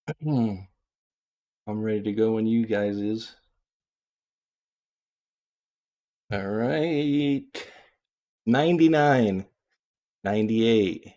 I'm ready to go when you guys is. All right. 99, 98.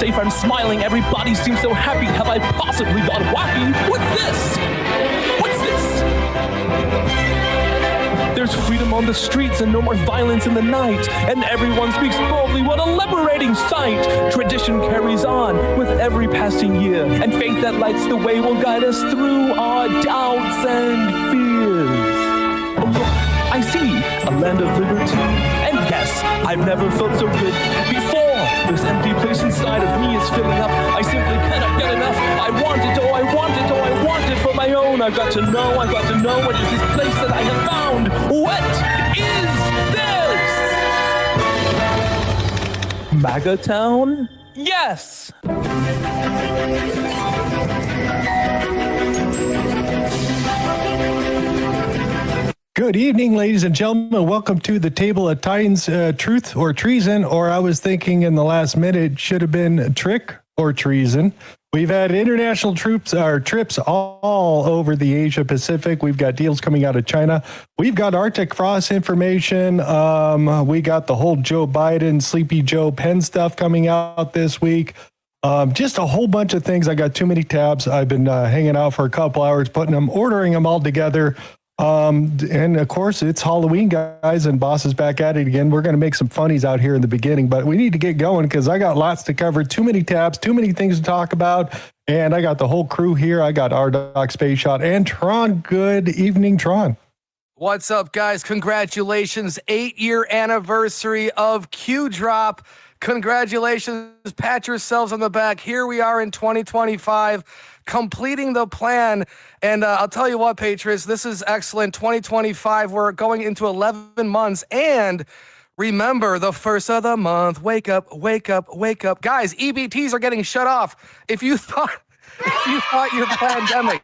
Safe, I'm smiling, everybody seems so happy. Have I possibly gone wacky? What's this? What's this? There's freedom on the streets and no more violence in the night. And everyone speaks boldly, what a liberating sight. Tradition carries on with every passing year. And faith that lights the way will guide us through our doubts and fears. Oh look, I see a land of liberty. And yes, I've never felt so good before. This empty place inside of me is filling up. I simply cannot get enough. I want it, oh I want it, oh I want it for my own. I've got to know what is this place that I have found? What is this? MAGA Town? Yes! Good evening, ladies and gentlemen. Welcome to the Table of Titans, Truth or Treason, or I was thinking in the last minute, should have been Trick or Treason. We've had international trips all over the Asia Pacific. We've got deals coming out of China. We've got Arctic Frost information. We got the whole Joe Biden, Sleepy Joe Penn stuff coming out this week. Just a whole bunch of things. I got too many tabs. I've been hanging out for a couple hours, ordering them all together. And of course it's Halloween, guys, and Boss is back at it again. We're going to make some funnies out here in the beginning, but we need to get going because I got lots to cover, too many tabs, too many things to talk about. And I got the whole crew here. I got Rdoc, Space Shot, and Tron. Good evening, Tron. What's up, guys? Congratulations. 8-year anniversary of Q Drop. Congratulations. Pat yourselves on the back. Here we are in 2025. Completing the plan. And I'll tell you what, Patriots, this is excellent. 2025, we're going into 11 months. And remember, the first of the month, wake up, wake up, wake up. Guys, EBTs are getting shut off. If you thought your pandemic,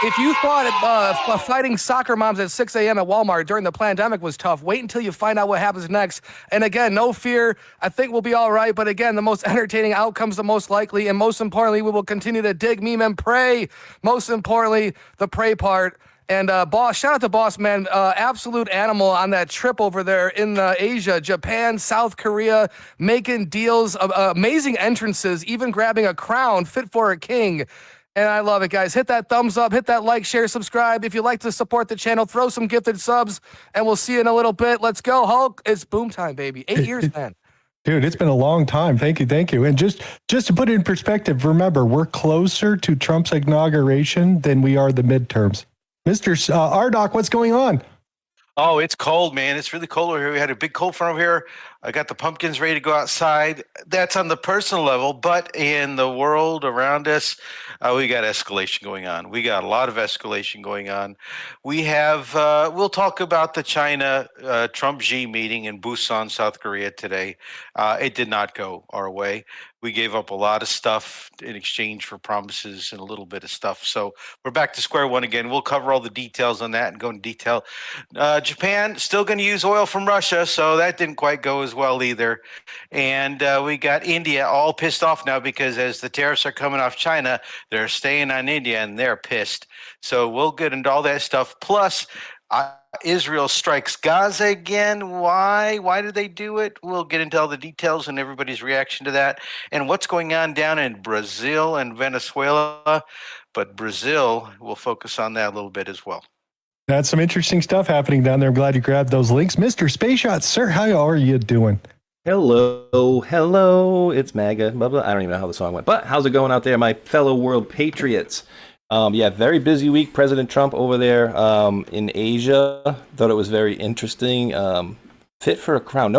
if you thought fighting soccer moms at 6 a.m. at Walmart during the pandemic was tough, wait until you find out what happens next. And again, no fear. I think we'll be all right. But again, the most entertaining outcomes, the most likely. And most importantly, we will continue to dig, meme, and pray. Most importantly, the pray part. And Boss, shout out to Boss, man. Absolute animal on that trip over there in Asia, Japan, South Korea, making deals, amazing entrances, even grabbing a crown fit for a king. And I love it, guys. Hit that thumbs up, hit that like, share, subscribe. If you'd like to support the channel, throw some gifted subs, and we'll see you in a little bit. Let's go, Hulk. It's boom time, baby. 8 years, man. Dude, it's been a long time. Thank you. And just to put it in perspective, remember, we're closer to Trump's inauguration than we are the midterms. Mr. Rdoc, what's going on? Oh, it's cold, man. It's really cold over here. We had a big cold front over here. I got the pumpkins ready to go outside. That's on the personal level, but in the world around us, we got escalation going on. We got a lot of escalation going on. We have, we'll talk about the China Trump-Xi meeting in Busan, South Korea today. It did not go our way. We gave up a lot of stuff in exchange for promises and a little bit of stuff. So we're back to square one again. We'll cover all the details on that and go into detail. Japan still going to use oil from Russia, so that didn't quite go as well either. And we got India all pissed off now because as the tariffs are coming off China, they're staying on India and they're pissed. So we'll get into all that stuff. Plus, Israel strikes Gaza again. Why? Why did they do it? We'll get into all the details and everybody's reaction to that and what's going on down in Brazil and Venezuela. But Brazil, we'll focus on that a little bit as well. That's some interesting stuff happening down there. I'm glad you grabbed those links. Mr. Space Shot, sir, how are you doing? Hello. It's MAGA. Blah, blah. I don't even know how the song went. But how's it going out there, my fellow world patriots? Yeah, very busy week. President Trump over there in Asia. Thought it was very interesting. Fit for a crown.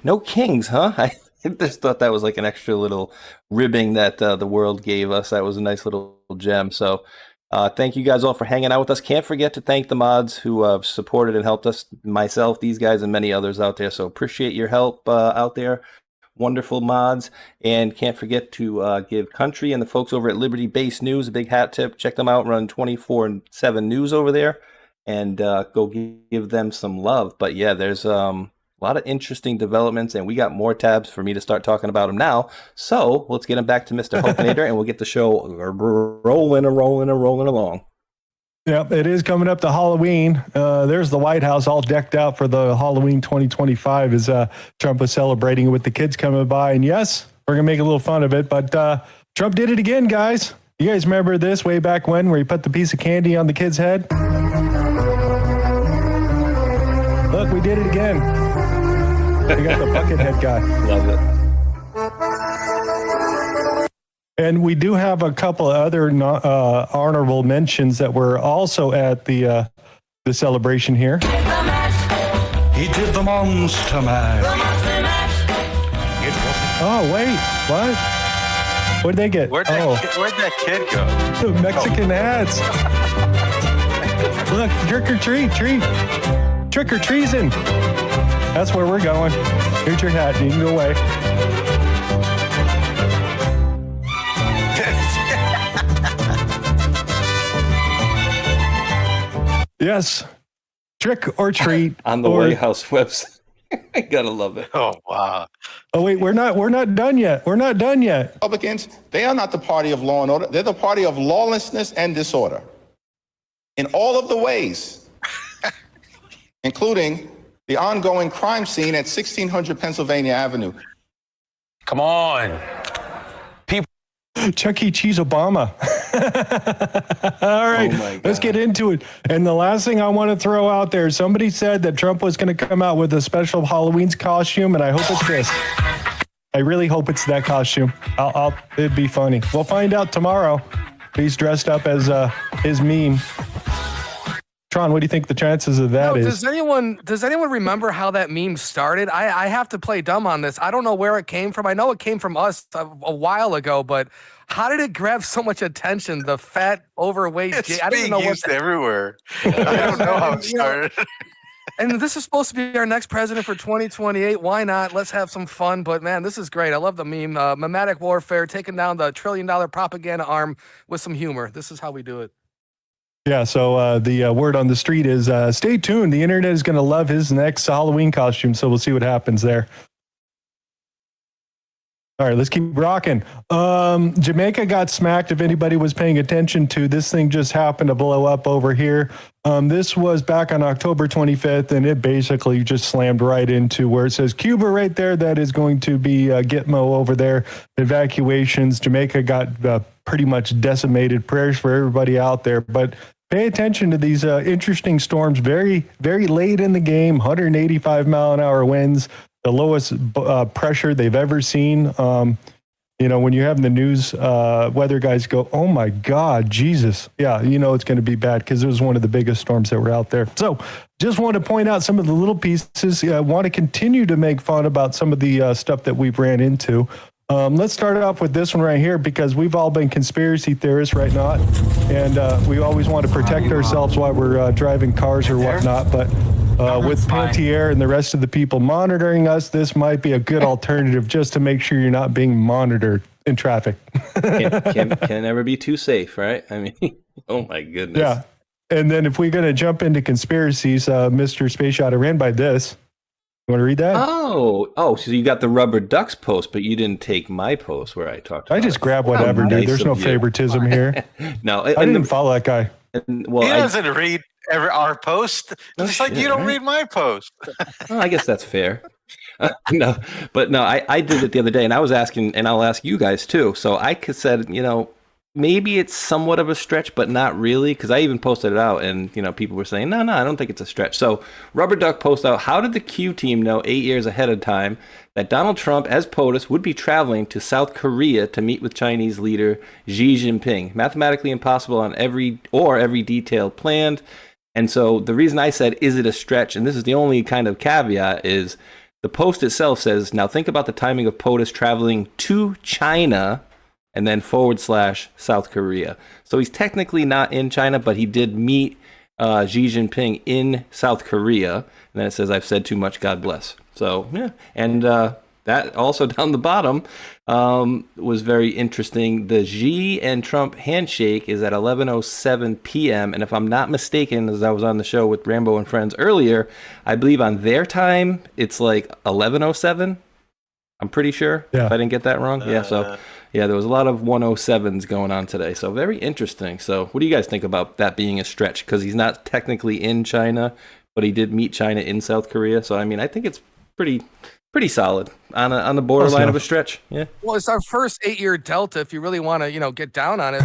No kings, huh? I just thought that was like an extra little ribbing that the world gave us. That was a nice little gem. So thank you guys all for hanging out with us. Can't forget to thank the mods who have supported and helped us, myself, these guys, and many others out there. So appreciate your help out there. Wonderful mods. And can't forget to give Country and the folks over at Liberty Base News a big hat tip. Check them out, run 24/7 news over there, and go give them some love. But yeah, there's a lot of interesting developments, and we got more tabs for me to start talking about them now. So let's get them back to Mr. Hulkinator, and we'll get the show rolling along. Yep, it is coming up to Halloween. There's the White House all decked out for the Halloween 2025 as Trump was celebrating with the kids coming by. And yes, we're going to make a little fun of it, but Trump did it again, guys. You guys remember this way back when, where he put the piece of candy on the kid's head? Look, we did it again. We got the bucket head guy. Love it. And we do have a couple of other honorable mentions that were also at the celebration here. He did the monster mash. Oh, wait, what? What did they get? Where'd that kid go? The Mexican hats. Look, trick or treat. Trick or treason. That's where we're going. Here's your hat. You can go away. Yes. Trick or treat. On the White House website. I gotta love it. Oh, wow. Oh, wait, we're not done yet. Republicans, they are not the party of law and order. They're the party of lawlessness and disorder in all of the ways, including the ongoing crime scene at 1600 Pennsylvania Avenue. Come on. Chuck E. Cheese Obama. All right, let's get into it. And the last thing I want to throw out there, somebody said that Trump was going to come out with a special Halloween costume, and I hope it's this. I really hope it's that costume. It'd be funny. We'll find out tomorrow. He's dressed up as his meme. Tron, what do you think the chances of that is? Does anyone remember how that meme started? I have to play dumb on this. I don't know where it came from. I know it came from us a while ago, but how did it grab so much attention? The fat, overweight. It's I don't being know used everywhere. I don't know how it started. And this is supposed to be our next president for 2028. Why not? Let's have some fun. But man, this is great. I love the meme. Mimetic warfare, taking down the $1 trillion propaganda arm with some humor. This is how we do it. Yeah, so the word on the street is stay tuned. The internet is going to love his next Halloween costume, so we'll see what happens there. All right, let's keep rocking. Jamaica got smacked. If anybody was paying attention to this, thing just happened to blow up over here. This was back on October 25th, and it basically just slammed right into where it says Cuba right there. That is going to be Gitmo over there. Evacuations. Jamaica got pretty much decimated. Prayers for everybody out there. But pay attention to these interesting storms. Very, very late in the game. 185-mile-an-hour winds. The lowest pressure they've ever seen. When you're having the news weather guys go, oh my God, Jesus. Yeah, it's going to be bad because it was one of the biggest storms that were out there. So just want to point out some of the little pieces. I want to continue to make fun about some of the stuff that we've ran into. Let's start off with this one right here because we've all been conspiracy theorists, right, not? And we always want to protect ourselves while we're driving cars or whatnot. But with Peltier and the rest of the people monitoring us, this might be a good alternative just to make sure you're not being monitored in traffic. Can never be too safe, right? I mean, oh my goodness. Yeah. And then if we're going to jump into conspiracies, Mr. Space Shot, I ran by this. You want to read that? Oh, so you got the Rubber Ducks post, but you didn't take my post where I talked about I just grab whatever, dude. There's no favoritism here. No, I didn't follow that guy. He doesn't read our post. It's like you don't read my post. Well, I guess that's fair. No, I did it the other day, and I was asking, and I'll ask you guys too. So I said, maybe it's somewhat of a stretch, but not really, because I even posted it out, and people were saying, no, I don't think it's a stretch. So Rubber Duck posted out, how did the Q team know 8 years ahead of time that Donald Trump, as POTUS, would be traveling to South Korea to meet with Chinese leader Xi Jinping? Mathematically impossible on every detail planned. And so the reason I said, is it a stretch? And this is the only kind of caveat is the post itself says, now think about the timing of POTUS traveling to China and then / South Korea. So he's technically not in China, but he did meet Xi Jinping in South Korea. And then it says, I've said too much, God bless. So, yeah. And that also down the bottom was very interesting. The Xi and Trump handshake is at 11:07 p.m. And if I'm not mistaken, as I was on the show with Rambo and friends earlier, I believe on their time, it's like 11:07. I'm pretty sure, if I didn't get that wrong. Yeah, so yeah, there was a lot of 107s going on today. So very interesting. So what do you guys think about that being a stretch? Because he's not technically in China, but he did meet China in South Korea. So, I mean, I think it's pretty solid on the borderline of a stretch. Yeah. Well, it's our first 8-year delta. If you really want to, get down on it,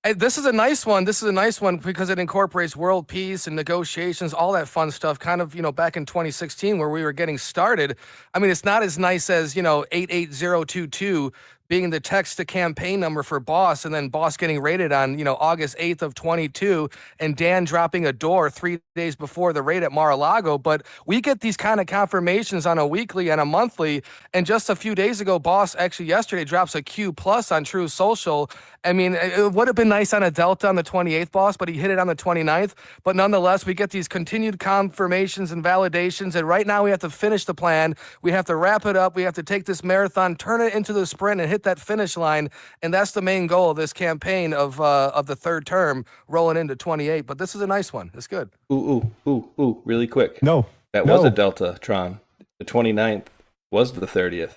and, this is a nice one. This is a nice one because it incorporates world peace and negotiations, all that fun stuff. Kind of, back in 2016 where we were getting started. I mean, it's not as nice as 88022. Being the text to campaign number for Boss, and then Boss getting raided on, August 8th of 22, and Dan dropping a door 3 days before the raid at Mar-a-Lago. But we get these kind of confirmations on a weekly and a monthly. And just a few days ago, Boss actually yesterday drops a Q+ on True Social. I mean, it would have been nice on a Delta on the 28th, Boss, but he hit it on the 29th. But nonetheless, we get these continued confirmations and validations. And right now we have to finish the plan. We have to wrap it up. We have to take this marathon, turn it into the sprint, and hit that finish line. And that's the main goal of this campaign of the third term rolling into 28. But this is a nice one. It's good. Ooh, really quick. No. That was a Delta, Tron. The 29th was the 30th.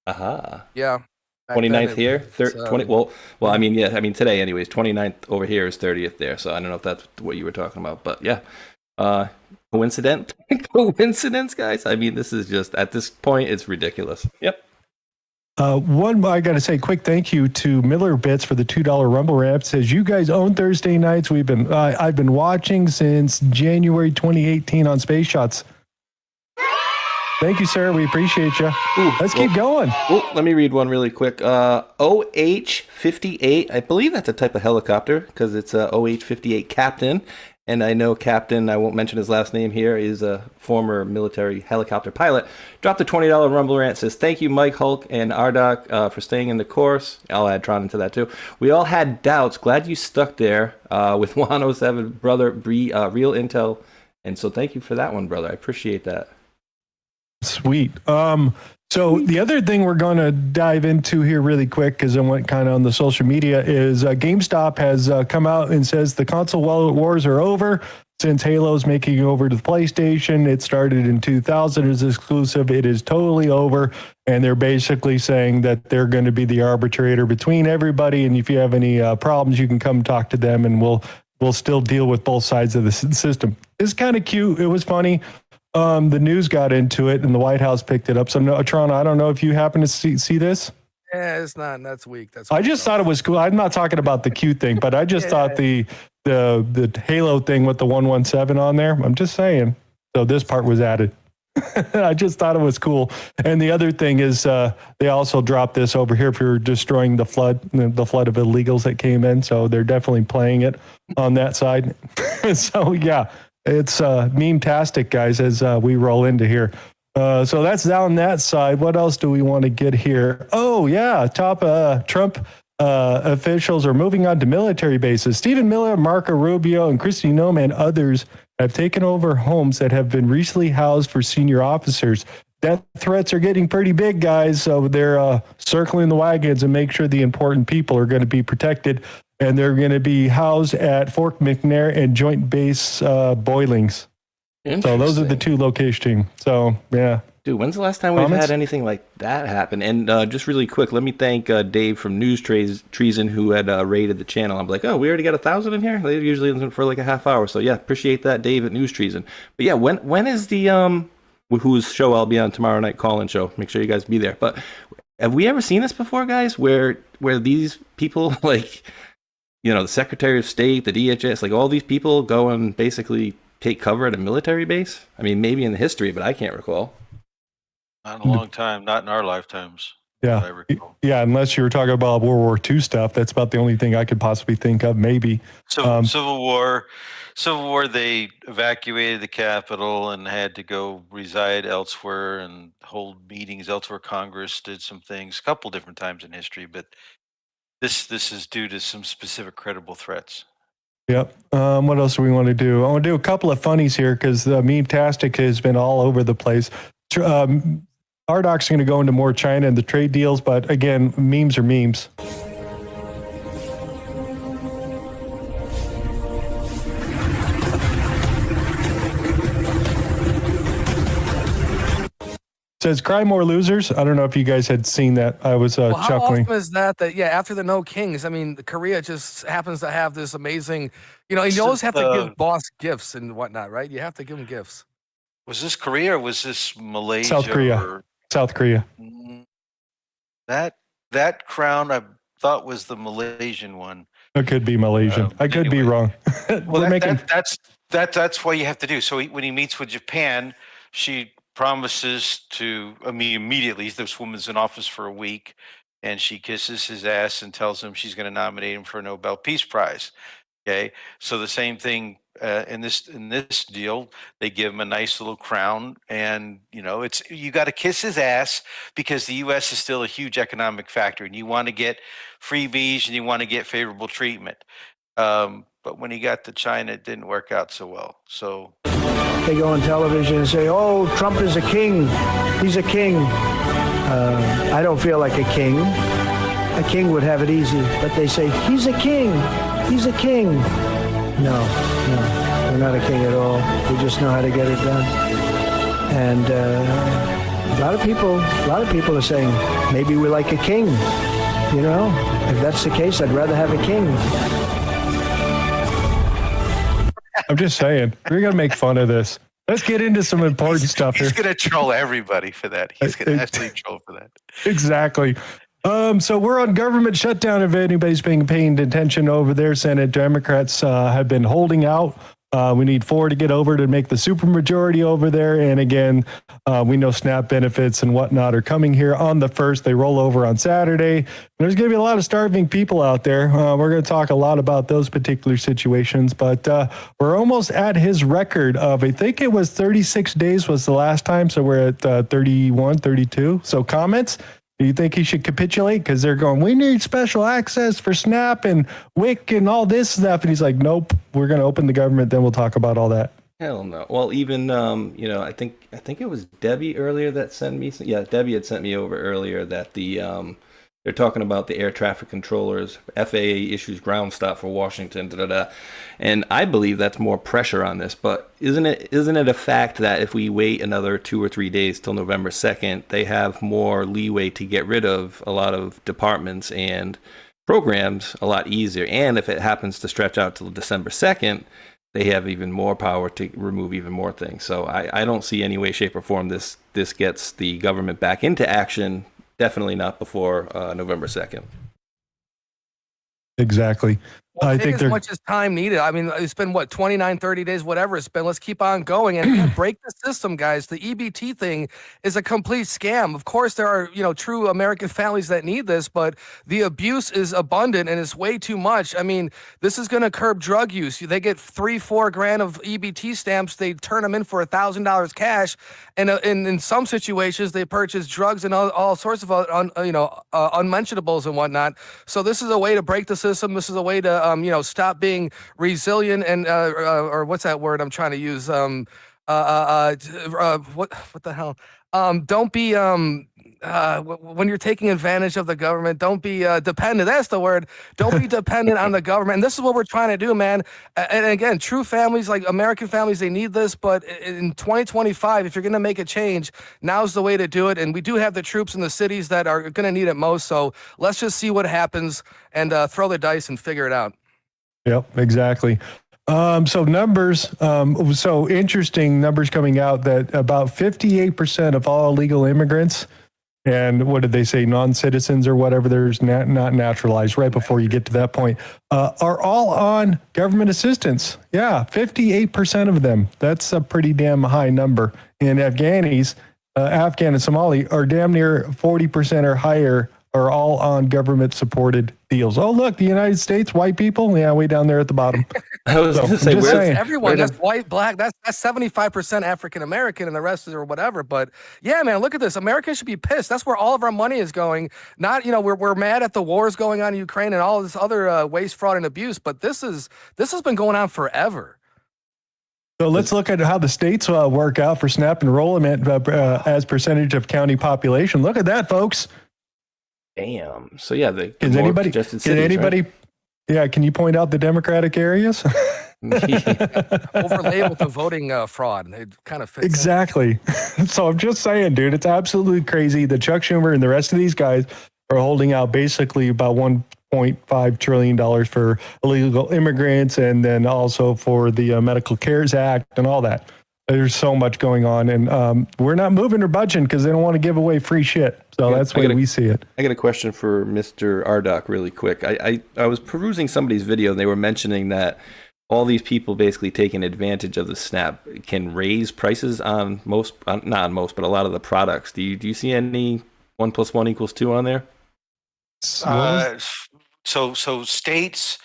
Aha. Yeah. 29th here, 20. Well, I mean, yeah, I mean today, anyways. 29th over here is 30th there. So I don't know if that's what you were talking about, but yeah, coincidence, guys. I mean, this is just at this point, it's ridiculous. Yep. One, I got to say, quick thank you to Miller Bits for the $2 Rumble Ramp. Says you guys own Thursday nights. I've been watching since January 2018 on Space Shots. Thank you, sir. We appreciate you. Let's keep going. Let me read one really quick. OH-58. I believe that's a type of helicopter because it's a OH-58 Captain. And I know Captain, I won't mention his last name here, is a former military helicopter pilot. Dropped a $20 Rumble Rant. Says, thank you, Mike, Hulk, and Rdoc for staying in the course. I'll add Tron into that, too. We all had doubts. Glad you stuck there with 107, brother. Real intel. And so thank you for that one, brother. I appreciate that. Sweet. So the other thing we're going to dive into here really quick, because I went kind of on the social media, is GameStop has come out and says the console wars are over since Halo's making it over to the PlayStation. It started in 2000 as exclusive. It is totally over. And they're basically saying that they're going to be the arbitrator between everybody. And if you have any problems, you can come talk to them and we'll still deal with both sides of the system. It's kind of cute. It was funny. The news got into it and the White House picked it up. So, Tron, I don't know if you happen to see this. Yeah, it's not. That's weak. I just thought it was cool. I'm not talking about the cute thing, but I just thought the Halo thing with the 117 on there. I'm just saying. So this part was added. I just thought it was cool. And the other thing is they also dropped this over here for destroying the flood of illegals that came in. So they're definitely playing it on that side. So, yeah. It's meme-tastic, guys, as we roll into here. So that's down that side. What else do we want to get here? Oh, yeah. Top Trump officials are moving on to military bases. Stephen Miller, Marco Rubio, and Kristi Noem and others have taken over homes that have been recently housed for senior officers. Death threats are getting pretty big, guys. So they're circling the wagons and make sure the important people are going to be protected. And they're going to be housed at Fort McNair and Joint Base Boilings. So those are the two locations. So, yeah. Dude, when's the last time we've had anything like that happen? And just really quick, let me thank Dave from News Treason who had raided the channel. I'm like, oh, we already got 1,000 in here? They usually listen for like a half hour. So, yeah, appreciate that, Dave at News Treason. But, yeah, when is the whose show I'll be on tomorrow night, call-in show? Make sure you guys be there. But have we ever seen this before, guys, where these people, like, the Secretary of State, the DHS, like all these people go and basically take cover at a military base? I mean, maybe in the history, but I can't recall. Not in a long time. Not in our lifetimes. Yeah. Yeah, unless you were talking about World War II stuff. That's about the only thing I could possibly think of, maybe. So, Civil War, they evacuated the capital and had to go reside elsewhere and hold meetings elsewhere. Congress did some things a couple different times in history, but this is due to some specific credible threats. Yep. What else do we want to do? I want to do a couple of funnies here because the meme-tastic has been all over the place. Rdoc's going to go into more China and the trade deals, but again, memes are memes. Says cry more losers. I don't know if you guys had seen that. I was how chuckling. often is that after the No Kings, I mean, Korea just happens to have this amazing, you always have to give boss gifts and whatnot, right? You have to give them gifts. Was this Korea or was this Malaysia? South Korea. South Korea. That crown I thought was the Malaysian one. It could be Malaysian. I could be wrong. Well, that's what you have to do. So when he meets with Japan, she promises to, immediately, this woman's in office for a week, and she kisses his ass and tells him she's going to nominate him for a Nobel Peace Prize. Okay, so the same thing in this deal, they give him a nice little crown, and you got to kiss his ass because the U.S. is still a huge economic factor, and you want to get freebies and you want to get favorable treatment. But when he got to China, it didn't work out so well. So they go on television and say, "Oh, Trump is a king. He's a king." I don't feel like a king. A king would have it easy, but they say, "He's a king. He's a king." No, we're not a king at all. We just know how to get it done. And a lot of people are saying, maybe we like a king. If that's the case, I'd rather have a king. I'm just saying, we're going to make fun of this. Let's get into some important stuff here. He's going to troll everybody for that. He's going to actually troll for that. Exactly. So we're on government shutdown. If anybody's been paying attention over there, Senate Democrats have been holding out. We need 4 to get over to make the supermajority over there. And again, we know SNAP benefits and whatnot are coming here on the 1st. They roll over on Saturday. There's going to be a lot of starving people out there. We're going to talk a lot about those particular situations, but we're almost at his record of, I think it was 36 days was the last time. So we're at 31, 32. So comments? Do you think he should capitulate? Because they're going, we need special access for SNAP and WIC and all this stuff. And he's like, nope, we're going to open the government. Then we'll talk about all that. Hell no. Well, even, I think it was Debbie earlier that sent me. Yeah, Debbie had sent me over earlier that they're talking about the air traffic controllers. FAA issues ground stop for Washington, and I believe that's more pressure on this. But isn't it a fact that if we wait another 2 or 3 days till November 2nd, they have more leeway to get rid of a lot of departments and programs a lot easier? And if it happens to stretch out till December 2nd, they have even more power to remove even more things. So I don't see any way, shape, or form this gets the government back into action. Definitely not before November 2nd. Exactly. Well, I think as much as time needed. I mean, it's been 29, 30 days, whatever it's been. Let's keep on going and break the system, guys. The EBT thing is a complete scam. Of course, there are, true American families that need this, but the abuse is abundant and it's way too much. I mean, this is going to curb drug use. They get $3-4 grand of EBT stamps. They turn them in for $1,000 cash. And in some situations, they purchase drugs and all sorts of, unmentionables and whatnot. So this is a way to break the system. This is a way to, stop being resilient and or what's that word I'm trying to use? What the hell? Don't be when you're taking advantage of the government, don't be dependent. That's the word. Don't be dependent on the government. And this is what we're trying to do, man. And again, true families, like American families, they need this. But in 2025, if you're going to make a change, now's the way to do it. And we do have the troops in the cities that are going to need it most. So let's just see what happens and throw the dice and figure it out. Yep, exactly. So numbers, so interesting numbers coming out that about 58% of all illegal immigrants, and what did they say, non-citizens or whatever, there's not naturalized right before you get to that point, are all on government assistance. Yeah, 58% of them. That's a pretty damn high number. And Afghanis, Afghan and Somali are damn near 40% or higher are all on government-supported deals. Oh, look, the United States, white people, yeah, way down there at the bottom. I was going to say, just saying. Everyone, that's white, black, that's 75% African American, and the rest is or whatever. But yeah, man, look at this. America should be pissed. That's where all of our money is going. Not, we're mad at the wars going on in Ukraine and all this other waste, fraud, and abuse. But this has been going on forever. So let's look at how the states work out for SNAP enrollment as percentage of county population. Look at that, folks. Damn. So yeah, can anybody? Yeah, can you point out the Democratic areas? Overlay with the voting fraud. It kind of fits. Exactly. So I'm just saying, dude, it's absolutely crazy that Chuck Schumer and the rest of these guys are holding out basically about $1.5 trillion for illegal immigrants, and then also for the Medical Cares Act and all that. There's so much going on, and we're not moving or budging because they don't want to give away free shit. So that's the way we see it. I got a question for Mr. Rdoc really quick. I was perusing somebody's video, and they were mentioning that all these people basically taking advantage of the SNAP can raise prices on most, not on most, but a lot of the products. Do you see any 1 + 1 = 2 on there? So states,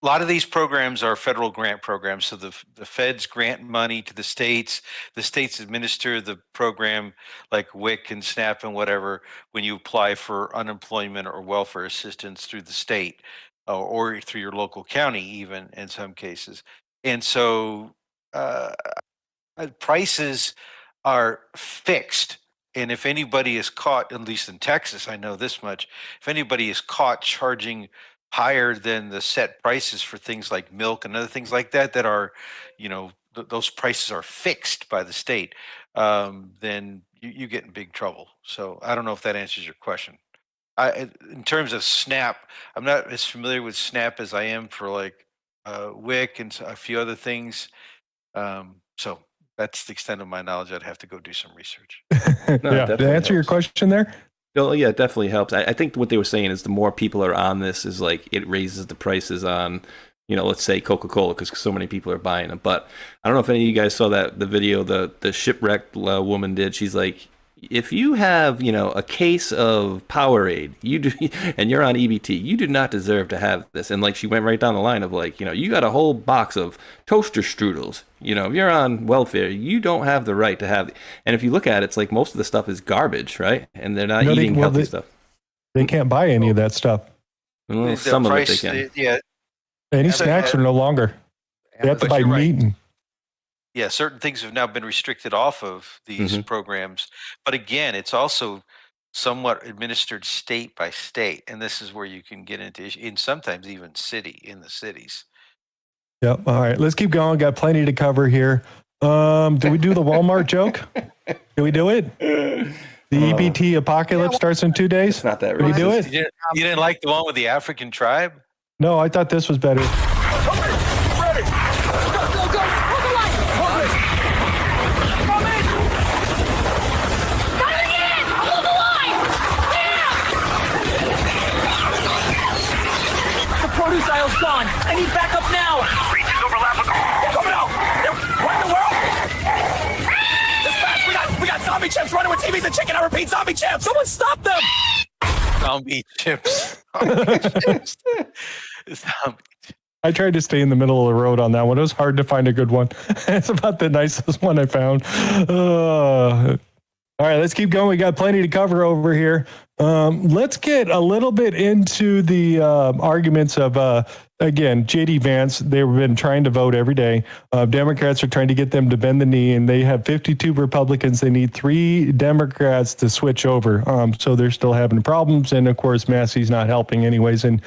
a lot of these programs are federal grant programs. So the feds grant money to the states administer the program like WIC and SNAP and whatever when you apply for unemployment or welfare assistance through the state or through your local county, even in some cases. And so prices are fixed. And if anybody is caught, at least in Texas, I know this much, if anybody is caught charging higher than the set prices for things like milk and other things like that are, those prices are fixed by the state, then you get in big trouble. So I don't know if that answers your question. In terms of SNAP, I'm not as familiar with SNAP as I am for like WIC and a few other things. So that's the extent of my knowledge. I'd have to go do some research. Yeah, to answer your question there? Well, yeah, it definitely helps. I think what they were saying is the more people are on this is like it raises the prices on, let's say Coca-Cola because so many people are buying them. But I don't know if any of you guys saw the video the shipwrecked woman did. She's like, if you have, a case of Powerade, and you're on EBT, you do not deserve to have this. And like she went right down the line of like, you got a whole box of toaster strudels. If you're on welfare, you don't have the right to have. And if you look at it, it's like most of the stuff is garbage, right? And they're not eating healthy stuff. They can't buy any of that stuff. Well, some of it they can. Yeah. Any snacks are no longer. They have to buy meat. Right. Yeah, certain things have now been restricted off of these programs. But again, it's also somewhat administered state by state. And this is where you can get into, and sometimes even in the cities. Yep. All right, let's keep going. Got plenty to cover here. Do we do the Walmart joke? Do we do it? The EBT apocalypse starts in 2 days? It's not that racist. Do we do it? You didn't like the one with the African tribe? No, I thought this was better. Produce aisle's gone. I need backup now. Reaches overlap with They're coming out. What in the world? This fast. We got zombie chips running with TVs and chicken. I repeat, zombie chips. Someone stop them. Zombie chips. I tried to stay in the middle of the road on that one. It was hard to find a good one. It's about the nicest one I found. All right, let's keep going. We got plenty to cover over here. Let's get a little bit into the arguments of, again, J.D. Vance. They've been trying to vote every day. Democrats are trying to get them to bend the knee, and they have 52 Republicans. They need 3 Democrats to switch over. So they're still having problems. And, of course, Massey's not helping anyways. And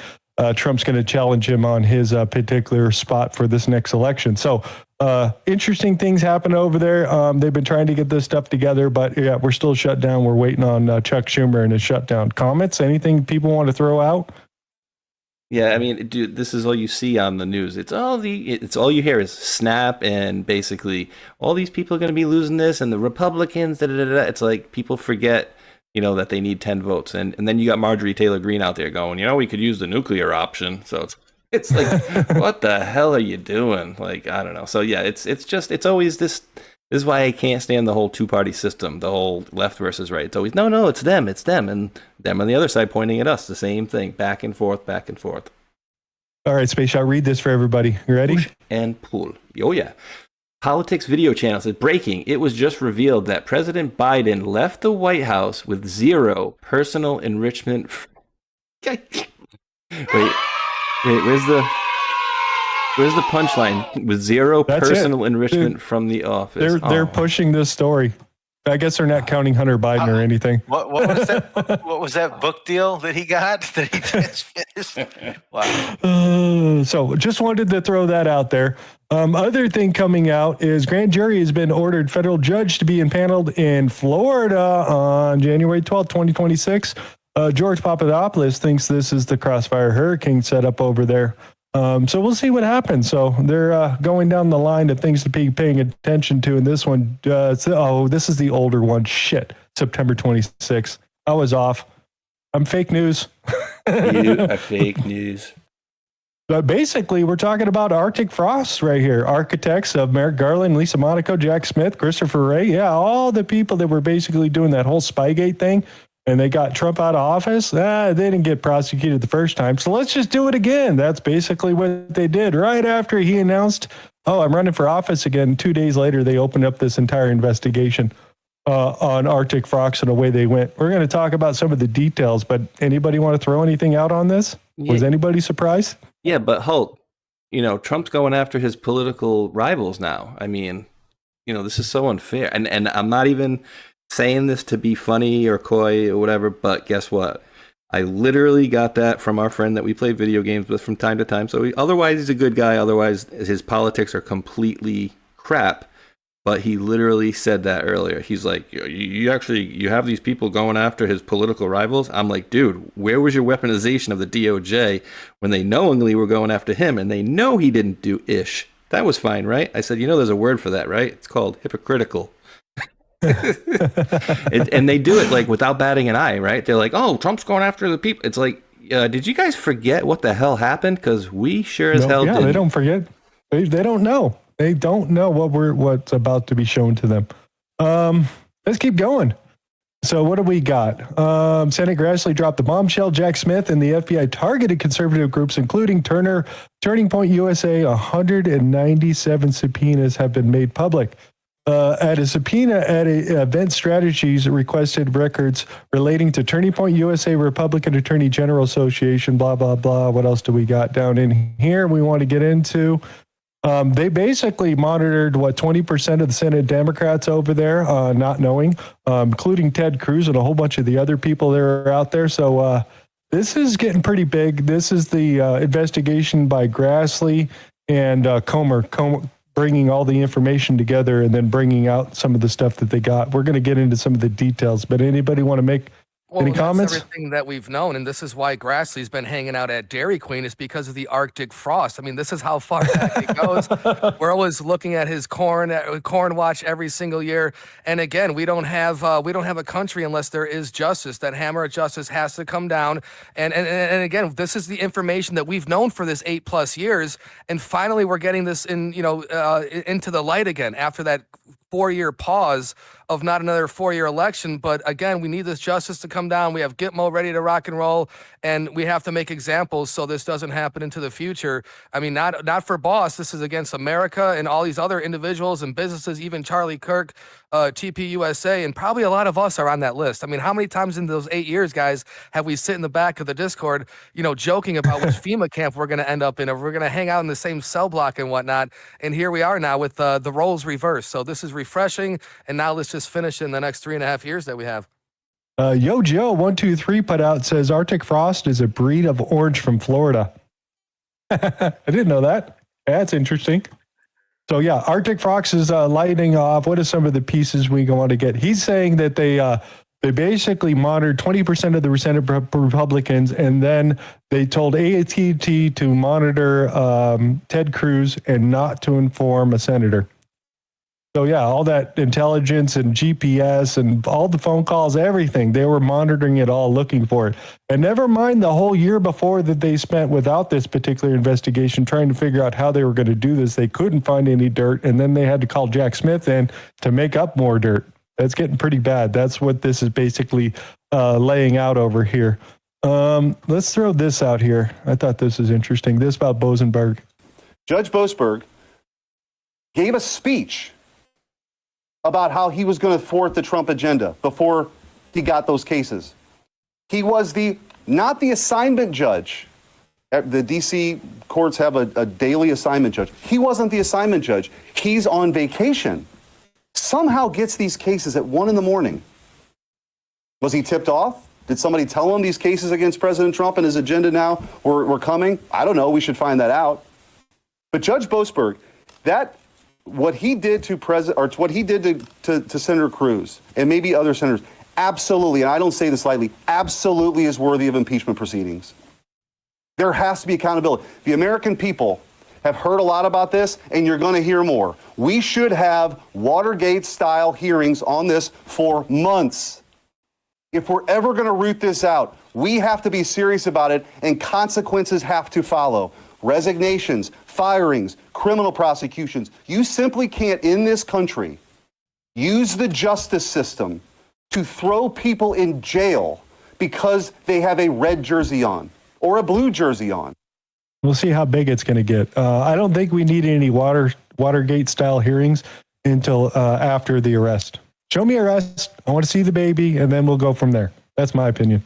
Trump's going to challenge him on his particular spot for this next election. So interesting things happen over there. They've been trying to get this stuff together, but yeah, we're still shut down. We're waiting on Chuck Schumer and his shutdown. Comments? Anything people want to throw out? Yeah, I mean, dude, this is all you see on the news. It's all you hear is SNAP, and basically all these people are going to be losing this, and the Republicans. It's like people forget, that they need 10 votes, and then you got Marjorie Taylor Greene out there going, we could use the nuclear option. So it's like, what the hell are you doing? Like, I don't know. So yeah, it's always this This is why I can't stand the whole two-party system, the whole left versus right. It's always, no, it's them, and them on the other side pointing at us, the same thing, back and forth, back and forth. All right, Space Shot, read this for everybody. You ready? Push and pull. Oh, yeah. Politics video channel says, breaking, it was just revealed that President Biden left the White House with 0 personal enrichment. Wait, where's the punchline? With 0 That's personal it. enrichment Dude, from the office. They're pushing this story. I guess they're not counting Hunter Biden or anything. What was that? What was that book deal that he got that he just finished? Wow. So just wanted to throw that out there. Other thing coming out is grand jury has been ordered federal judge to be impaneled in Florida on January 12th, 2026. George Papadopoulos thinks this is the Crossfire Hurricane setup over there. So we'll see what happens. So they're going down the line of things to be paying attention to. And this one, this is the older one. Shit, September 26th. I was off. I'm fake news. You are fake news. But basically, we're talking about Arctic frost right here. Architects of Merrick Garland, Lisa Monaco, Jack Smith, Christopher Wray. Yeah, all the people that were basically doing that whole Spygate thing. And they got Trump out of office. They didn't get prosecuted the first time. So let's just do it again. That's basically what they did. Right after he announced, I'm running for office again, 2 days later, they opened up this entire investigation on Arctic frost and away they went. We're going to talk about some of the details, but anybody want to throw anything out on this? Yeah. Was anybody surprised? Yeah, but Hulk, Trump's going after his political rivals now. I mean, this is so unfair. And I'm not even saying this to be funny or coy or whatever, but guess what? I literally got that from our friend that we play video games with from time to time. So otherwise, he's a good guy. Otherwise, his politics are completely crap. But he literally said that earlier. He's like, you have these people going after his political rivals? I'm like, dude, where was your weaponization of the DOJ when they knowingly were going after him and they know he didn't do ish? That was fine, right? I said, there's a word for that, right? It's called hypocritical. And they do it like without batting an eye, right? They're like, oh, Trump's going after the people. It's like, did you guys forget what the hell happened? Because we sure as hell didn't. They don't forget. They don't know. They don't know what's about to be shown to them. Let's keep going. So what do we got? Senate Grassley dropped the bombshell. Jack Smith and the FBI targeted conservative groups, including Turning Point USA. 197 subpoenas have been made public. At a subpoena at Event Strategies requested records relating to Turning Point USA, Republican Attorney General Association, blah, blah, blah. What else do we got down in here we want to get into? They basically monitored 20% of the Senate Democrats over there, not knowing, including Ted Cruz and a whole bunch of the other people that are out there. So this is getting pretty big. This is the investigation by Grassley and Comer bringing all the information together and then bringing out some of the stuff that they got. We're going to get into some of the details, but anybody want to make any comments? That's everything that we've known, and this is why Grassley's been hanging out at Dairy Queen is because of the Arctic frost. I mean, this is how far back it goes. We're always looking at his corn watch every single year, and again, we don't have a country unless there is justice. That hammer of justice has to come down, and again, this is the information that we've known for this 8+ years, and finally, we're getting this into the light again after that 4-year pause of not another 4-year election. But again, we need this justice to come down. We have Gitmo ready to rock and roll, and we have to make examples so this doesn't happen into the future. I mean, not for Boss. This is against America and all these other individuals and businesses, even Charlie Kirk, TPUSA, and probably a lot of us are on that list. I mean, how many times in those 8 years, guys, have we sit in the back of the Discord, joking about which FEMA camp we're going to end up in, or we're going to hang out in the same cell block and whatnot. And here we are now with the roles reversed. So this is refreshing. And now let's just finish in the next 3.5 years that we have. Yo Joe 123 put out, says Arctic frost is a breed of orange from Florida. I didn't know that. That's interesting. So yeah, Arctic frost is lighting off. What are some of the pieces we want to get? He's saying that they basically monitored 20% of the Senate Republicans, and then they told AT&T to monitor Ted Cruz and not to inform a senator. So yeah, all that intelligence and GPS and all the phone calls, everything, they were monitoring it all, looking for it. And never mind the whole year before that they spent without this particular investigation trying to figure out how they were going to do this. They couldn't find any dirt, and then they had to call Jack Smith in to make up more dirt. That's getting pretty bad. That's what this is basically laying out over here. Let's throw this out here. I thought this was interesting. This about Bosenberg. Judge Boasberg gave a speech about how he was going to thwart the Trump agenda before he got those cases. He was not the assignment judge. The DC courts have a daily assignment judge. He wasn't the assignment judge. He's on vacation. Somehow gets these cases at 1 a.m. Was he tipped off? Did somebody tell him these cases against President Trump and his agenda now were coming? I don't know. We should find that out. But Judge Boasberg, what he did to Senator Cruz and maybe other senators, absolutely, and I don't say this lightly, absolutely is worthy of impeachment proceedings. There has to be accountability. The American people have heard a lot about this, and you're going to hear more. We should have Watergate-style hearings on this for months. If we're ever going to root this out, we have to be serious about it, and consequences have to follow. Resignations, firings, criminal prosecutions. You simply can't, in this country, use the justice system to throw people in jail because they have a red jersey on or a blue jersey on. We'll see how big it's going to get. I don't think we need any Watergate-style hearings until after the arrest. Show me arrest. I want to see the baby, and then we'll go from there. That's my opinion.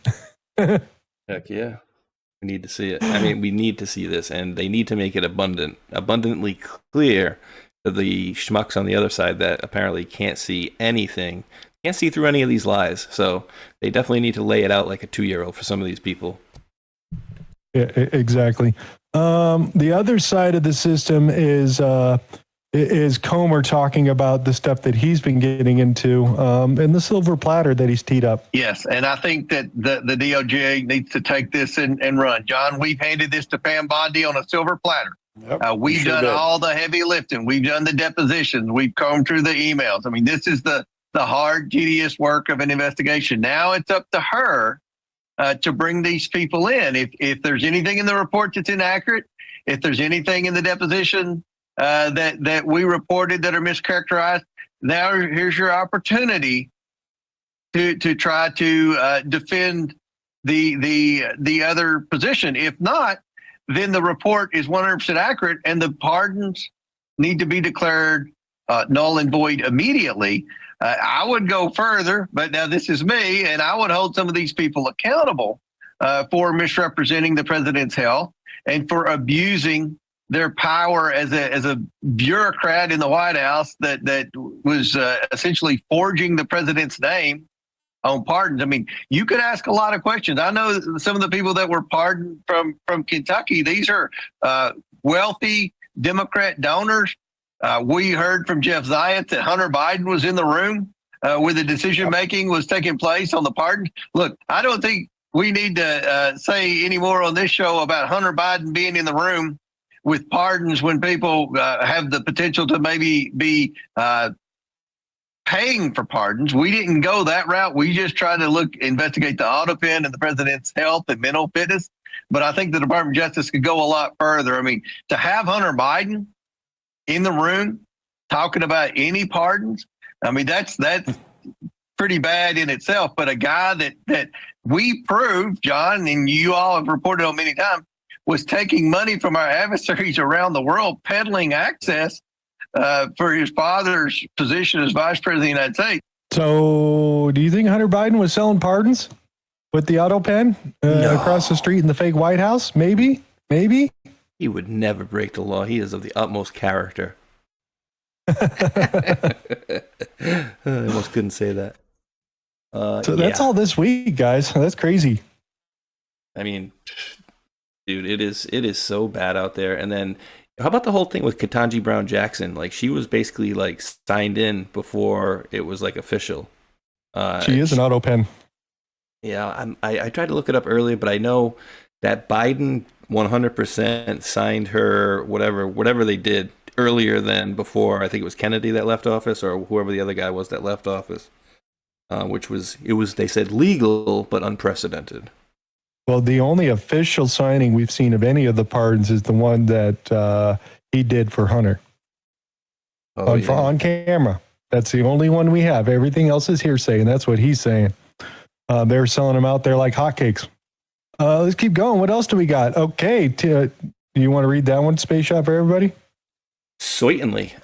Heck yeah. We need to see it. I mean, we need to see this, and they need to make it abundantly clear to the schmucks on the other side that apparently can't see anything, can't see through any of these lies. So they definitely need to lay it out like a 2-year-old for some of these people. Yeah, exactly. The other side of the system is Comer talking about the stuff that he's been getting into and the silver platter that he's teed up. Yes, and I think that the DOJ needs to take this and run. John, we've handed this to Pam Bondi on a silver platter. Yep, we've done all the heavy lifting. We've done the depositions. We've combed through the emails. I mean, this is the hard, tedious work of an investigation. Now it's up to her to bring these people in. If there's anything in the report that's inaccurate, if there's anything in the deposition that we reported that are mischaracterized, now here's your opportunity to try to defend the other position. If not, then the report is 100% accurate, and the pardons need to be declared null and void immediately. I would go further, but now this is me, and I would hold some of these people accountable for misrepresenting the president's health and for abusing their power as a bureaucrat in the White House that was essentially forging the president's name on pardons. I mean, you could ask a lot of questions. I know some of the people that were pardoned from Kentucky, these are wealthy Democrat donors. We heard from Jeff Zients that Hunter Biden was in the room where the decision-making was taking place on the pardon. Look, I don't think we need to say any more on this show about Hunter Biden being in the room with pardons when people have the potential to maybe be paying for pardons. We didn't go that route. We just tried to investigate the AutoPen and the president's health and mental fitness. But I think the Department of Justice could go a lot further. I mean, to have Hunter Biden in the room talking about any pardons, I mean, that's pretty bad in itself. But a guy that we proved, John, and you all have reported on many times, was taking money from our adversaries around the world, peddling access for his father's position as vice president of the United States. So do you think Hunter Biden was selling pardons with the AutoPen across the street in the fake White House? Maybe. He would never break the law. He is of the utmost character. I almost couldn't say that. So that's all this week, guys. That's crazy. I mean, dude, it is so bad out there. And then how about the whole thing with Ketanji Brown Jackson? Like, she was basically like signed in before it was like official. She is an AutoPen. Yeah, I tried to look it up earlier, but I know that Biden 100% signed her whatever they did earlier than before. I think it was Kennedy that left office, or whoever the other guy was that left office, which was they said legal but unprecedented. Well, the only official signing we've seen of any of the pardons is the one that he did for Hunter on camera. That's the only one we have. Everything else is hearsay, and that's what he's saying. They're selling them out there like hotcakes. Let's keep going. What else do we got? Okay, you want to read that one, Space Shot, for everybody? Certainly.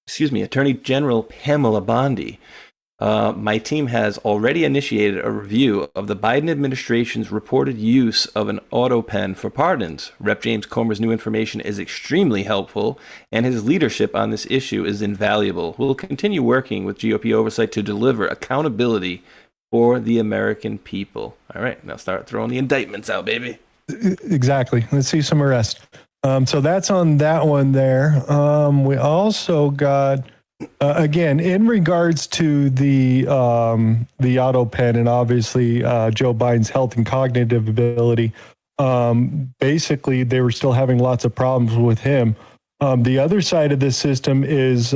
Excuse me, Attorney General Pamela Bondi. My team has already initiated a review of the Biden administration's reported use of an auto pen for pardons. Rep. James Comer's new information is extremely helpful, and his leadership on this issue is invaluable. We'll continue working with GOP oversight to deliver accountability for the American people. All right, now start throwing the indictments out, baby. Exactly. Let's see some arrest. So that's on that one there. We also got... again, in regards to the auto pen and obviously Joe Biden's health and cognitive ability, basically they were still having lots of problems with him. The other side of this system is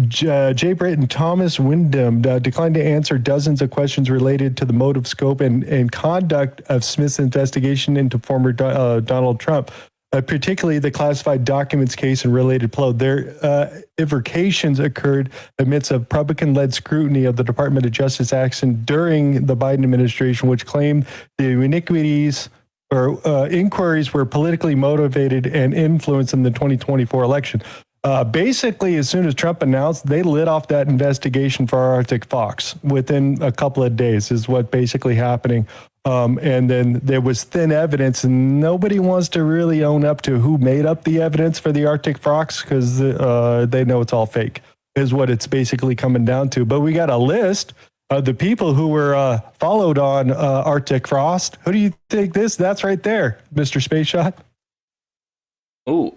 Jay Britton Thomas Wyndham declined to answer dozens of questions related to the motive, scope, and conduct of Smith's investigation into former Donald Trump. Particularly the classified documents case and related flow. Their evocations occurred amidst a Republican-led scrutiny of the Department of Justice action during the Biden administration, which claimed the iniquities or inquiries were politically motivated and influenced in the 2024 election. Basically, as soon as Trump announced, they lit off that investigation for Arctic Fox within a couple of days is what basically happening. And then there was thin evidence, and nobody wants to really own up to who made up the evidence for the Arctic Fox because they know it's all fake, is what it's basically coming down to. But we got a list of the people who were followed on Arctic Frost. Who do you think that's right there, Mr. Space Shot? Oh,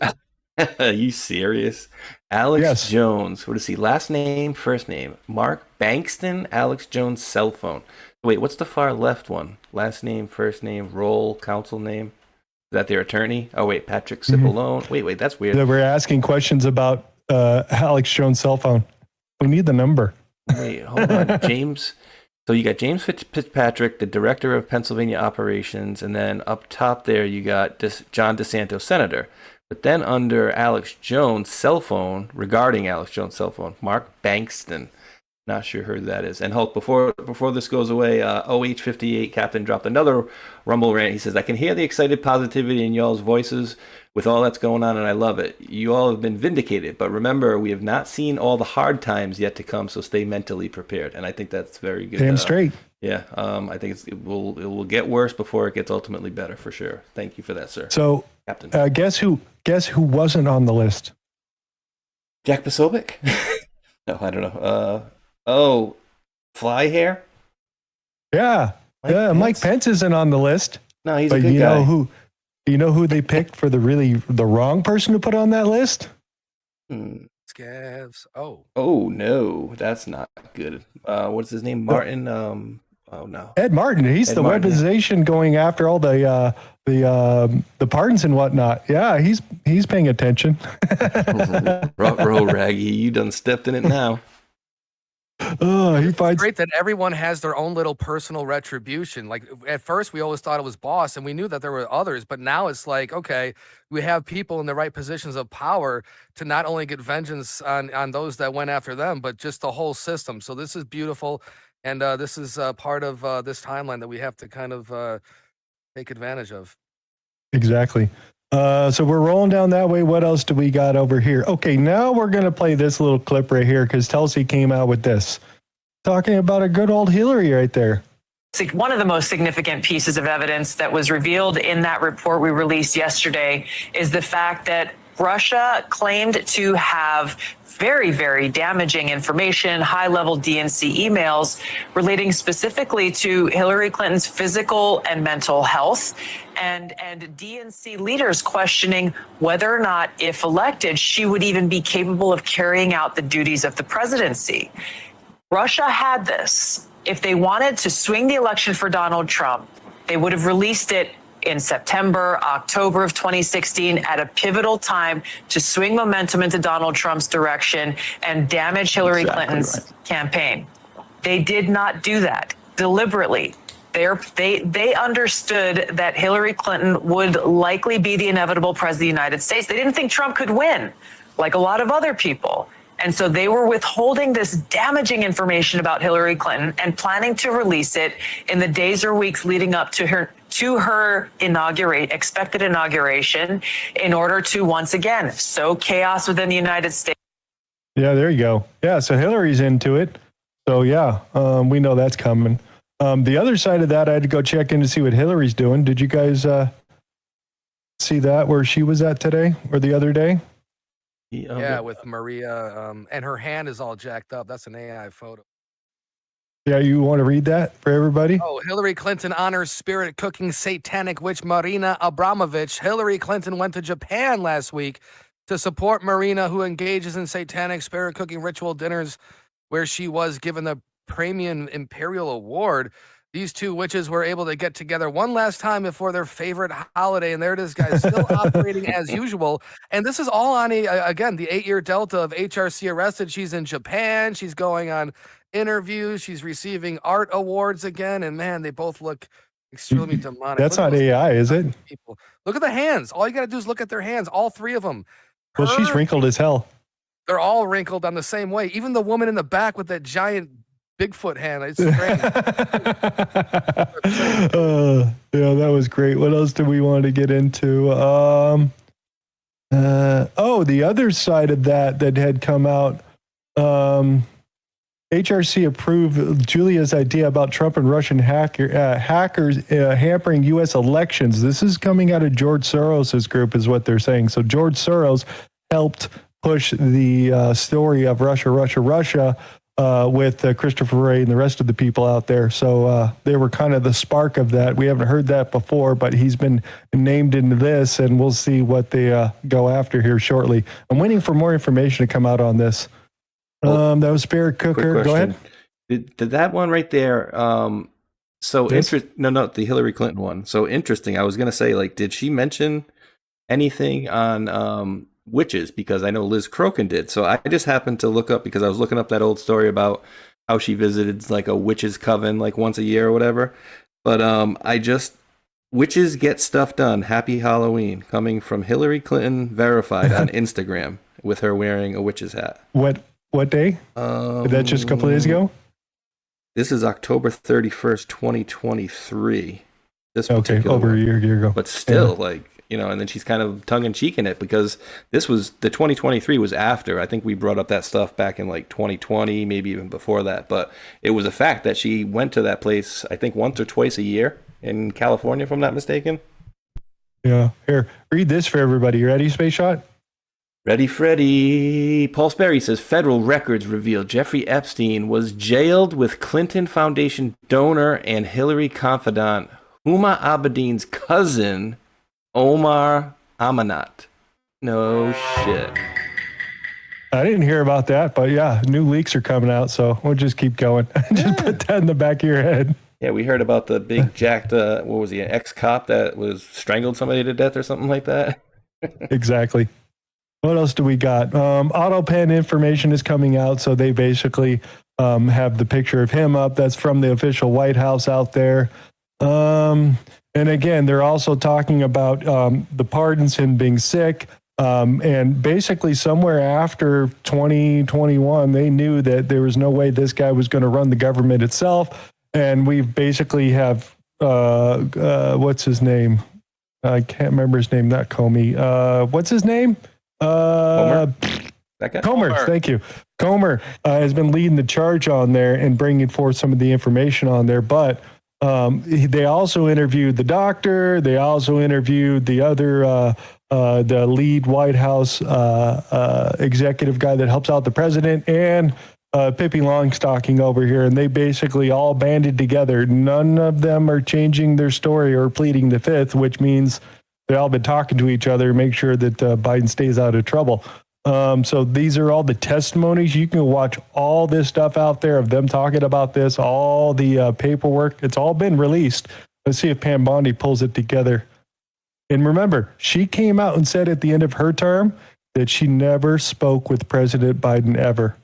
are you serious? Alex Jones. What is he? Last name, first name. Mark Bankston, Alex Jones' cell phone. Wait, what's the far left one? Last name, first name, role, counsel name. Is that their attorney? Oh, wait, Patrick Cipollone. Wait, that's weird. They were asking questions about Alex Jones' cell phone. We need the number. Wait, hold on. James. So you got James Fitzpatrick, the director of Pennsylvania operations, and then up top there you got John DeSanto, senator. But then under Alex Jones' cell phone, regarding Alex Jones' cell phone, Mark Bankston. Not sure who that is. And Hulk, before this goes away, OH58 Captain dropped another Rumble rant. He says, I can hear the excited positivity in y'all's voices with all that's going on, and I love it. You all have been vindicated, but remember, we have not seen all the hard times yet to come, so stay mentally prepared. And I think that's very good. Damn straight. Yeah, I think it will get worse before it gets ultimately better, for sure. Thank you for that, sir. So, Captain. Guess who wasn't on the list? Jack Posobiec? No, I don't know. Fly hair? Yeah. Mike Pence isn't on the list. No, he's a good guy. You know who they picked for the wrong person to put on that list? Scavs. Oh no, that's not good. What's his name? Martin. Oh no. Ed Martin. He's the weaponization going after all the pardons and whatnot. Yeah, he's paying attention. Ruh-roh, Raggy, you done stepped in it now. It's great that everyone has their own little personal retribution. Like at first, we always thought it was boss, and we knew that there were others. But now it's like, okay, we have people in the right positions of power to not only get vengeance on those that went after them, but just the whole system. So this is beautiful, and this is part of this timeline that we have to kind of take advantage of. Exactly. So we're rolling down that way. What else do we got over here? Okay, now we're going to play this little clip right here because Tulsi came out with this. Talking about a good old Hillary right there. One of the most significant pieces of evidence that was revealed in that report we released yesterday is the fact that Russia claimed to have very, very damaging information, high-level DNC emails relating specifically to Hillary Clinton's physical and mental health, and DNC leaders questioning whether or not, if elected, she would even be capable of carrying out the duties of the presidency. Russia had this. If they wanted to swing the election for Donald Trump, they would have released it in September, October of 2016 at a pivotal time to swing momentum into Donald Trump's direction and damage Hillary Clinton's campaign. They did not do that deliberately. They understood that Hillary Clinton would likely be the inevitable president of the United States. They didn't think Trump could win, like a lot of other people. And so they were withholding this damaging information about Hillary Clinton and planning to release it in the days or weeks leading up to her expected inauguration in order to once again sow chaos within the United States. Yeah, there you go. Yeah, so Hillary's into it. So yeah, we know that's coming. The other side of that, I had to go check in to see what Hillary's doing. Did you guys see that where she was at today or the other day? Yeah, with Maria, and her hand is all jacked up. That's an AI photo. Yeah, you want to read that for everybody? Oh, Hillary Clinton honors spirit cooking satanic witch Marina Abramovich. Hillary Clinton went to Japan last week to support Marina, who engages in satanic spirit cooking ritual dinners, where she was given the Premium Imperial Award. These two witches were able to get together one last time before their favorite holiday, and there it is, guys, still operating as usual. And this is all on the 8-year delta of HRC arrested. She's in Japan. She's going on interviews. She's receiving art awards again. And man, they both look extremely demonic. That's not AI, is it? People. Look at the hands. All you got to do is look at their hands. All three of them. Well, she's wrinkled as hell. They're all wrinkled on the same way. Even the woman in the back with that giant Bigfoot hand. It's strange. Yeah, that was great. What else do we want to get into? The other side of that had come out. HRC approved Julia's idea about Trump and Russian hackers hampering U.S. elections. This is coming out of George Soros's group, is what they're saying. So George Soros helped push the story of Russia with Christopher Wray and the rest of the people out there. So they were kind of the spark of that. We haven't heard that before, but he's been named into this, and we'll see what they go after here shortly. I'm waiting for more information to come out on this. That was Spirit Cooker. Go ahead. Did that one right there? No, the Hillary Clinton one. So interesting. I was going to say, like, did she mention anything on witches? Because I know Liz Crokin did. So I just happened to look up, because I was looking up that old story about how she visited like a witches coven like once a year or whatever. But witches get stuff done. Happy Halloween, coming from Hillary Clinton verified on Instagram with her wearing a witch's hat. What day? Did that just a couple of days ago? This is October 31st, 2023. Over a year ago. But still, and then she's kind of tongue-in-cheek in it, because the 2023 was after. I think we brought up that stuff back in like 2020, maybe even before that. But it was a fact that she went to that place, I think, once or twice a year in California, if I'm not mistaken. Yeah. Here, read this for everybody. You ready, Space Shot? Ready, Freddy. Paul Sperry says federal records reveal Jeffrey Epstein was jailed with Clinton Foundation donor and Hillary confidant Huma Abedin's cousin, Omar Amanat. No shit. I didn't hear about that, but yeah, new leaks are coming out, so we'll just keep going. Just put that in the back of your head. Yeah, we heard about the big jacked, what was he, an ex-cop that was strangled somebody to death or something like that? Exactly. What else do we got? AutoPen information is coming out, so they basically have the picture of him up. That's from the official White House out there. And again, they're also talking about the pardons, him being sick. And basically somewhere after 2021, they knew that there was no way this guy was going to run the government itself. And we basically have, what's his name? I can't remember his name, not Comey. What's his name? Comer, thank you. Comer has been leading the charge on there and bringing forth some of the information on there. But they also interviewed the doctor. They also interviewed the other, the lead White House executive guy that helps out the president, and Pippi Longstocking over here. And they basically all banded together. None of them are changing their story or pleading the fifth, which means they all been talking to each other, make sure that Biden stays out of trouble. So these are all the testimonies. You can watch all this stuff out there of them talking about this, all the paperwork. It's all been released. Let's see if Pam Bondi pulls it together. And remember, she came out and said at the end of her term that she never spoke with President Biden ever.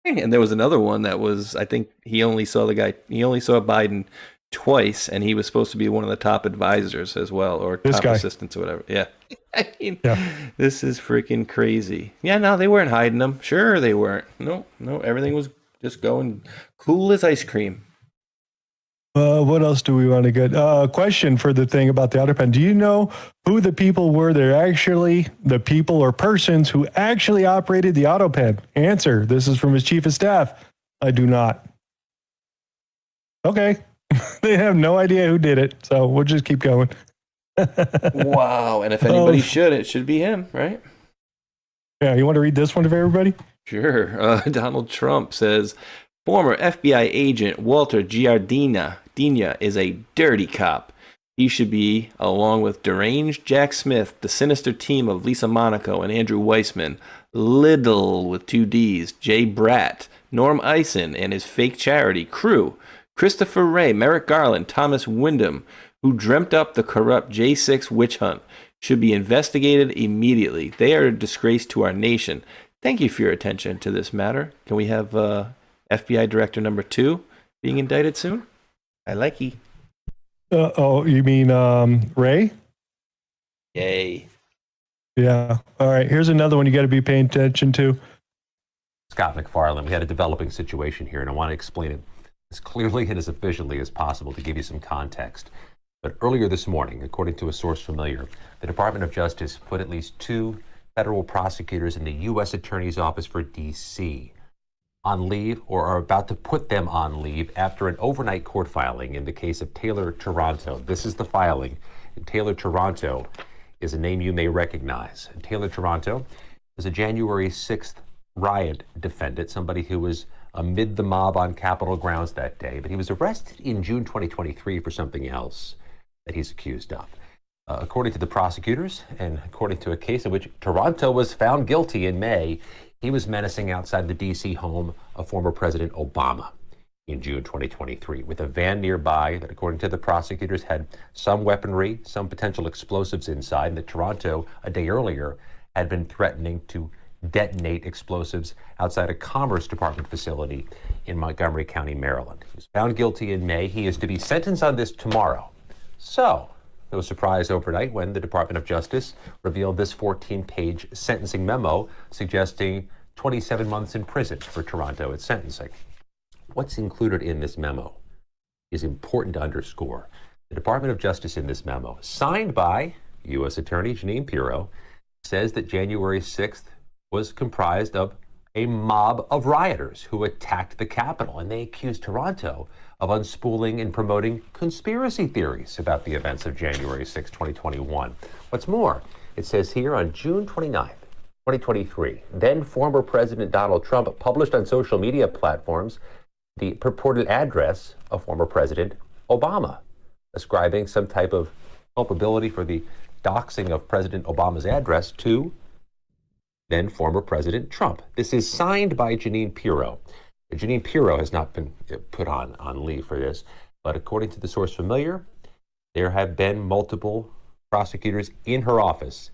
And there was another one that was, I think he only saw Biden twice, and he was supposed to be one of the top advisors as well, or top assistants or whatever. Yeah. I mean, This is freaking crazy. Yeah, no, they weren't hiding them. Sure, they weren't. No, everything was just going cool as ice cream. What else do we want to get? Question for the thing about the auto pen. Do you know who the people were that are actually the people or persons who actually operated the auto pen? Answer. This is from his chief of staff. I do not. Okay. They have no idea who did it, so we'll just keep going. Wow. And if anybody should, it should be him, right? Yeah. You want to read this one to everybody? Sure. Donald Trump says, former FBI agent Walter Giardina is a dirty cop. He should be, along with deranged Jack Smith, the sinister team of Lisa Monaco and Andrew Weissman, Lidl with 2 Ds, Jay Bratt, Norm Eisen and his fake charity crew, Christopher Wray, Merrick Garland, Thomas Wyndham, who dreamt up the corrupt J6 witch hunt, should be investigated immediately. They are a disgrace to our nation. Thank you for your attention to this matter. Can we have FBI Director number 2 being indicted soon? I like he. You mean Ray? Yay. Yeah. All right. Here's another one you got to be paying attention to. Scott McFarland, we had a developing situation here, and I want to explain it as clearly and as efficiently as possible to give you some context. But earlier this morning, according to a source familiar, the Department of Justice put at least 2 federal prosecutors in the U.S. Attorney's Office for D.C. on leave, or are about to put them on leave after an overnight court filing in the case of Taylor Taranto. This is the filing. Taylor Taranto is a name you may recognize. Taylor Taranto is a January 6th riot defendant, somebody who was amid the mob on Capitol grounds that day, but he was arrested in June 2023 for something else that he's accused of. According to the prosecutors, and according to a case in which Taranto was found guilty in May, he was menacing outside the D.C. home of former President Obama in June 2023 with a van nearby that, according to the prosecutors, had some weaponry, some potential explosives inside, and that Taranto, a day earlier, had been threatening to detonate explosives outside a Commerce Department facility in Montgomery County, Maryland. He was found guilty in May. He is to be sentenced on this tomorrow. So, no surprise overnight when the Department of Justice revealed this 14-page sentencing memo suggesting 27 months in prison for Taranto at sentencing. What's included in this memo is important to underscore. The Department of Justice in this memo, signed by U.S. Attorney Jeanine Pirro, says that January 6th was comprised of a mob of rioters who attacked the Capitol, and they accused Taranto of unspooling and promoting conspiracy theories about the events of January 6, 2021. What's more, it says here on June 29th, 2023, then former President Donald Trump published on social media platforms the purported address of former President Obama, ascribing some type of culpability for the doxing of President Obama's address to then former President Trump. This is signed by Jeanine Pirro. Jeanine Pirro has not been put on leave for this, but according to the source familiar, there have been multiple prosecutors in her office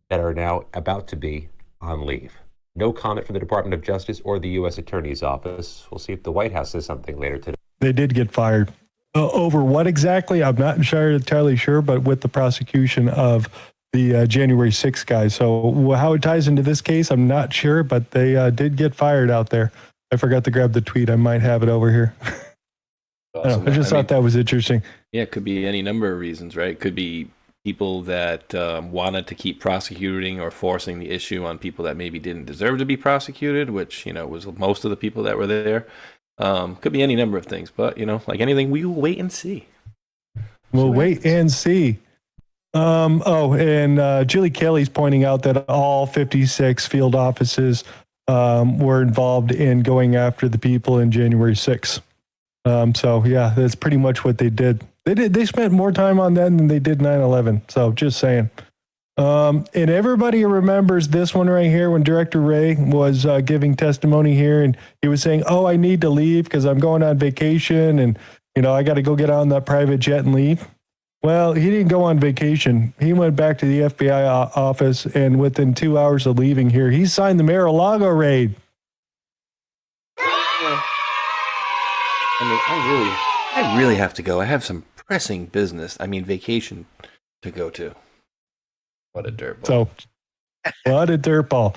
that are now about to be on leave. No comment from the Department of Justice or the U.S. Attorney's Office. We'll see if the White House says something later today. They did get fired. Over what exactly? I'm not entirely sure, but with the prosecution of the January 6th guy. So how it ties into this case, I'm not sure, but they did get fired out there. I forgot to grab the tweet. I might have it over here. Awesome. I just thought that was interesting. Yeah, it could be any number of reasons, right? It could be people that wanted to keep prosecuting or forcing the issue on people that maybe didn't deserve to be prosecuted, which, was most of the people that were there. Could be any number of things, but, like anything, we will wait and see. We'll wait and see. Julie Kelly's pointing out that all 56 field offices were involved in going after the people in January 6th. Yeah, that's pretty much what they did. They spent more time on that than they did 9/11. So just saying. And everybody remembers this one right here when Director Wray was giving testimony here, and he was saying, "Oh, I need to leave because I'm going on vacation, and I got to go get on that private jet and leave. Well, he didn't go on vacation. He went back to the FBI office, and within 2 hours of leaving here, he signed the Mar-a-Lago raid. I really have to go. I have some pressing business. Vacation to go to. What a dirtball. What a dirtball.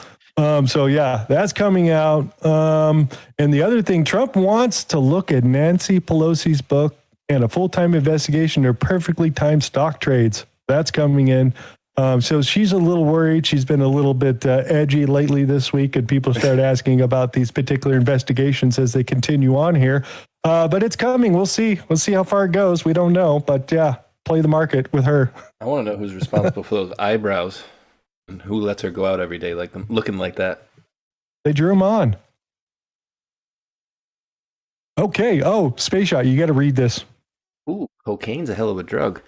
So yeah, that's coming out. And the other thing, Trump wants to look at Nancy Pelosi's book and a full-time investigation of perfectly timed stock trades. That's coming in. So she's a little worried. She's been a little bit edgy lately this week, and people start asking about these particular investigations as they continue on here. But it's coming. We'll see. We'll see how far it goes. We don't know. But yeah, play the market with her. I want to know who's responsible for those eyebrows and who lets her go out every day like them, looking like that. They drew him on. Okay. Oh, Space Shot, you got to read this. Ooh, cocaine's a hell of a drug.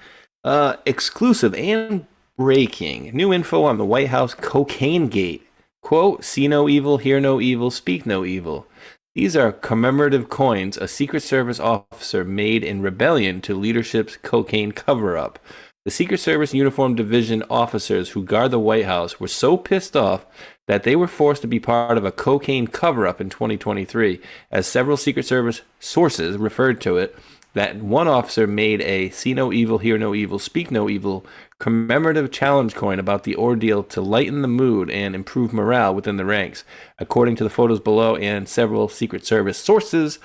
Exclusive and breaking. New info on the White House cocaine gate. Quote, see no evil, hear no evil, speak no evil. These are commemorative coins a Secret Service officer made in rebellion to leadership's cocaine cover-up. The Secret Service Uniform Division officers who guard the White House were so pissed off that they were forced to be part of a cocaine cover-up in 2023, as several Secret Service sources referred to it, that one officer made a see no evil, hear no evil, speak no evil commemorative challenge coin about the ordeal to lighten the mood and improve morale within the ranks. According to the photos below and several Secret Service sources,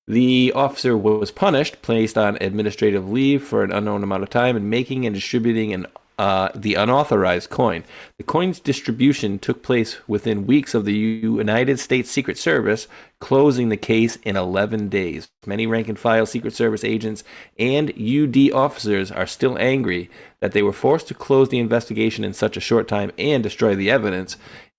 the officer was punished, placed on administrative leave for an unknown amount of time, and making and distributing the unauthorized coin. The coin's distribution took place within weeks of the United States Secret Service closing the case in 11 days. Many rank-and-file Secret Service agents and UD officers are still angry that they were forced to close the investigation in such a short time and destroy the evidence,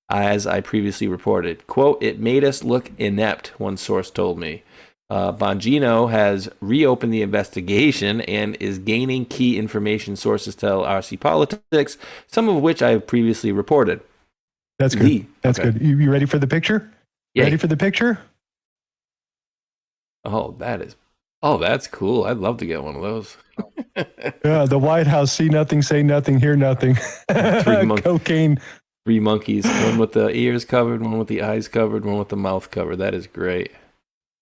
as I previously reported. Quote, it made us look inept, one source told me. Bongino has reopened the investigation and is gaining key information, sources tell RC Politics, some of which I have previously reported. That's good. That's good. You ready for the picture? Yeah. Ready for the picture? That's cool. I'd love to get one of those. Yeah, the White House, see nothing, say nothing, hear nothing. Cocaine. 3 monkeys, one with the ears covered, one with the eyes covered, one with the mouth covered. That is great.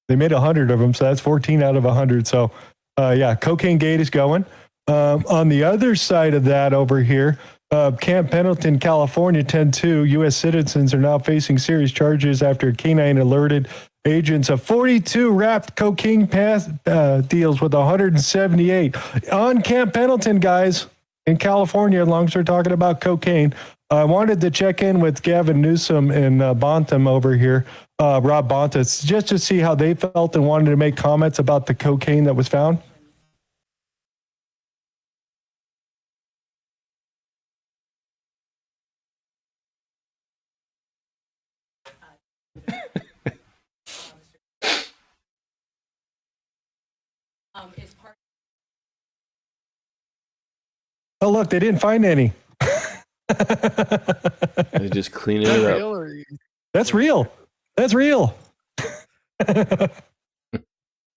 They made 100 of them, so that's 14 out of 100. So, Cocaine Gate is going. On the other side of that over here, Camp Pendleton, California, 10-2, U.S. citizens are now facing serious charges after a canine alerted agents of 42 wrapped cocaine deals with 178. On Camp Pendleton, guys, in California, as long as we're talking about cocaine, I wanted to check in with Gavin Newsom and Bontham over here. Rob Bontas, just to see how they felt and wanted to make comments about the cocaine that was found. Oh, look, they didn't find any. They just cleaning it up. That's real. That's real.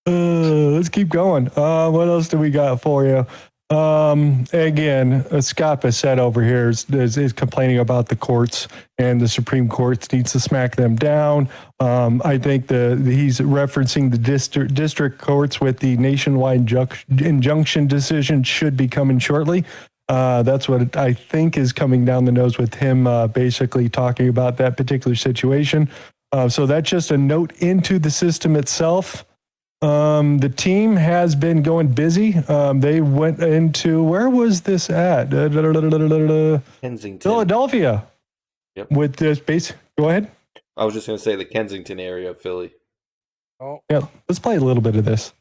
Let's keep going. What else do we got for you? Again, Scott Bassett over here is complaining about the courts, and the Supreme Court needs to smack them down. I think he's referencing the district courts with the nationwide injunction decision should be coming shortly. That's what I think is coming down the nose with him basically talking about that particular situation. So that's just a note into the system itself. The team has been going busy. They went into, where was this at? Kensington. Philadelphia. Yep. With this base. Go ahead. I was just going to say the Kensington area of Philly. Oh. Yeah, let's play a little bit of this.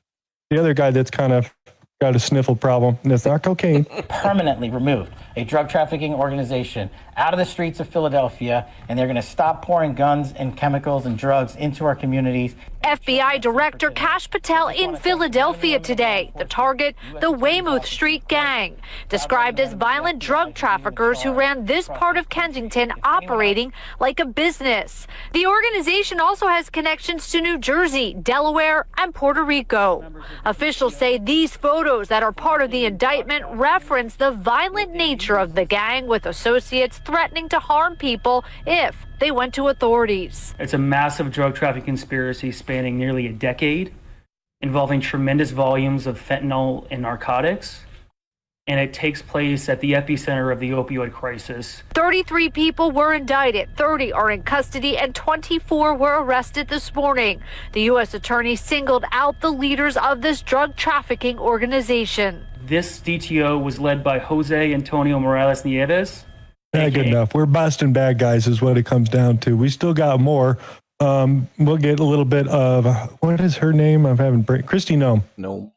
The other guy that's kind of got a sniffle problem, and it's not cocaine. Permanently removed a drug trafficking organization out of the streets of Philadelphia, and they're going to stop pouring guns and chemicals and drugs into our communities. FBI Director Kash Patel in Philadelphia today. The target, the Weymouth Street Gang, described as violent drug traffickers who ran this part of Kensington operating like a business. The organization also has connections to New Jersey, Delaware, and Puerto Rico. Officials say these photos that are part of the indictment reference the violent nature of the gang, with associates threatening to harm people if they went to authorities. It's a massive drug trafficking conspiracy spanning nearly a decade, involving tremendous volumes of fentanyl and narcotics. And it takes place at the epicenter of the opioid crisis. 33 people were indicted, 30 are in custody, and 24 were arrested this morning. The U.S. attorney singled out the leaders of this drug trafficking organization. This DTO was led by Jose Antonio Morales Nieves. Yeah, good enough. We're busting bad guys is what it comes down to. We still got more. We'll get a little bit of, what is her name? I'm having Christy Nome. No.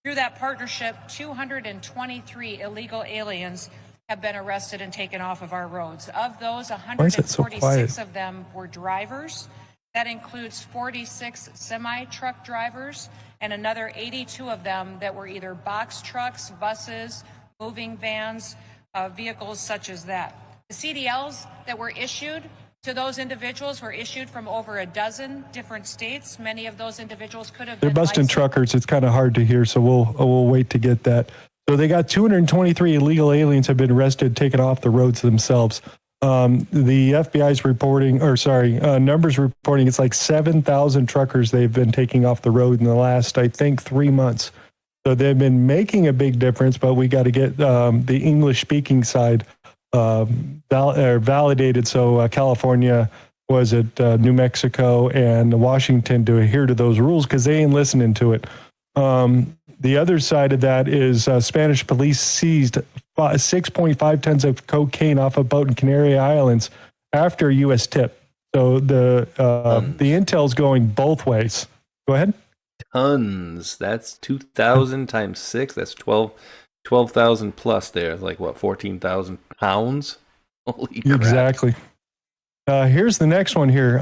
Through that partnership, 223 illegal aliens have been arrested and taken off of our roads. Of those, 146 of them were drivers. That includes 46 semi-truck drivers and another 82 of them that were either box trucks, buses, moving vans, vehicles such as that. The CDLs that were issued to those individuals were issued from over a dozen different states. Many of those individuals could have been They're busting licensed. truckers. It's kind of hard to hear, so we'll wait to get that. So they got 223 illegal aliens have been arrested, taken off the roads themselves. The FBI's reporting, numbers reporting it's like 7,000 truckers they've been taking off the road in the last, I think, 3 months. So they've been making a big difference, but we got to get the English-speaking side validated. So California, was it New Mexico and Washington to adhere to those rules because they ain't listening to it. The other side of that is Spanish police seized 6.5 tons of cocaine off a boat in Canary Islands after a U.S. tip. So the intel's going both ways. Go ahead. Tons. That's 2,000 times 6. That's 12,000 plus there. Like what, 14,000 pounds? Holy crap. Exactly. Here's the next one here.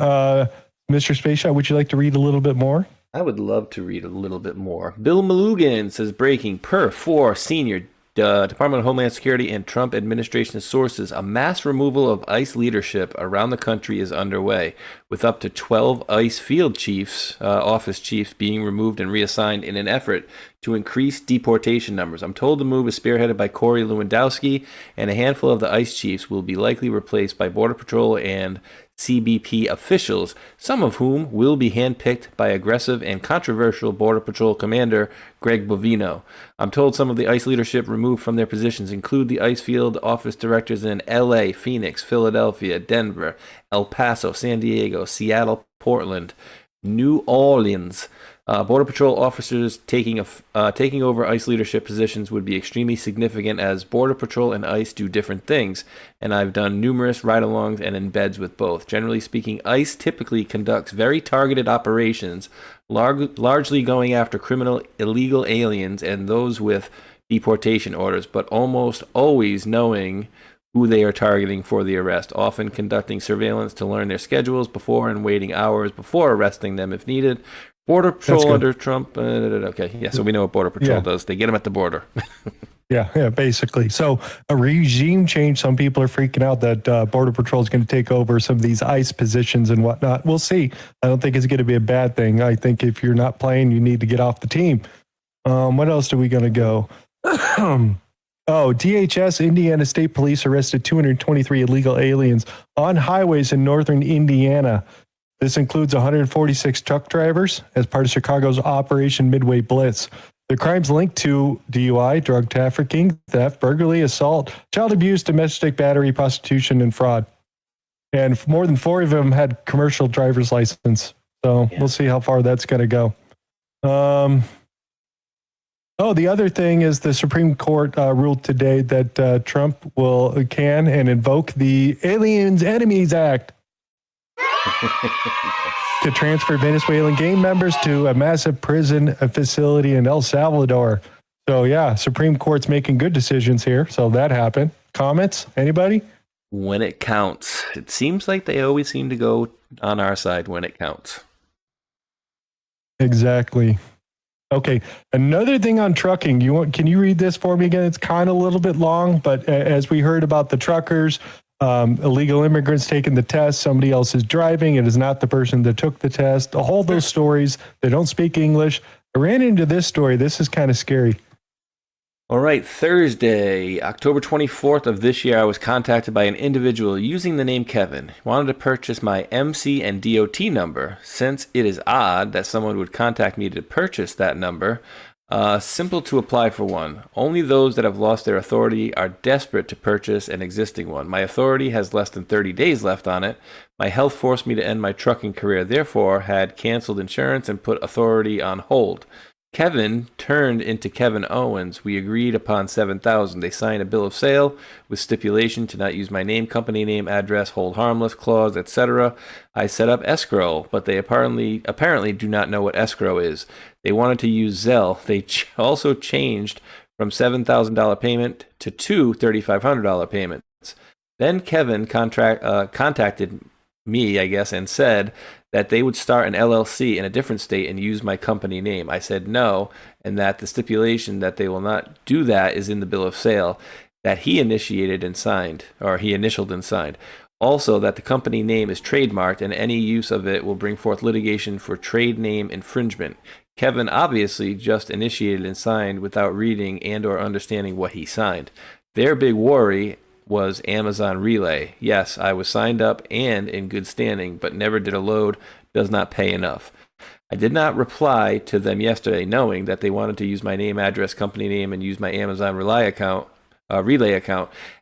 Mr. Space Shot, would you like to read a little bit more? I would love to read a little bit more. Bill Malugan says, breaking per 4 senior Department of Homeland Security and Trump administration sources, a mass removal of ICE leadership around the country is underway, with up to 12 ICE field chiefs, office chiefs, being removed and reassigned in an effort to increase deportation numbers. I'm told the move is spearheaded by Corey Lewandowski, and a handful of the ICE chiefs will be likely replaced by Border Patrol and CBP officials, some of whom will be handpicked by aggressive and controversial Border Patrol Commander Greg Bovino. I'm told some of the ICE leadership removed from their positions include the ICE field office directors in LA, Phoenix, Philadelphia, Denver, El Paso, San Diego, Seattle, Portland, New Orleans. Border Patrol officers taking over ICE leadership positions would be extremely significant, as Border Patrol and ICE do different things, and I've done numerous ride-alongs and embeds with both. Generally speaking, ICE typically conducts very targeted operations, largely going after criminal illegal aliens and those with deportation orders, but almost always knowing who they are targeting for the arrest, often conducting surveillance to learn their schedules before and waiting hours before arresting them if needed. Border Patrol under Trump. Okay, yeah, so we know what Border Patrol does. They get them at the border. Yeah, basically. So a regime change. Some people are freaking out that Border Patrol is going to take over some of these ICE positions and whatnot. We'll see. I don't think it's going to be a bad thing. I think if you're not playing, you need to get off the team. What else are we going to go? DHS, Indiana State Police arrested 223 illegal aliens on highways in northern Indiana. This includes 146 truck drivers as part of Chicago's Operation Midway Blitz. The crimes linked to DUI, drug trafficking, theft, burglary, assault, child abuse, domestic battery, prostitution, and fraud. And more than 4 of them had commercial driver's license. So we'll see how far that's going to go. The other thing is the Supreme Court ruled today that Trump can invoke the Aliens Enemies Act to transfer Venezuelan gang members to a massive prison facility in El Salvador. So yeah, Supreme Court's making good decisions here. So that happened. Comments? Anybody? when it counts. It seems like they always seem to go on our side when it counts. Exactly. Okay. Another thing on trucking. Can you read this for me again? It's kind of a little bit long, but as we heard about the truckers, illegal immigrants taking the test, somebody else is driving. It is not the person that took the test. All those stories. They don't speak English. I ran into this story. This is kind of scary. All right, Thursday, October 24th of this year, I was contacted by an individual using the name Kevin. He wanted to purchase my MC and DOT number. Since it is odd that someone would contact me to purchase that number, simple to apply for one. Only those that have lost their authority are desperate to purchase an existing one. My authority has less than 30 days left on it. My health forced me to end my trucking career, therefore had canceled insurance and put authority on hold. Kevin turned into Kevin Owens. We agreed upon $7,000. They signed a bill of sale with stipulation to not use my name, company name, address, hold harmless clause, etc. I set up escrow, but they apparently do not know what escrow is. They wanted to use Zelle. They also changed from $7,000 payment to two $3,500 payments. Then Kevin contacted me, I guess, and said that they would start an LLC in a different state and use my company name. I said no, and that the stipulation that they will not do that is in the bill of sale that he initiated and signed, or he initialed and signed. Also, that the company name is trademarked and any use of it will bring forth litigation for trade name infringement. Kevin obviously just initiated and signed without reading and or understanding what he signed. Their big worry was Amazon Relay. Yes, I was signed up and in good standing, but never did a load, does not pay enough. I did not reply to them yesterday knowing that they wanted to use my name, address, company name, and use my Amazon Relay account,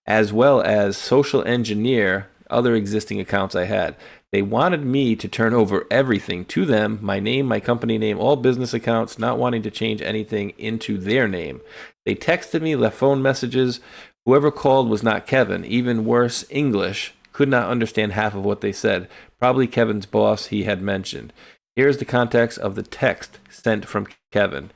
as well as social engineer other existing accounts I had. They wanted me to turn over everything to them, my name, my company name, all business accounts, not wanting to change anything into their name. They texted me, left phone messages. Whoever called was not Kevin. Even worse, English. Could not understand half of what they said. Probably Kevin's boss he had mentioned. Here's the context of the text sent from Kevin.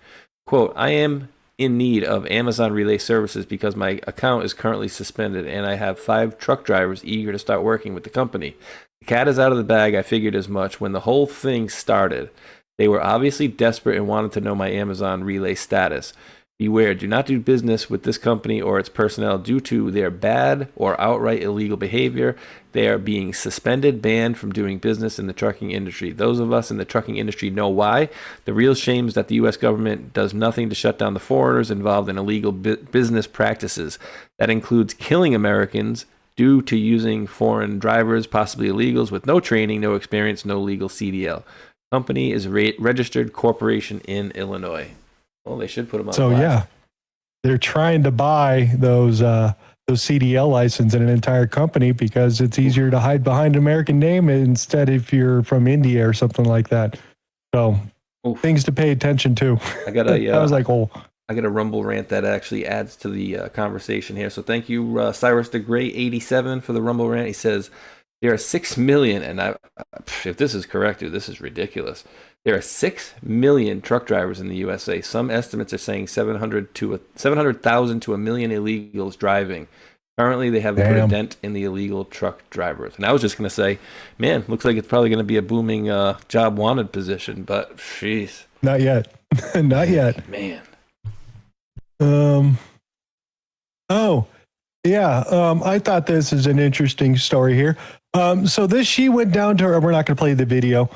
Quote, I am in need of Amazon Relay services because my account is currently suspended and I have 5 truck drivers eager to start working with the company. The cat is out of the bag. I figured as much when the whole thing started. They were obviously desperate and wanted to know my Amazon Relay status. Beware, do not do business with this company or its personnel due to their bad or outright illegal behavior. They are being suspended, banned from doing business in the trucking industry. Those of us in the trucking industry know why. The real shame is that the U.S. government does nothing to shut down the foreigners involved in illegal business practices. That includes killing Americans due to using foreign drivers, possibly illegals, with no training, no experience, no legal CDL. Company is registered corporation in Illinois. Well, they should put them on. So yeah, they're trying to buy those CDL license in an entire company because it's easier to hide behind an American name instead if you're from India or something like that. So things to pay attention to. I got a. I was like, oh. I got a Rumble rant that actually adds to the conversation here. So thank you, Cyrus the Great 87 for the Rumble rant. He says there are 6 million, and if this is correct, dude, this is ridiculous. There are 6 million truck drivers in the USA. Some estimates are saying 700,000 to a million illegals driving. Currently, they haven't put a dent in the illegal truck drivers. And I was just going to say, man, looks like it's probably going to be a booming job wanted position, but jeez. Not yet. Not yet. Man. I thought this is an interesting story here. She went down to her, we're not going to play the video.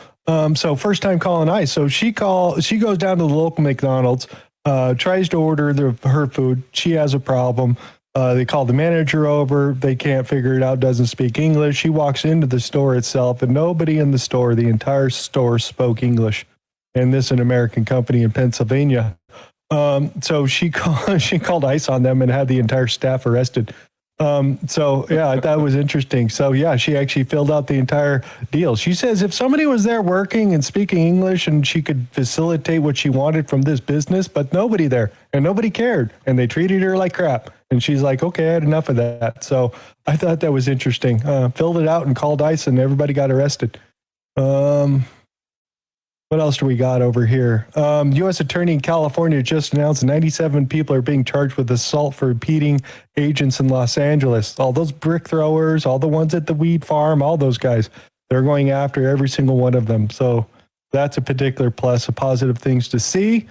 So first time calling ICE. So she goes down to the local McDonald's, tries to order her food. She has a problem. They call the manager over. They can't figure it out. Doesn't speak English. She walks into the store itself and nobody in the store, the entire store spoke English. And this is an American company in Pennsylvania. So she called ICE on them and had the entire staff arrested. I thought it was interesting. So yeah, she actually filled out the entire deal. She says if somebody was there working and speaking English and she could facilitate what she wanted from this business, but nobody there and nobody cared and they treated her like crap. And she's like, okay, I had enough of that. So I thought that was interesting. Filled it out and called ICE and everybody got arrested. What else do we got over here? U.S. Attorney in California just announced 97 people are being charged with assault for impeding agents in Los Angeles. All those brick throwers, all the ones at the weed farm, all those guys, they're going after every single one of them. So that's a particular plus, a positive things to see.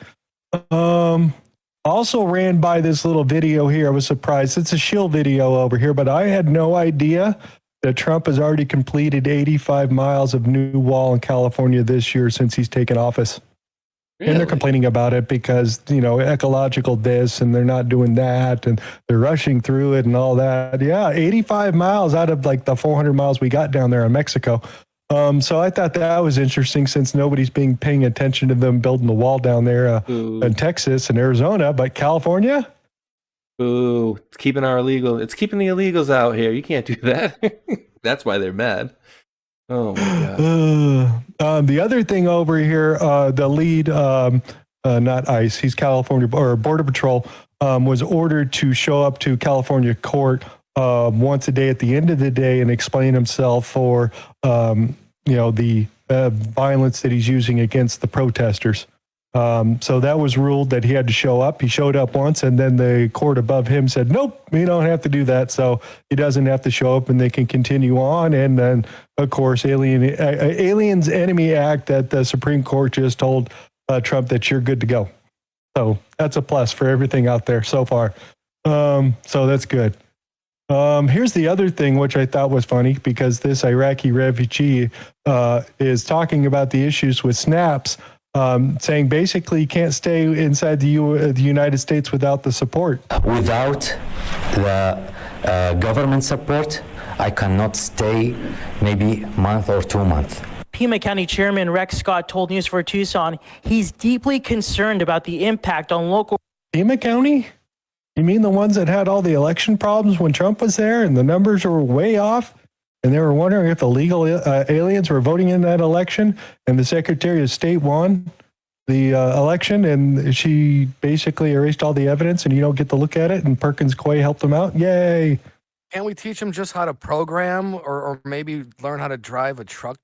Also ran by this little video here. I was surprised. It's a shill video over here, but I had no idea that Trump has already completed 85 miles of new wall in California this year since he's taken office. Really? And they're complaining about it because, ecological this, and they're not doing that, and they're rushing through it and all that. Yeah, 85 miles out of like the 400 miles we got down there in Mexico. So I thought that was interesting since nobody's paying attention to them building the wall down there in Texas and Arizona, but California? Ooh, it's keeping the illegals out here. You can't do that. That's why they're mad. Oh my God. The other thing over here, the lead, not ICE, he's California or Border Patrol, was ordered to show up to California court once a day at the end of the day and explain himself for the violence that he's using against the protesters. So that was ruled that he had to show up. He showed up once, and then the court above him said, nope, you don't have to do that. So he doesn't have to show up, and they can continue on. And then, of course, Aliens Enemy Act that the Supreme Court just told Trump that you're good to go. So that's a plus for everything out there so far. So that's good. Here's the other thing, which I thought was funny, because this Iraqi refugee is talking about the issues with snaps, saying basically you can't stay inside the United States without the support. Without the government support, I cannot stay maybe a month or 2 months. Pima County Chairman Rex Scott told News for Tucson he's deeply concerned about the impact on local... Pima County? You mean the ones that had all the election problems when Trump was there and the numbers were way off? And they were wondering if illegal aliens were voting in that election, and the Secretary of State won the election, and she basically erased all the evidence, and you don't get to look at it, and Perkins Coie helped them out. Yay! Can't we teach them just how to program or maybe learn how to drive a truck,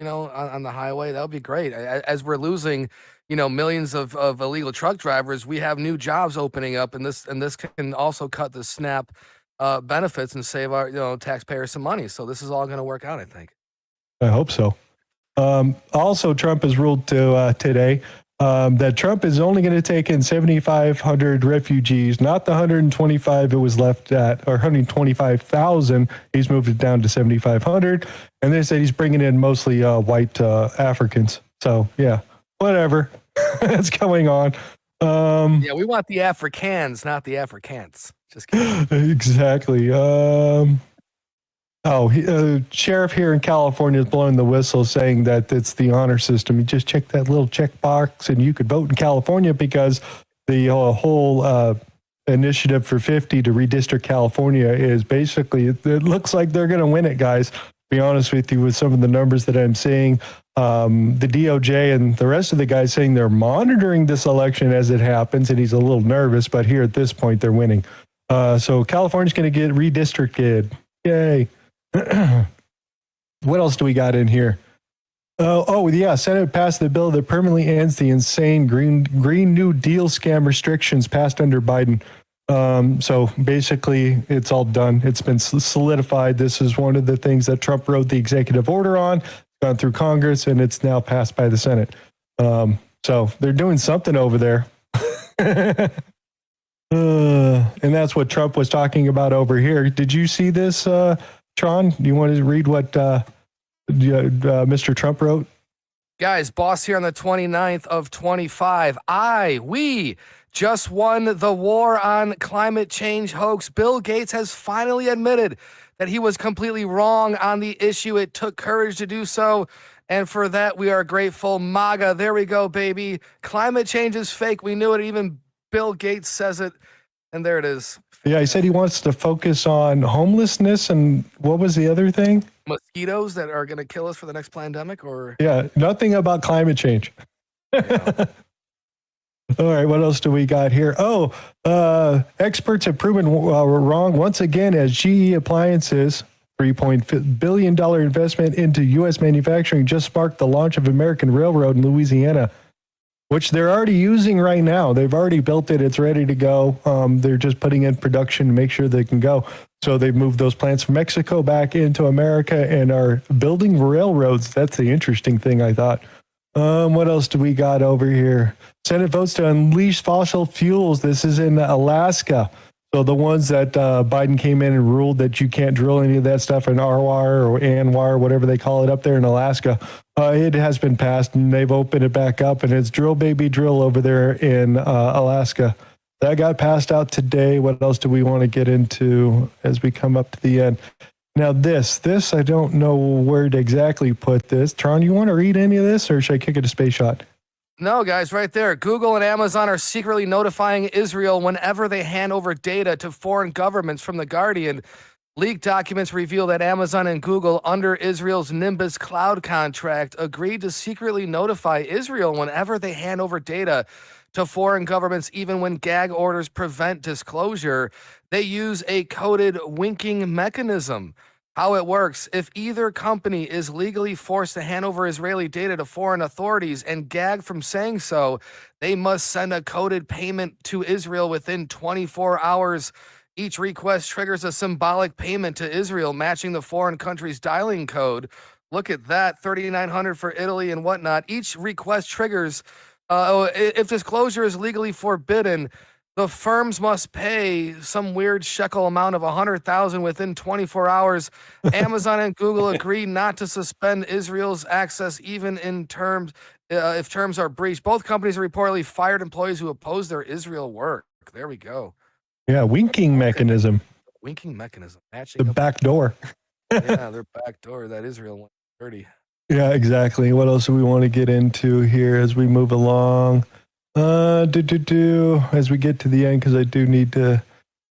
on the highway? That would be great. As we're losing, millions of illegal truck drivers, we have new jobs opening up, and this can also cut the SNAP benefits and save our taxpayers some money. So this is all going to work out, I think. I hope so. Also, Trump has ruled today that Trump is only going to take in 7,500 refugees, not the 125 it was left at, or 125,000. He's moved it down to 7,500, and they said he's bringing in mostly white Africans. So yeah, whatever. That's going on. Yeah, we want the Africans, not the Africans. Just kidding. Exactly. Sheriff here in California is blowing the whistle, saying that it's the honor system. You just check that little check box and you could vote in California, because the whole initiative for 50 to redistrict California is basically, it looks like they're going to win it, guys. To be honest with you, with some of the numbers that I'm seeing, the DOJ and the rest of the guys saying they're monitoring this election as it happens, and he's a little nervous, but here at this point, they're winning. So California's going to get redistricted. Yay. What else do we got in here? Senate passed the bill that permanently ends the insane Green New Deal scam restrictions passed under Biden. So basically, it's all done. It's been solidified. This is one of the things that Trump wrote the executive order on, gone through Congress, and it's now passed by the Senate. So they're doing something over there. And that's what Trump was talking about over here. Did you see this, Tron? Do you want to read what Mr. Trump wrote? Guys, boss here on the 29th of 25. We just won the war on climate change hoax. Bill Gates has finally admitted that he was completely wrong on the issue. It took courage to do so, and for that we are grateful. MAGA, there we go, baby. Climate change is fake. We knew it. Even Bill Gates says it, and there it is. Yeah, he said he wants to focus on homelessness, and what was the other thing? Mosquitoes that are going to kill us for the next pandemic, or? Yeah, nothing about climate change. Yeah. All right, what else do we got here? Experts have proven wrong once again as GE Appliances $3 billion investment into U.S. manufacturing just sparked the launch of American Railroad in Louisiana, which they're already using right now. They've already built it. It's ready to go. They're just putting in production to make sure they can go. So they've moved those plants from Mexico back into America and are building railroads. That's the interesting thing, I thought. What else do we got over here? Senate votes to unleash fossil fuels. This is in Alaska. So the ones that Biden came in and ruled that you can't drill any of that stuff in RWAR or ANWAR, whatever they call it up there in Alaska, it has been passed and they've opened it back up, and it's drill baby drill over there in Alaska. That got passed out today. What else do we want to get into as we come up to the end? Now this I don't know where to exactly put this. Tron, you want to read any of this, or should I kick it a space shot? No, guys, right there. Google and Amazon are secretly notifying Israel whenever they hand over data to foreign governments. From The Guardian, leaked documents reveal that Amazon and Google, under Israel's Nimbus cloud contract, agreed to secretly notify Israel whenever they hand over data to foreign governments, even when gag orders prevent disclosure. They use a coded winking mechanism. How it works: if either company is legally forced to hand over Israeli data to foreign authorities and gag from saying so, they must send a coded payment to Israel within 24 hours. Each request triggers a symbolic payment to Israel, matching the foreign country's dialing code. Look at that, $3,900 for Italy and whatnot. Each request triggers, if disclosure is legally forbidden, the firms must pay some weird shekel amount of $100,000 within 24 hours. Amazon and Google agree not to suspend Israel's access, even in terms if terms are breached. Both companies reportedly fired employees who opposed their Israel work. There we go. Yeah, winking mechanism. Winking mechanism. Matching the back door. Yeah, their back door. That Israel 130. Yeah, exactly. What else do we want to get into here as we move along? As we get to the end, because I do need to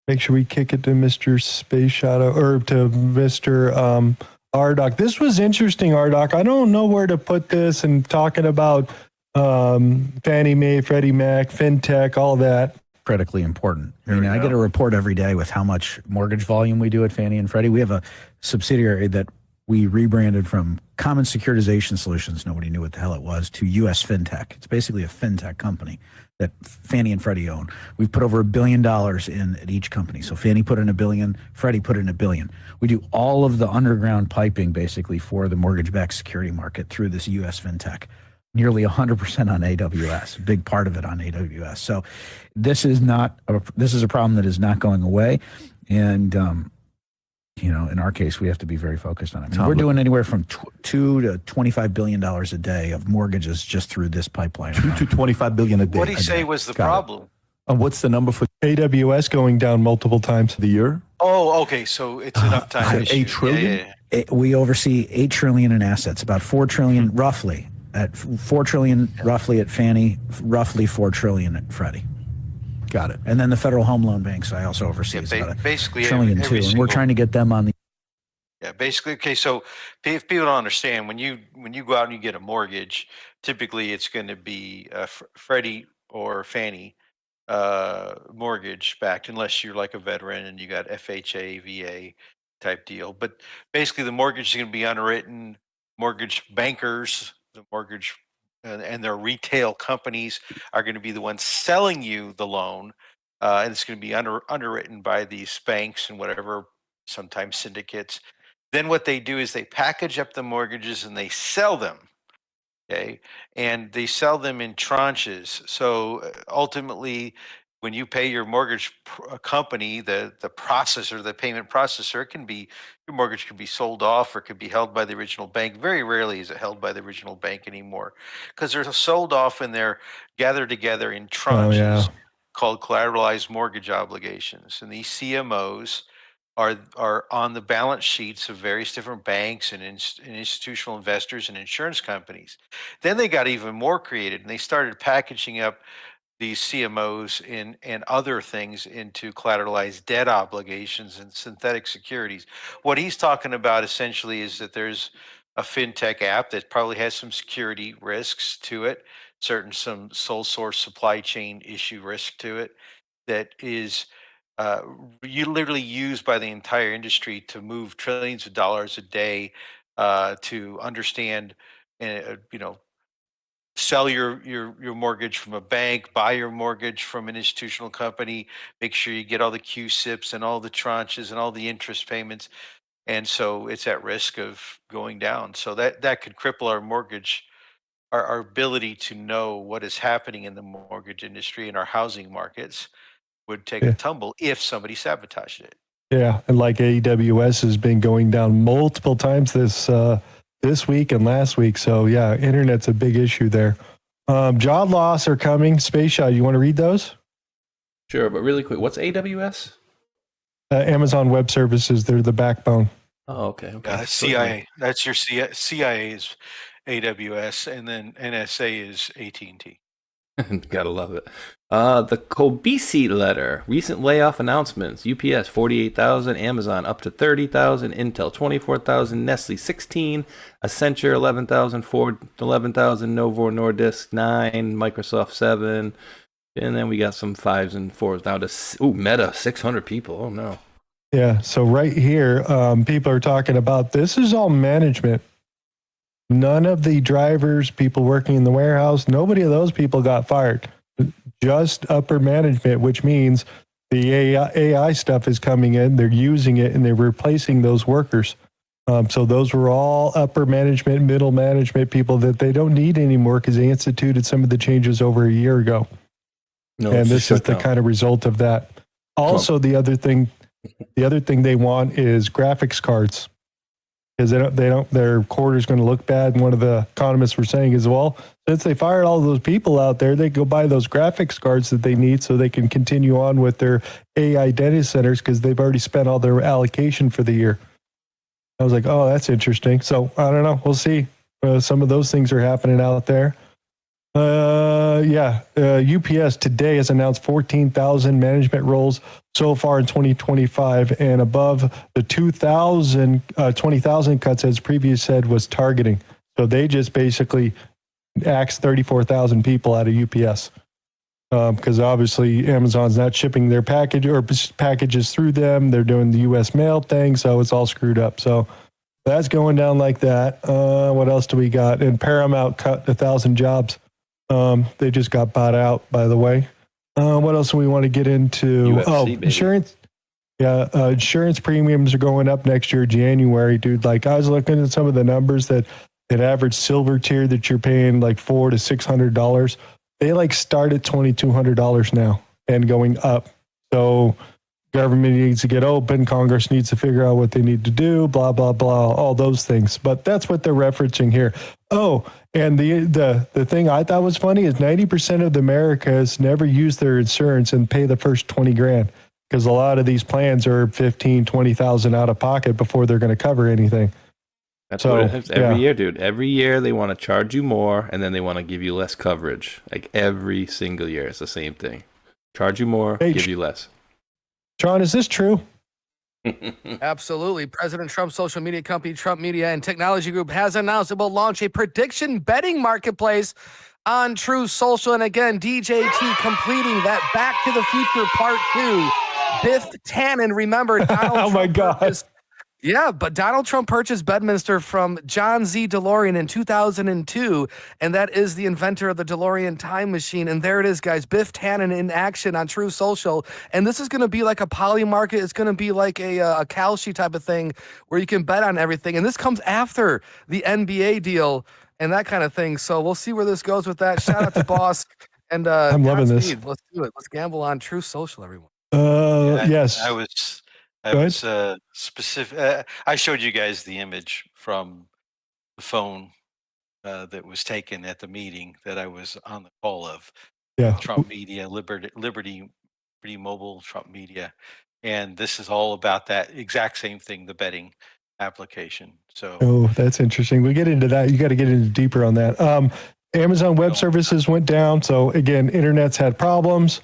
make sure we kick it to Mr. Space Shadow, or to Mr. Rdoc. This was interesting, Rdoc. I don't know where to put this, and talking about Fannie Mae, Freddie Mac, FinTech, all that. Critically important. I mean, I get a report every day with how much mortgage volume we do at Fannie and Freddie. We have a subsidiary that we rebranded from Common Securitization Solutions, nobody knew what the hell it was, to U.S. FinTech. It's basically a FinTech company that Fannie and Freddie own. We've put over $1 billion in at each company. So Fannie put in $1 billion, Freddie put in $1 billion. We do all of the underground piping basically for the mortgage-backed security market through this U.S. FinTech. Nearly 100% on AWS, a big part of it on AWS. So this is a problem that is not going away. And, in our case, we have to be very focused on it. I mean, we're doing anywhere from $2 to $25 billion a day of mortgages just through this pipeline. $2 to $25 billion a day. What do you say was the problem? And what's the number for AWS going down multiple times the year? Oh, okay. So it's an uptime issue. 8 trillion? Yeah. We oversee $8 trillion in assets, about $4 trillion roughly. At $4 trillion roughly at Fannie, roughly $4 trillion at Freddie. Got it. And then the federal home loan banks I also oversee is about basically $1 trillion too, and we're trying to get them on the. Yeah, basically. Okay, so if people don't understand, when you go out and you get a mortgage, typically it's going to be Freddie or Fannie mortgage backed, unless you're like a veteran and you got FHA, VA type deal. But basically, the mortgage is going to be underwritten. Mortgage bankers, the mortgage and their retail companies are going to be the ones selling you the loan, and it's going to be underwritten by these banks and whatever, sometimes syndicates. Then what they do is they package up the mortgages and they sell them. Okay, and they sell them in tranches. So ultimately, when you pay your mortgage company, the processor, the payment processor, your mortgage can be sold off or could be held by the original bank. Very rarely is it held by the original bank anymore, because they're sold off and they're gathered together in tranches called collateralized mortgage obligations. And these CMOs are on the balance sheets of various different banks and institutional investors and insurance companies. Then they got even more creative, and they started packaging up these CMOs and other things into collateralized debt obligations and synthetic securities. What he's talking about essentially is that there's a fintech app that probably has some security risks to it, some sole source supply chain issue risk to it, that is you literally used by the entire industry to move trillions of dollars a day to understand, sell your mortgage from a bank, buy your mortgage from an institutional company, make sure you get all the QSIPs and all the tranches and all the interest payments. And so it's at risk of going down. So that could cripple our mortgage, our ability to know what is happening in the mortgage industry and our housing markets would take a tumble if somebody sabotaged it. Yeah, and like AWS has been going down multiple times this week and last week. So yeah, internet's a big issue there. Job loss are coming. Space Shot, you want to read those? Sure, but really quick, what's AWS? Amazon Web Services. They're the backbone. Oh, okay. CIA. That's your CIA's AWS, and then NSA is AT&T. Gotta love it. The Kobeisi letter. Recent layoff announcements. UPS 48,000, Amazon up to 30,000, Intel 24,000, Nestle 16, Accenture 11,000, Ford 11,000, Novo Nordisk 9, Microsoft 7, and then we got some 5s and 4s down to Meta 600 people. Oh no. Yeah. So right here, people are talking about this is all management. None of the drivers, people working in the warehouse, nobody of those people got fired. Just upper management, which means the AI stuff is coming in, they're using it, and they're replacing those workers. So those were all upper management, middle management people that they don't need anymore because they instituted some of the changes over a year ago. And this is the kind of result of that. Also, the other thing they want is graphics cards. Because their quarter's going to look bad. And one of the economists were saying as well, since they fired all those people out there, they go buy those graphics cards that they need so they can continue on with their AI data centers because they've already spent all their allocation for the year. I was like, oh, that's interesting. So I don't know. We'll see. Some of those things are happening out there. UPS today has announced 14,000 management roles so far in 2025 and above the 20,000 cuts as previous said was targeting. So they just basically axed 34,000 people out of UPS because obviously Amazon's not shipping their packages through them. They're doing the US mail thing, so it's all screwed up. So that's going down like that. What else do we got? And Paramount cut 1,000 jobs. They just got bought out, by the way. What else do we want to get into? UFC, insurance. Yeah, insurance premiums are going up next year, January, dude. Like I was looking at some of the numbers that average silver tier that you're paying like $400 to $600. They like start at $2,200 now and going up. So government needs to get open. Congress needs to figure out what they need to do. Blah blah blah. All those things. But that's what they're referencing here. Oh. And the thing I thought was funny is 90% of the Americans never use their insurance and pay the first 20 grand because a lot of these plans are 15, 20,000 out of pocket before they're going to cover anything. That's what it is every year, dude. Every year they want to charge you more and then they want to give you less coverage. Like every single year, it's the same thing. Charge you more, give you less. Tron, is this true? Absolutely. President Trump's social media company, Trump Media and Technology Group, has announced it will launch a prediction betting marketplace on True Social. And again, DJT completing that Back to the Future Part 2. Biff Tannen, remember, Donald oh my God. Yeah, but Donald Trump purchased Bedminster from John Z. DeLorean in 2002, and that is the inventor of the DeLorean time machine. And there it is, guys. Biff Tannen in action on True Social. And this is going to be like a poly market. It's going to be like a Kalshi type of thing where you can bet on everything. And this comes after the NBA deal and that kind of thing. So we'll see where this goes with that. Shout out to Boss. And I'm loving this. Let's do it. Let's gamble on True Social, everyone. Yes. I was specific. I showed you guys the image from the phone that was taken at the meeting that I was on the call of. Yeah. Trump Media, Liberty Mobile, Trump Media, and this is all about that exact same thing, the betting application. So. Oh, that's interesting. We get into that. You got to get into deeper on that. Amazon Web Services went down. So again, internet's had problems.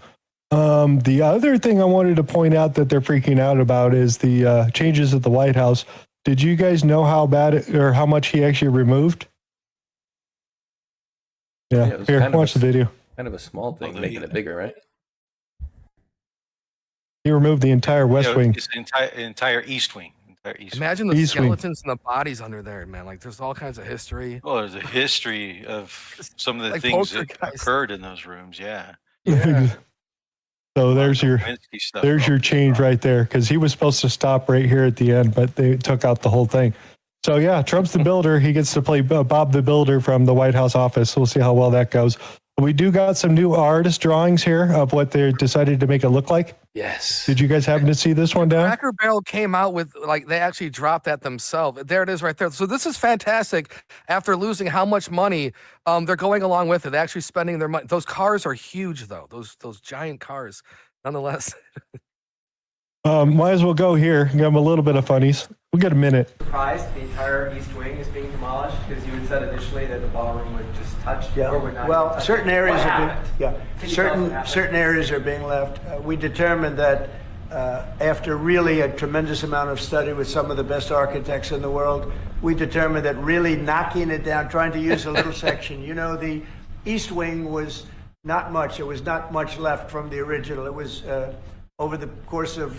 The other thing I wanted to point out that they're freaking out about is the changes at the White House. Did you guys know how bad or how much he actually removed? Yeah, here, watch the video. Kind of a small thing, making it bigger, right? He removed the entire West Wing. It's the entire East Wing. Imagine the East Wing. skeletons and the bodies under there, man. Like, there's all kinds of history. Well, there's a history of some of the Like things that poltergeist. occurred in those rooms. Yeah. So there's your Lewinsky stuff. change right there, because he was supposed to stop right here at the end, but they took out the whole thing. So yeah, Trump's the builder. He gets to play Bob the Builder from the White House office. We'll see how well that goes. We do got some new artist drawings here of what they decided to make it look like. Yes. Did you guys happen to see this one, Dan? Cracker Barrel came out with, like, they actually dropped that themselves. There it is right there. So this is fantastic. After losing how much money, they're going along with it. They're actually spending their money. Those cars are huge, though. Those giant cars, nonetheless. Might as well go here. Give them a little bit of funnies. We'll get a minute. Surprised the entire East Wing is being demolished, because you had said initially that the ballroom would just touch or would not. Well, touch certain it. areas What are happened? being, Can you tell us what happened? certain areas are being left. We determined that after really a tremendous amount of study with some of the best architects in the world, we determined that really knocking it down, trying to use a little section. You know, the East Wing was not much. It was not much left from the original. It was over the course of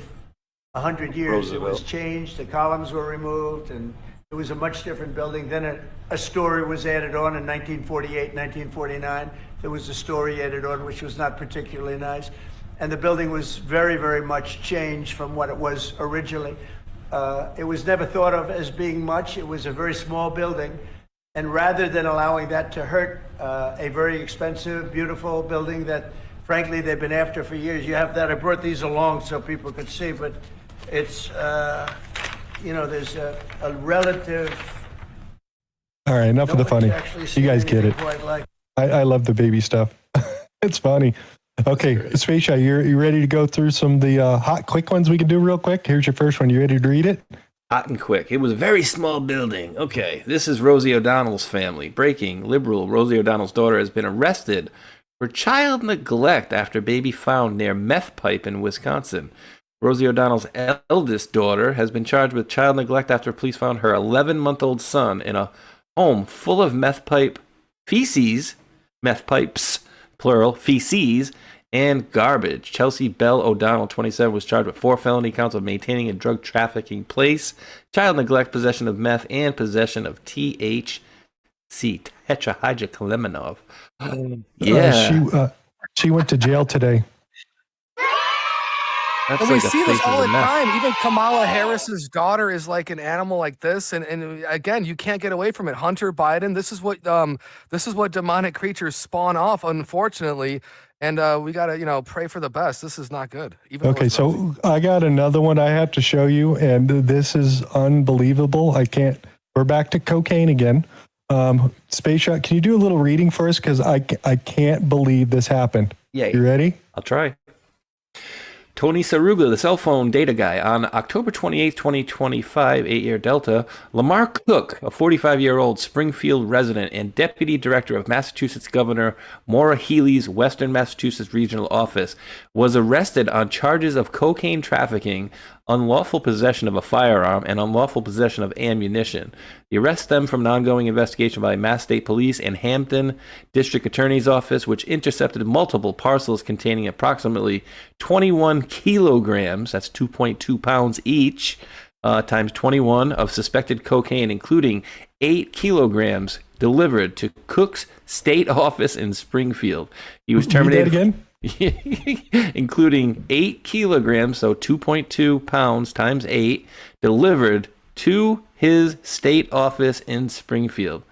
100 years, it was changed. The columns were removed, and it was a much different building. Then a story was added on in 1948, 1949. There was a story added on, which was not particularly nice. And the building was very, very much changed from what it was originally. It was never thought of as being much. It was a very small building. And rather than allowing that to hurt a very expensive, beautiful building that, frankly, they've been after for years, you have that. I brought these along so people could see, but it's, there's a relative. All right, enough of the funny. You guys get it. I love the baby stuff. It's funny. Okay, Space Shot, you ready to go through some of the hot, quick ones we can do real quick? Here's your first one. You ready to read it? Hot and quick. It was a very small building. Okay, this is Rosie O'Donnell's family. Breaking. Liberal Rosie O'Donnell's daughter has been arrested for child neglect after baby found near meth pipe in Wisconsin. Rosie O'Donnell's eldest daughter has been charged with child neglect after police found her 11-month-old son in a home full of meth pipes, plural, feces, and garbage. Chelsea Bell O'Donnell, 27, was charged with 4 felony counts of maintaining a drug trafficking place, child neglect, possession of meth, and possession of THC, tetrahydrocannabinol. Yeah. She went to jail today. That's And we like a see this face of all the the meth. time. Even Kamala Harris's daughter is like an animal like this, and again, you can't get away from it. Hunter Biden. This is what demonic creatures spawn off, unfortunately. And we gotta pray for the best. This is not good. Okay, so I got another one I have to show you, and this is unbelievable. We're back to cocaine again. Space Shot, can you do a little reading for us? Because I can't believe this happened. Yeah. You ready? I'll try. Tony Saruga, the cell phone data guy. On October 28, 2025, 8-year Delta, Lamar Cook, a 45-year-old Springfield resident and deputy director of Massachusetts Governor Maura Healey's Western Massachusetts Regional Office, was arrested on charges of cocaine trafficking, unlawful possession of a firearm, and unlawful possession of ammunition. The arrest stemmed from an ongoing investigation by Mass State Police and Hampton District Attorney's Office, which intercepted multiple parcels containing approximately 21 kilograms, that's 2.2 pounds each, times 21 of suspected cocaine, including 8 kilograms delivered to Cook's state office in Springfield. He was terminated. Read that again? Including 8 kilograms, so 2.2 pounds times 8, delivered to his state office in Springfield.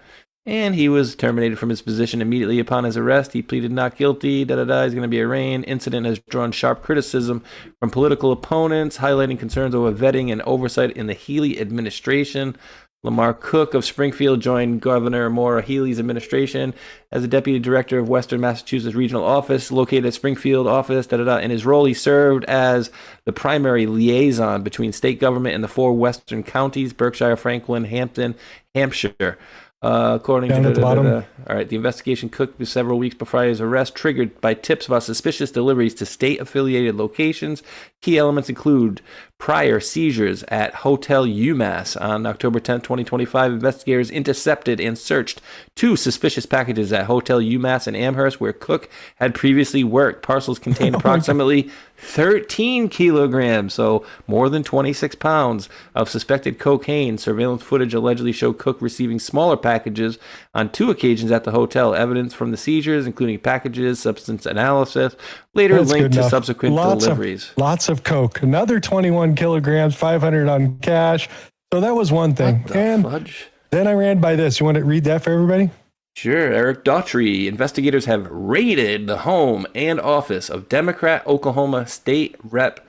And he was terminated from his position immediately upon his arrest. He pleaded not guilty. He's going to be arraigned. Incident has drawn sharp criticism from political opponents, highlighting concerns over vetting and oversight in the Healey administration. Lamar Cook of Springfield joined Governor Maura Healey's administration as a deputy director of Western Massachusetts Regional Office, located at Springfield office. In his role, he served as the primary liaison between state government and the 4 western counties: Berkshire, Franklin, Hampton, Hampshire. According Down to at the bottom. all right, the investigation took several weeks before his arrest, triggered by tips about suspicious deliveries to state-affiliated locations. Key elements include prior seizures at Hotel UMass. On October 10th, 2025, investigators intercepted and searched 2 suspicious packages at Hotel UMass in Amherst, where Cook had previously worked. Parcels contained approximately 13 kilograms, so more than 26 pounds, of suspected cocaine. Surveillance footage allegedly showed Cook receiving smaller packages on 2 occasions at the hotel. Evidence from the seizures, including packages, substance analysis, later That's linked good to enough. subsequent deliveries. Lots of coke. Another 21 kilograms, 500 on cash. So that was one thing. And fudge? Then I ran by this. You want to read that for everybody? Sure. Eric Daughtry. Investigators have raided the home and office of Democrat Oklahoma State Rep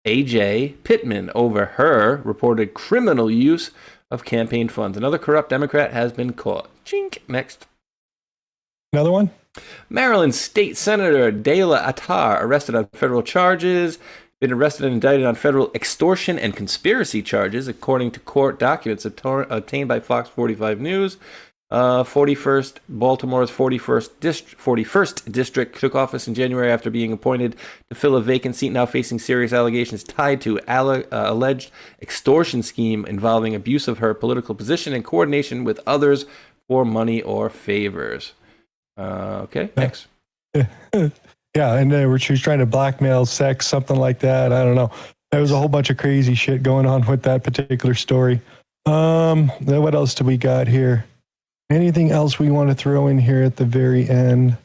A.J. Pittman over her reported criminal use of campaign funds. Another corrupt Democrat has been caught. Chink. Next. Another one? Maryland State Senator Dela Attar arrested on federal charges. Been arrested and indicted on federal extortion and conspiracy charges, according to court documents obtained by Fox 45 News. 41st Baltimore's 41st district took office in January after being appointed to fill a vacant seat, now facing serious allegations tied to alleged extortion scheme involving abuse of her political position and coordination with others for money or favors. Okay, next. Yeah, and she was trying to blackmail sex, something like that. I don't know. There was a whole bunch of crazy shit going on with that particular story. Then what else do we got here? Anything else we want to throw in here at the very end?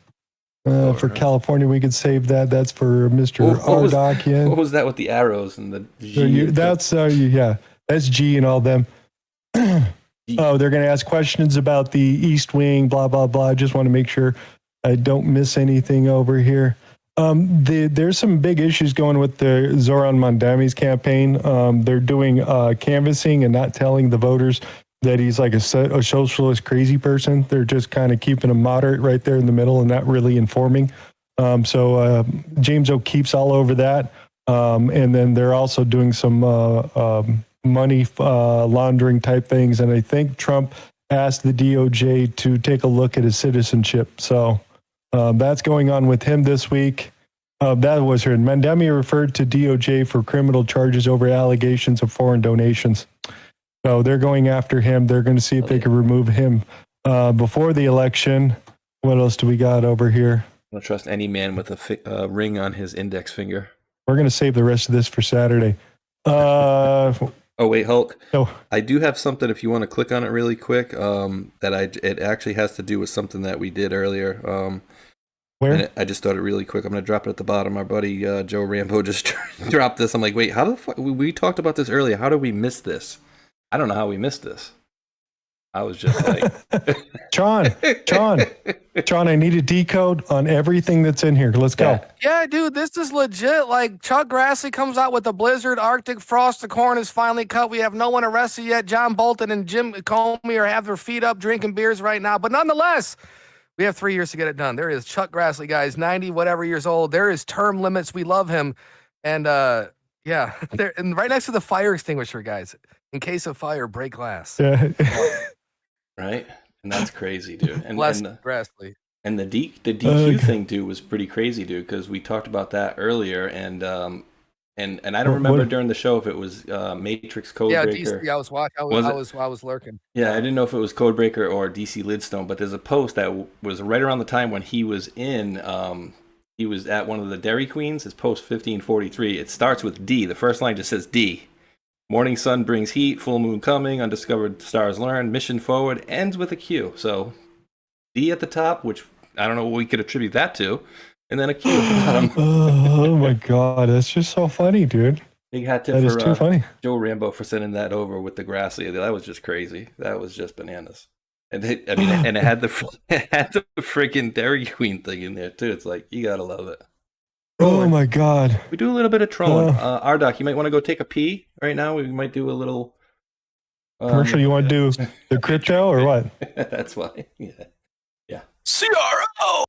For California, we could save that. That's for Mr. Rdoc. What was that with the arrows and the G? That's G and all them. Oh, they're going to ask questions about the East Wing, blah, blah, blah. I just want to make sure I don't miss anything over here. There's some big issues going with the Zoran Mondami's campaign. They're doing canvassing and not telling the voters that he's like a socialist crazy person. They're just kind of keeping him moderate right there in the middle and not really informing. So James O'Keefe's all over that. And then they're also doing some money laundering type things. And I think Trump asked the DOJ to take a look at his citizenship. So that's going on with him this week. That was heard. Mondami referred to DOJ for criminal charges over allegations of foreign donations. So they're going after him. They're going to see if they can remove him before the election. What else do we got over here? I don't trust any man with a ring on his index finger. We're going to save the rest of this for Saturday. Oh, wait, Hulk. Oh. I do have something if you want to click on it really quick. It actually has to do with something that we did earlier. Where? I just thought it really quick. I'm going to drop it at the bottom. Our buddy Joe Rambo just dropped this. I'm like, wait, how the fuck? We talked about this earlier. How did we miss this? I don't know how we missed this. I was just like... Tron, I need a decode on everything that's in here. Let's go. Yeah, dude, this is legit. Like, Chuck Grassley comes out with a blizzard, Arctic frost, the corn is finally cut. We have no one arrested yet. John Bolton and Jim Comey have their feet up drinking beers right now. But nonetheless, we have 3 years to get it done. There is Chuck Grassley, guys, 90 whatever years old. There is term limits. We love him. And, yeah, and right next to the fire extinguisher, guys. In case of fire, break glass. Yeah. Right? And that's crazy, dude. And, Bless and Grassley. And the DQ thing, dude, was pretty crazy, dude, because we talked about that earlier, and I don't remember during the show if it was Matrix Codebreaker. Yeah, DC, I was watching. I was lurking. Yeah, I didn't know if it was Codebreaker or DC Lidstone, but there's a post that was right around the time when he was in. He was at one of the Dairy Queens. His post 1543. It starts with D. The first line just says D. Morning sun brings heat, full moon coming, undiscovered stars learn, mission forward, ends with a Q. So D at the top, which I don't know what we could attribute that to, and then a Q at the bottom. Oh my God, that's just so funny, dude. Big hat tip that for is too funny. Joe Rambo for sending that over with the Grassley. That was just crazy. That was just bananas. And it had the freaking Dairy Queen thing in there too. It's like, you gotta love it. Oh my God. We do a little bit of Tron. Rdoc, you might want to go take a pee right now. We might do a little commercial. You want to do the crypto or what? That's why. Yeah. CRO.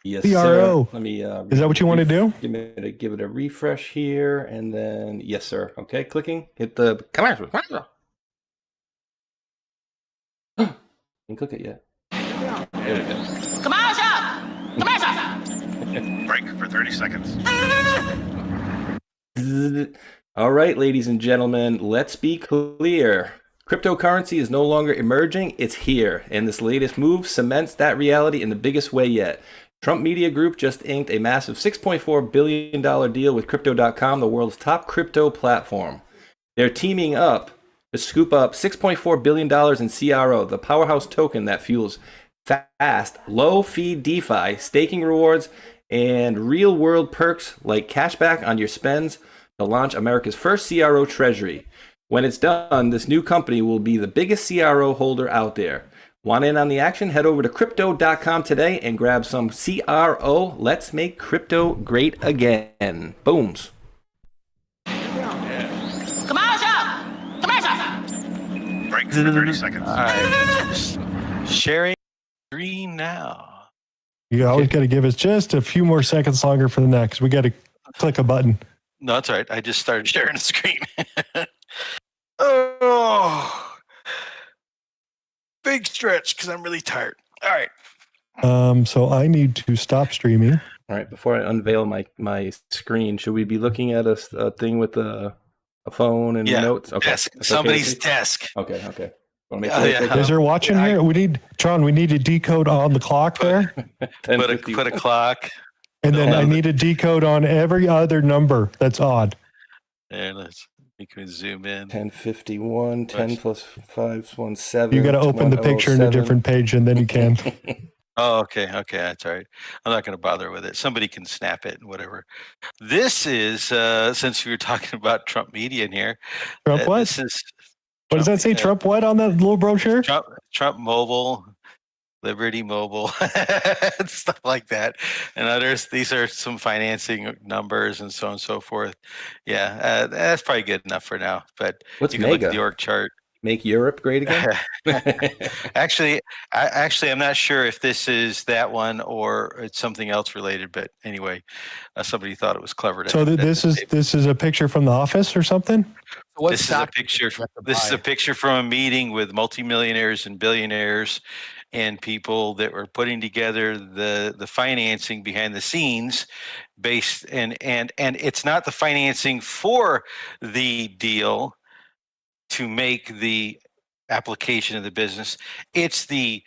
Yes, CRO. sir. Let me. Is that what you want to do? Give it a refresh here, and then yes, sir. Okay, clicking. Hit the commercial. Didn't click it yet. There we go. Break for 30 seconds. All right, ladies and gentlemen, let's be clear. Cryptocurrency is no longer emerging, it's here. And this latest move cements that reality in the biggest way yet. Trump Media Group just inked a massive $6.4 billion deal with Crypto.com, the world's top crypto platform. They're teaming up to scoop up $6.4 billion in CRO, the powerhouse token that fuels fast, low-fee DeFi, staking rewards, and real-world perks like cashback on your spends to launch America's first CRO treasury. When it's done, this new company will be the biggest CRO holder out there. Want in on the action? Head over to Crypto.com today and grab some CRO. Let's make crypto great again. Booms. Break for 30 seconds. All right. Sharing screen now. You always got to give us just a few more seconds longer for the next. We got to click a button. No, that's all right. I just started sharing the screen. Oh, big stretch because I'm really tired. All right. So I need to stop streaming. All right. Before I unveil my screen, should we be looking at a thing with a phone and notes? Okay. Desk. Somebody's desk. Okay. Okay. Is there watching here? We need Tron. We need to decode on the clock there. Put a clock. And then I need a decode on every other number that's odd. And you can zoom in. 1051, 10 plus 5 is 17. You got to open the picture in a different page, and then you can. Oh, okay. Okay. That's all right. I'm not going to bother with it. Somebody can snap it and whatever. This is, since we were talking about Trump Media in here. Trump what? This is what does that say? Trump what on that little brochure? Trump Mobile, Liberty Mobile, stuff like that. And others, these are some financing numbers and so on and so forth. Yeah, that's probably good enough for now. But what's you can look at the org chart. Make Europe great again? Actually, I'm not sure if this is that one or it's something else related. But anyway, somebody thought it was clever. So this is a picture from the office or something? This is a picture. This is a picture from a meeting with multimillionaires and billionaires and people that were putting together the financing behind the scenes, based and it's not the financing for the deal to make the application of the business. It's the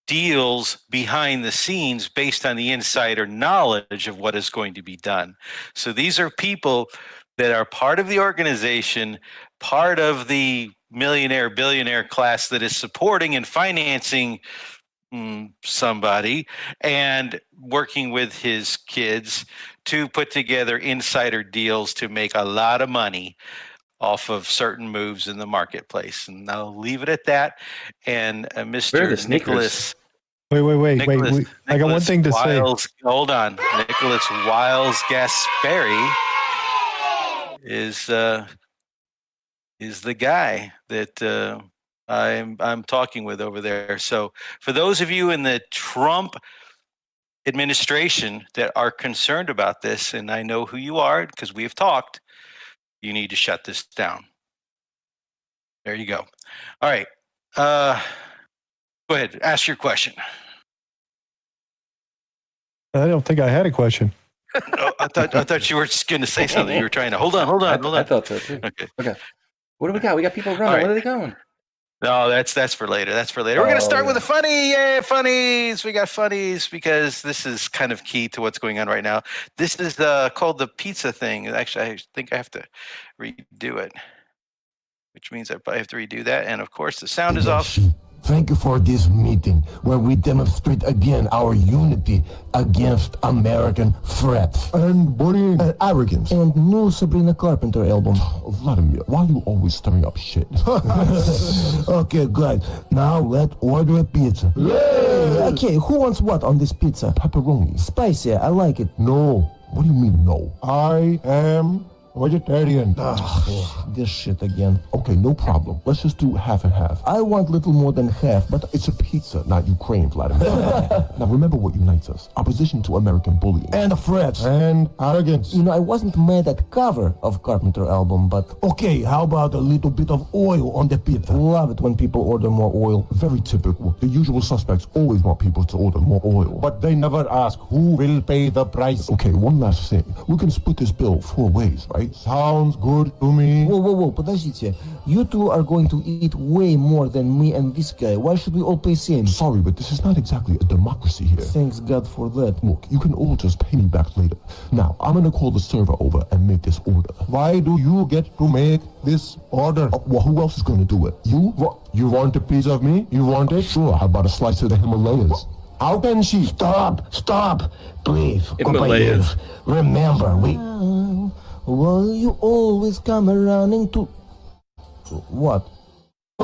deals behind the scenes based on the insider knowledge of what is going to be done. So these are people that are part of the organization, part of the millionaire, billionaire class that is supporting and financing somebody and working with his kids to put together insider deals to make a lot of money off of certain moves in the marketplace. And I'll leave it at that. And Mr. Nicholas. Wait. I got one thing to say. Hold on. Nicholas Wiles Gaspari is the guy that I'm talking with over there. So for those of you in the Trump administration that are concerned about this, and I know who you are because we have talked, you need to shut this down. There you go. All right. Go ahead. Ask your question. I don't think I had a question. No, I thought you were just going to say something. You were trying to hold on. I thought so too. Okay. What do we got? We got people running. Right. Where are they going? No, that's for later. That's for later. We're going to start with a funny. Yay, funnies. We got funnies because this is kind of key to what's going on right now. This is called the pizza thing. Actually, I think I have to redo it, which means I probably have to redo that. And of course, the sound is off. Thank you for this meeting where we demonstrate again our unity against American threats and bullying and arrogance and new Sabrina Carpenter album. Vladimir, why are you always stirring up shit? Okay, good. Now let's order a pizza. Yay! Okay, who wants what on this pizza? Pepperoni. Spicy, I like it. No. What do you mean no? I am vegetarian. this shit again. Okay, no problem. Let's just do half and half. I want little more than half, but it's a pizza, not Ukraine, Vladimir. Now remember what unites us. Opposition to American bullying. And the threats. And arrogance. You know, I wasn't mad at cover of Carpenter album, but... Okay, how about a little bit of oil on the pizza? Love it when people order more oil. Very typical. The usual suspects always want people to order more oil. But they never ask who will pay the price. Okay, one last thing. We can split this bill 4 ways, right? Sounds good to me. Whoa, подождите. You two are going to eat way more than me and this guy. Why should we all pay same? Sorry, but this is not exactly a democracy here. Thanks God for that. Look, you can all just pay me back later. Now, I'm gonna call the server over and make this order. Why do you get to make this order? Well, who else is gonna do it? You? What? You want a piece of me? You want it? Sure, how about a slice of the Himalayas? How can she? Stop, please. Himalayas. Remember, well, you always come around into... What? I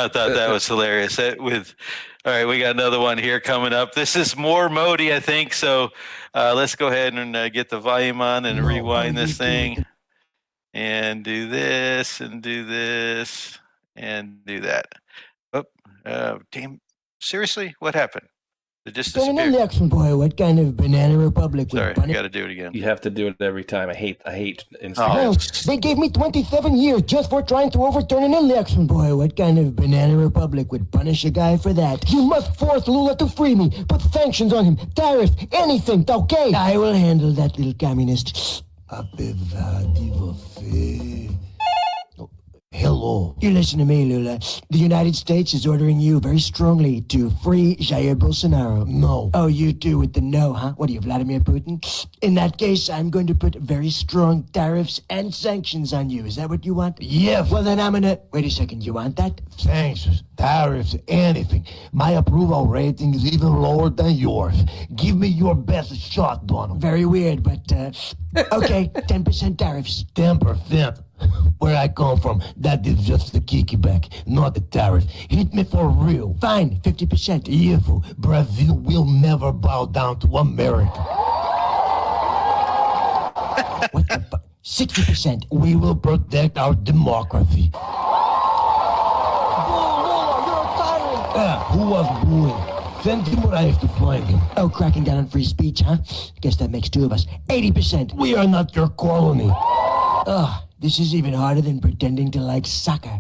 thought that was hilarious. All right, we got another one here coming up. This is more Modi, I think. So let's go ahead and get the volume on and rewind this thing. And do this, and do this, and do that. Oh, damn. Seriously? What happened? It just An disappeared. election, boy. What kind of banana republic? Sorry, I got to do it again. You have to do it every time. I hate Instagram. Hell, they gave me 27 years just for trying to overturn an election, boy. What kind of banana republic would punish a guy for that? You must force Lula to free me. Put sanctions on him, tariffs, anything, okay? I will handle that little communist. Hello. You listen to me, Lula. The United States is ordering you very strongly to free Jair Bolsonaro. No. Oh, you do with the no, huh? What are you, Vladimir Putin? In that case, I'm going to put very strong tariffs and sanctions on you. Is that what you want? Yes. Well, then I'm gonna... Wait a second, you want that? Sanctions, tariffs, anything. My approval rating is even lower than yours. Give me your best shot, Donald. Very weird, but, okay, 10% tariffs. 10%? Where I come from, that is just the kickback, not the tariff. Hit me for real. Fine, 50%. Evil. Brazil will never bow down to America. What the fuck? 60%. We will protect our democracy. Who was booing? Send him or I have to find him. Oh, cracking down on free speech, huh? Guess that makes 2 of us. 80%. We are not your colony. Ugh. This is even harder than pretending to like soccer.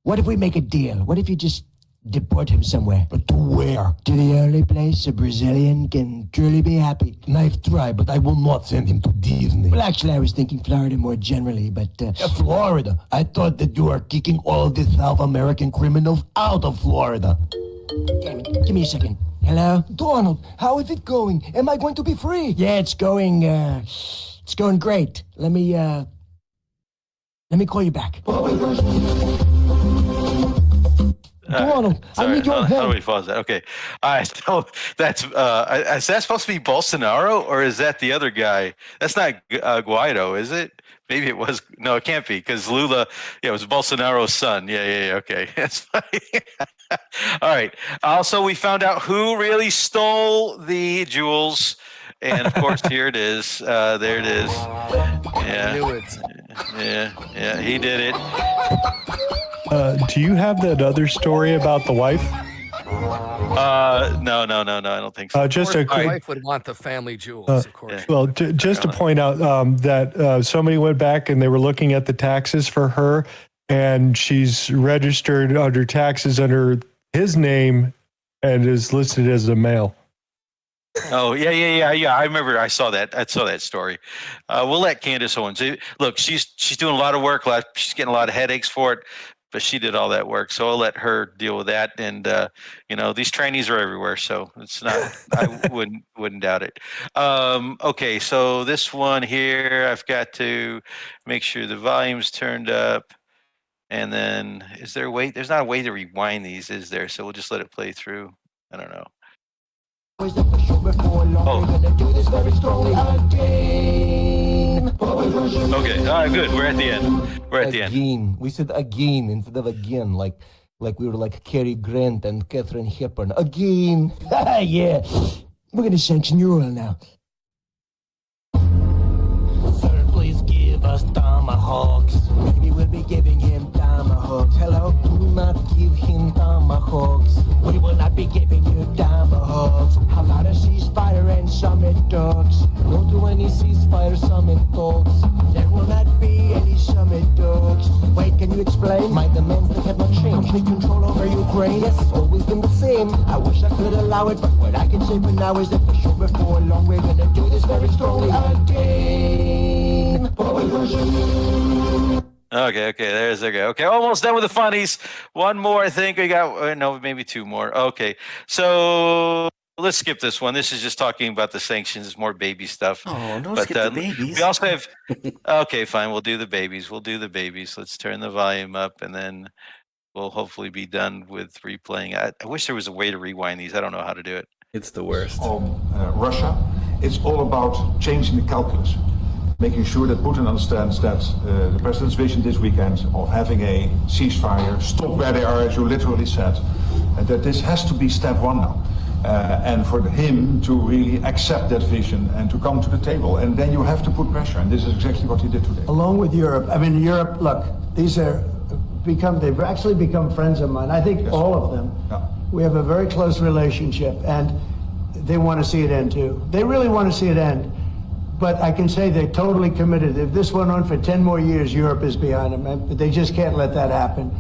What if we make a deal? What if you just deport him somewhere? But to where? To the only place a Brazilian can truly be happy. Nice try, but I will not send him to Disney. Well, actually, I was thinking Florida more generally, but... Florida? I thought that you were kicking all the South American criminals out of Florida. Damn it. Give me a second. Hello? Donald, how is it going? Am I going to be free? Yeah, it's going great. Let me call you back. Donald, I need your help. How do we pause that? Okay. So that's is that supposed to be Bolsonaro or is that the other guy? That's not Guaido, is it? Maybe it was. No, it can't be because Lula. Yeah, it was Bolsonaro's son. Yeah. Okay, that's funny. All right. Also, we found out who really stole the jewels. And of course, here it is. There it is. Yeah. I knew it. Yeah, he did it. Do you have that other story about the wife? No, I don't think so. Just a My quick. wife would want the family jewels, of course. Well, just to point out that somebody went back and they were looking at the taxes for her, and she's registered under taxes under his name and is listed as a male. Oh yeah. I remember. I saw that story. We'll let Candace Owens. Look, she's doing a lot of work. She's getting a lot of headaches for it, but she did all that work. So I'll let her deal with that. And these trainees are everywhere, so it's not. I wouldn't doubt it. Okay, so this one here, I've got to make sure the volume's turned up. And then, is there a way? There's not a way to rewind these, is there? So we'll just let it play through. I don't know. Okay, all right, good. We're at the end. Again. We said again instead of again, like we were like Cary Grant and Katharine Hepburn. Again. Yeah. We're gonna sanction your oil now. Sir, please give give us tomahawks. Maybe we'll be giving him tomahawks. Hello? Do not give him tomahawks. We will not be giving you tomahawks. How about a ceasefire and summit talks? No to any ceasefire summit talks. There will not be any summit talks. Wait, can you explain? My demands that have not changed. Complete control over Ukraine. Yes, it's always been the same. I wish I could allow it, but what I can say for now is that for sure before long we're gonna do this very strongly again. Okay, there's okay. Okay, almost done with the funnies. One more, I think we got. No, maybe two more. Okay, so let's skip this one. This is just talking about the sanctions. It's more baby stuff. Oh, don't skip the babies. We also have. Okay, fine. We'll do the babies. Let's turn the volume up, and then we'll hopefully be done with replaying. I wish there was a way to rewind these. I don't know how to do it. It's the worst. On Russia, it's all about changing the calculus. Making sure that Putin understands that the president's vision this weekend of having a ceasefire, stop where they are, as you literally said, that this has to be step one now. And for him to really accept that vision and to come to the table. And then you have to put pressure, and this is exactly what he did today. Along with Europe, I mean, Europe, look, they've actually become friends of mine. I think all of them. Yeah. We have a very close relationship, and they want to see it end too. They really want to see it end. But I can say they're totally committed. If this went on for 10 more years, Europe is behind them. They just can't let that happen.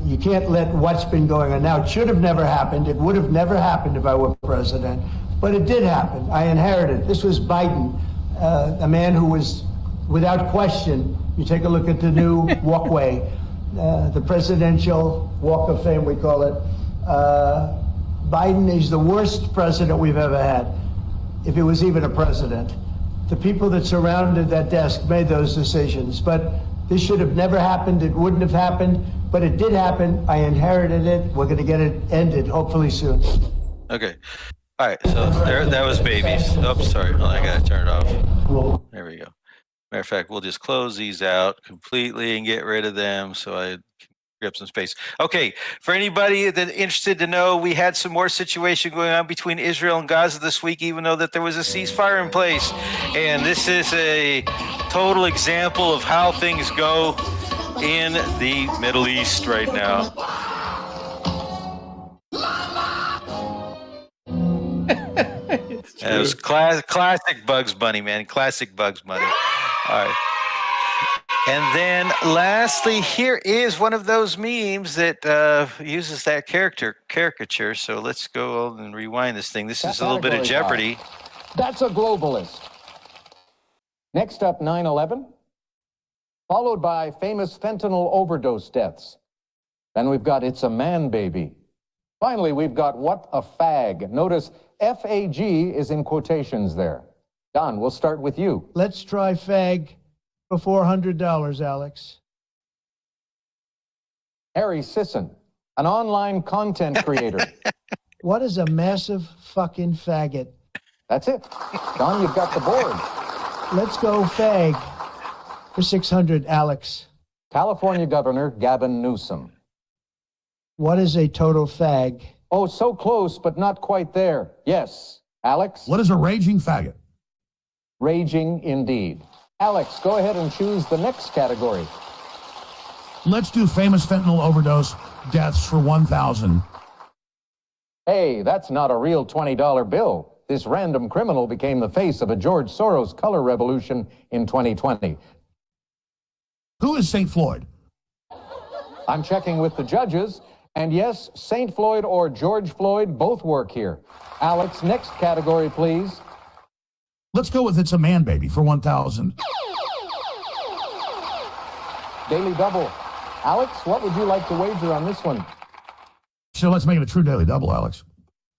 You can't let what's been going on. Now, it should have never happened. It would have never happened if I were president. But it did happen. I inherited. This was Biden, a man who was, without question, you take a look at the new walkway, the presidential walk of fame, we call it. Biden is the worst president we've ever had, if he was even a president. The people that surrounded that desk made those decisions. But this should have never happened. It wouldn't have happened. But it did happen. I inherited it. We're going to get it ended, hopefully soon. Okay. All right. So that was babies. Oh, sorry. Oh, I got to turn it off. There we go. Matter of fact, we'll just close these out completely and get rid of them so I can grab some space. Okay. For anybody that's interested to know, we had some more situation going on between Israel and Gaza this week, even though that there was a ceasefire in place. And this is a total example of how things go in the Middle East right now. It was classic Bugs Bunny, man. Classic Bugs Bunny. All right. And then lastly, here is one of those memes that uses that caricature. So let's go and rewind this thing. This is a little bit of Jeopardy. That's a globalist. Next up, 9/11, followed by famous fentanyl overdose deaths. Then we've got It's a Man Baby. Finally, we've got What a Fag. Notice F-A-G is in quotations there. Don, we'll start with you. Let's try fag for $400, Alex. Harry Sisson, an online content creator. What is a massive fucking faggot? That's it. Don, you've got the board. Let's go fag for $600, Alex. California Governor Gavin Newsom. What is a total fag? Oh, so close, but not quite there. Yes. Alex? What is a raging faggot? Raging indeed. Alex, go ahead and choose the next category. Let's do famous fentanyl overdose deaths for 1,000. Hey, that's not a real $20 bill. This random criminal became the face of a George Soros color revolution in 2020. Who is St. Floyd? I'm checking with the judges, and yes, St. Floyd or George Floyd both work here. Alex, next category, please. Let's go with It's a Man Baby for 1,000. Daily double. Alex, what would you like to wager on this one? So let's make it a true daily double, Alex.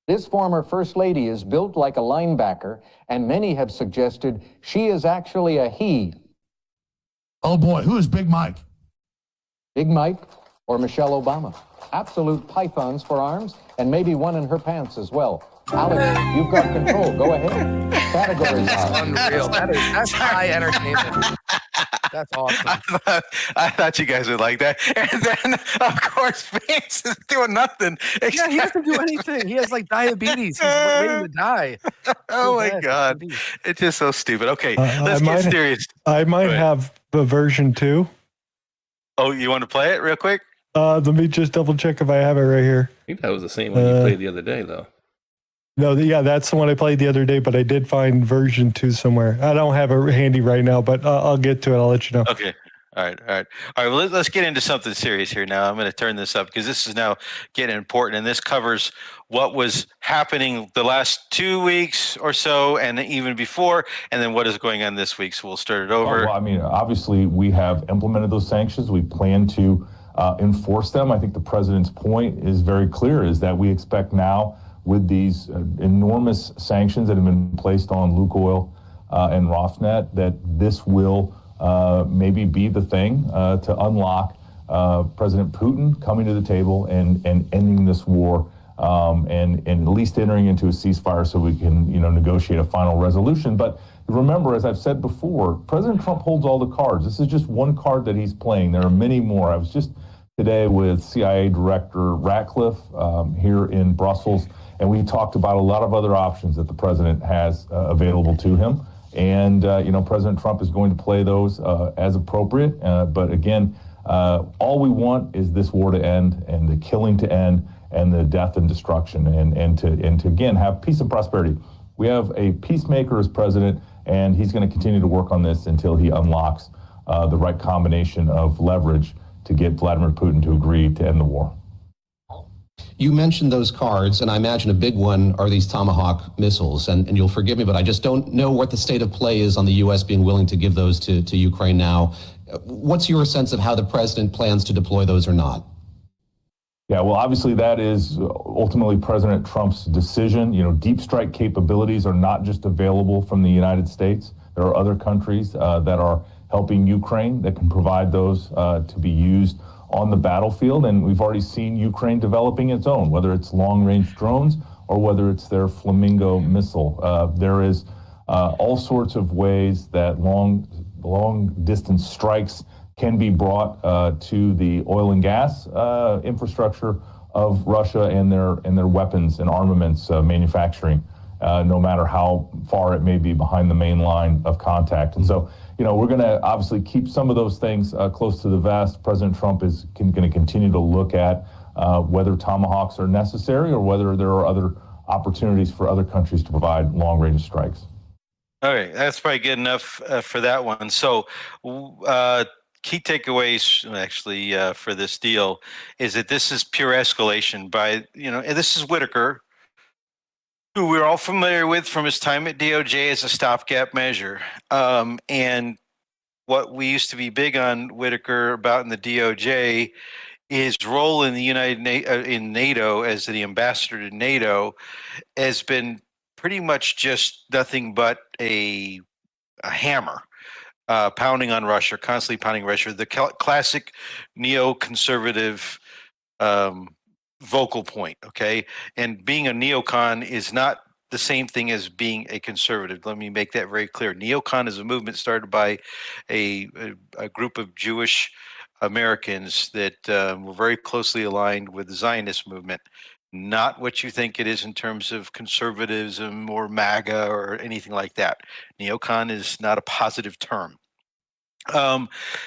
This former First Lady is built like a linebacker, and many have suggested she is actually a he. Oh boy, who is Big Mike? Big Mike or Michelle Obama. Absolute pythons for arms, and maybe one in her pants as well. Alex, you've got control. Go ahead. Categories That's unreal. That's high entertainment. That's awesome. I thought you guys would like that. And then, of course, Vance is doing nothing. Yeah, he doesn't do anything. He has like diabetes. He's waiting to die. Oh my bad. God. It's just so stupid. Okay, let's I get might, serious. I might Go ahead. have the version 2. Oh, you want to play it real quick? Let me just double check if I have it right here. I think that was the same one you played the other day, though. No, yeah, that's the one I played the other day, but I did find version 2 somewhere. I don't have it handy right now, but I'll get to it. I'll let you know. Okay. All right. Well, let's get into something serious here now. I'm going to turn this up because this is now getting important, and this covers what was happening the last 2 weeks or so, and even before, and then what is going on this week. So we'll start it over. Well, I mean, obviously, we have implemented those sanctions. We plan to enforce them. I think the president's point is very clear: is that we expect now, with these enormous sanctions that have been placed on Lukoil and Rosneft, that this will maybe be the thing to unlock President Putin coming to the table and ending this war, and at least entering into a ceasefire so we can, negotiate a final resolution. But remember, as I've said before, President Trump holds all the cards. This is just one card that he's playing. There are many more. I was just today with CIA Director Ratcliffe here in Brussels, and we talked about a lot of other options that the president has available to him. And, President Trump is going to play those as appropriate. But again, all we want is this war to end and the killing to end and the death and destruction and to again, have peace and prosperity. We have a peacemaker as president, and he's going to continue to work on this until he unlocks the right combination of leverage to get Vladimir Putin to agree to end the war. You mentioned those cards, and I imagine a big one are these Tomahawk missiles. And you'll forgive me, but I just don't know what the state of play is on the U.S. being willing to give those to Ukraine now. What's your sense of how the president plans to deploy those or not? Yeah, well, obviously that is ultimately President Trump's decision. Deep strike capabilities are not just available from the United States. There are other countries that are helping Ukraine that can provide those to be used on the battlefield, and we've already seen Ukraine developing its own, whether it's long-range drones or whether it's their Flamingo missile. There is all sorts of ways that long-distance strikes can be brought to the oil and gas infrastructure of Russia and their weapons and armaments manufacturing, no matter how far it may be behind the main line of contact. And so, we're going to obviously keep some of those things close to the vest. President Trump is going to continue to look at whether Tomahawks are necessary or whether there are other opportunities for other countries to provide long-range strikes. All right, that's probably good enough for that one. So, key takeaways actually for this deal is that this is pure escalation by, and this is Whitaker, who we're all familiar with from his time at DOJ as a stopgap measure. And what we used to be big on Whitaker about in the DOJ, his role in the in NATO as the ambassador to NATO has been pretty much just nothing but a hammer. Pounding on Russia, constantly pounding Russia, the classic neoconservative vocal point, okay? And being a neocon is not the same thing as being a conservative. Let me make that very clear. Neocon is a movement started by a group of Jewish Americans that were very closely aligned with the Zionist movement. Not what you think it is in terms of conservatism or MAGA or anything like that. Neocon is not a positive term.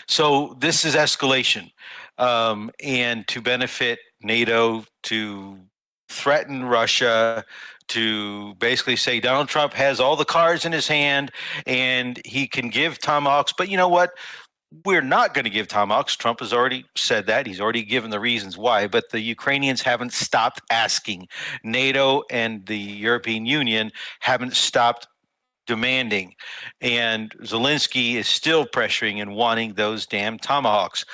So this is escalation, and to benefit NATO, to threaten Russia, to basically say Donald Trump has all the cards in his hand and he can give Tomahawks. But you know what? We're not going to give Tomahawks. Trump has already said that. He's already given the reasons why. But the Ukrainians haven't stopped asking. NATO and the European Union haven't stopped demanding. And Zelensky is still pressuring and wanting those damn Tomahawks.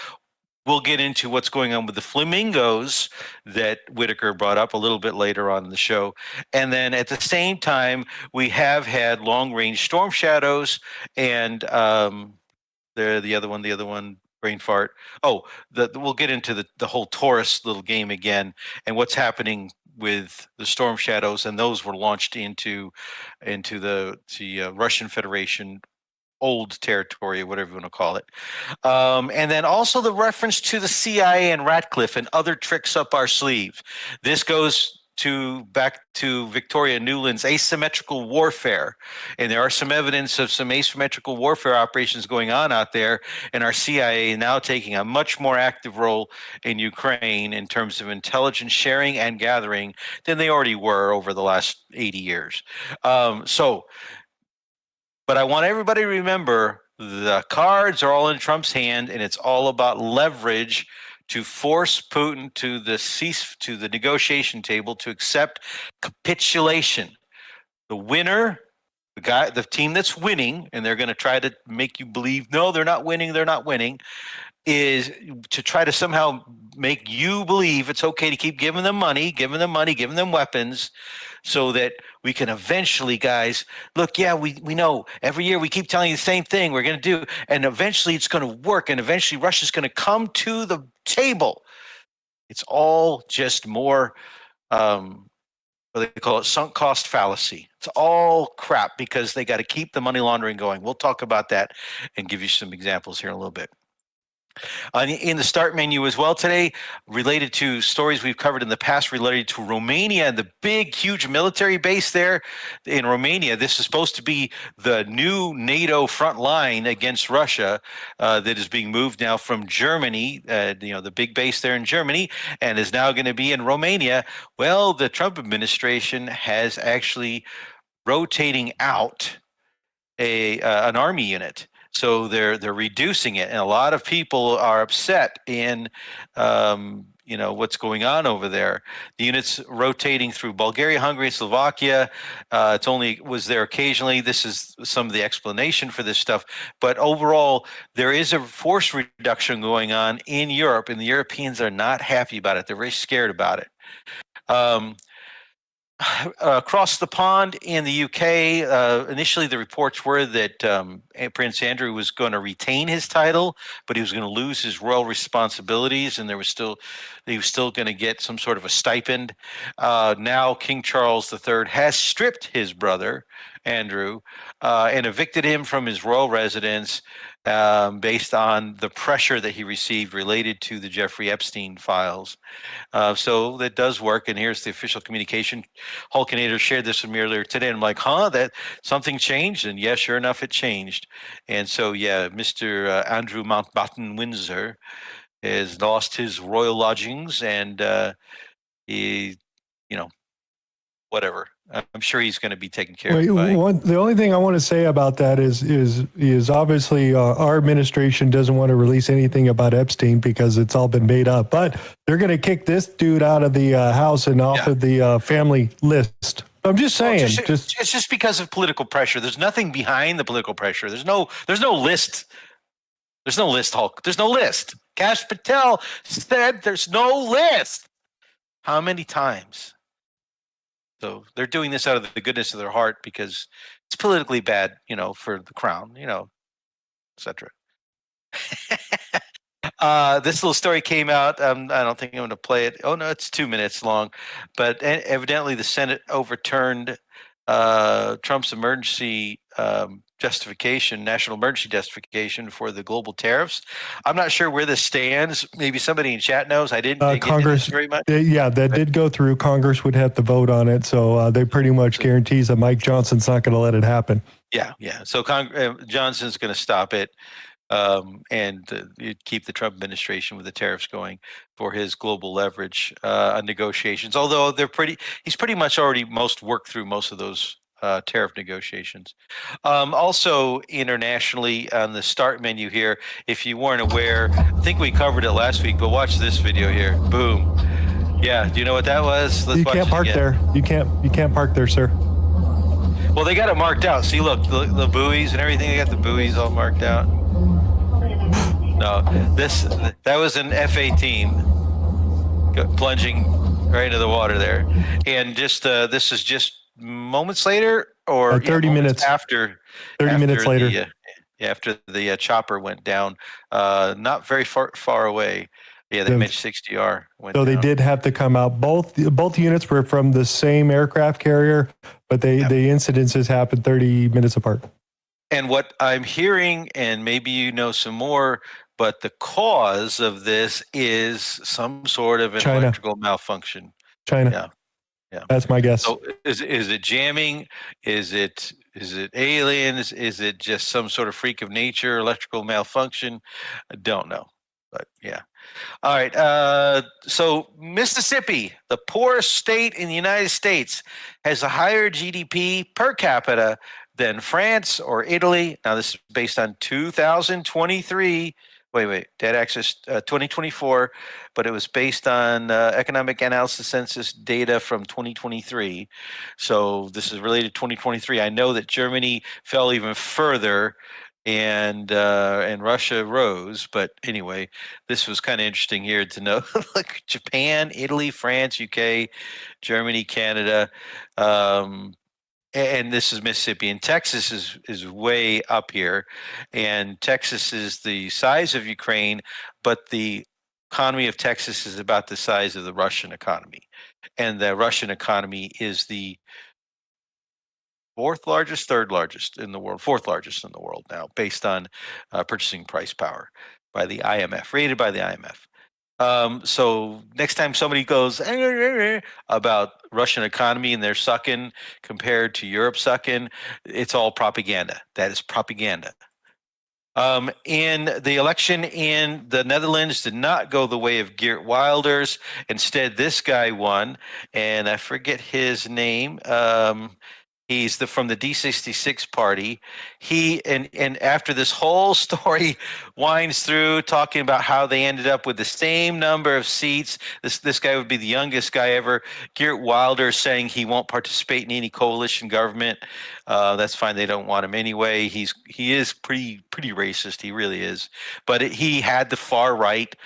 We'll get into what's going on with the Flamingos that Whitaker brought up a little bit later on in the show. And then at the same time, we have had long-range storm shadows and the other one, brain fart. Oh, we'll get into the whole Taurus little game again and what's happening with the storm shadows, and those were launched into the Russian Federation old territory, or whatever you want to call it. And then also the reference to the CIA and Ratcliffe and other tricks up our sleeve. This goes back to Victoria Nuland's asymmetrical warfare. And there are some evidence of some asymmetrical warfare operations going on out there, and our CIA now taking a much more active role in Ukraine in terms of intelligence sharing and gathering than they already were over the last 80 years. But I want everybody to remember the cards are all in Trump's hand, and it's all about leverage to force Putin to the negotiation table to accept capitulation. The winner, the team that's winning, and they're going to try to make you believe, no, they're not winning, is to try to somehow make you believe it's okay to keep giving them money, giving them weapons, so that we can eventually, guys, look, yeah, we know every year we keep telling you the same thing we're going to do, and eventually it's going to work, and eventually Russia's going to come to the table. It's all just more, what they call it, sunk cost fallacy. It's all crap because they got to keep the money laundering going. We'll talk about that and give you some examples here in a little bit. In the start menu as well today, related to stories we've covered in the past related to Romania and the big, huge military base there in Romania. This is supposed to be the new NATO front line against Russia that is being moved now from Germany, the big base there in Germany, and is now going to be in Romania. Well, the Trump administration has actually rotating out an army unit. So they're reducing it, and a lot of people are upset in what's going on over there. The units rotating through Bulgaria, Hungary, Slovakia. It's only was there occasionally. This is some of the explanation for this stuff. But overall, there is a force reduction going on in Europe, and the Europeans are not happy about it. They're very scared about it. Across the pond in the UK, initially the reports were that Prince Andrew was going to retain his title, but he was going to lose his royal responsibilities, and he was still going to get some sort of a stipend. Now King Charles III has stripped his brother Andrew and evicted him from his royal residence based on the pressure that he received related to the Jeffrey Epstein files. So that does work, and here's the official communication. Hulkinator shared this with me earlier today, and I'm like, that something changed? And yeah, sure enough, it changed. And so, yeah, Mr. Andrew Mountbatten Windsor has lost his royal lodgings, and he, whatever. I'm sure he's going to be taken care of. The only thing I want to say about that is obviously our administration doesn't want to release anything about Epstein because it's all been made up. But they're going to kick this dude out of the house and off of the family list. I'm just saying. It's just because of political pressure. There's nothing behind the political pressure. There's no list. There's no list, Hulk. There's no list. Kash Patel said there's no list. How many times? So they're doing this out of the goodness of their heart because it's politically bad, for the crown, etc. This little story came out. I don't think I'm going to play it. Oh, no, it's 2 minutes long. But evidently the Senate overturned Trump's emergency national emergency justification for the global tariffs. I'm not sure where this stands. Maybe somebody in chat knows. I didn't dig into this very much. That did go through. Congress would have to vote on it. So they pretty much guarantees that Mike Johnson's not going to let it happen. Yeah. So Johnson's going to stop it and keep the Trump administration with the tariffs going for his global leverage on negotiations. Although he's pretty much already worked through most of those tariff negotiations. Also internationally on the start menu here, if you weren't aware, I think we covered it last week, but watch this video here. Boom. Yeah, do you know what that was? You can't park there. You can't park there, sir. Well, they got it marked out. See, look, the buoys and everything, they got the buoys all marked out. No, that was an F-18 plunging right into the water there. And just this is just moments later, or 30 minutes after. 30 minutes later. After the chopper went down, not very far away. Yeah, the MH-60R went down. So they did have to come out. Both units were from the same aircraft carrier, but the incidences happened 30 minutes apart. And what I'm hearing, and maybe you know some more, but the cause of this is some sort of an China. electrical malfunction. China. Yeah. Yeah. That's my guess. So is it jamming? Is it aliens? Is it just some sort of freak of nature, electrical malfunction? I don't know. But yeah. All right. So Mississippi, the poorest state in the United States, has a higher GDP per capita than France or Italy. Now, this is based on 2023. Wait, data access 2024, but it was based on economic analysis census data from 2023. So this is related to 2023. I know that Germany fell even further, and Russia rose. But anyway, this was kind of interesting here to know. Look, Japan, Italy, France, UK, Germany, Canada. And this is Mississippi, and Texas is way up here, and Texas is the size of Ukraine, but the economy of Texas is about the size of the Russian economy, and the Russian economy is the fourth largest in the world now, based on purchasing price power by the IMF, rated by the IMF. So next time somebody goes about Russian economy and they're sucking compared to Europe sucking, it's all propaganda. That is propaganda. In the election in the Netherlands did not go the way of Geert Wilders. Instead, this guy won, and I forget his name. He's from the D66 party. He and after this whole story winds through talking about how they ended up with the same number of seats. This guy would be the youngest guy ever. Geert Wilders saying he won't participate in any coalition government. That's fine. They don't want him anyway. He is pretty racist. He really is. But he had the far right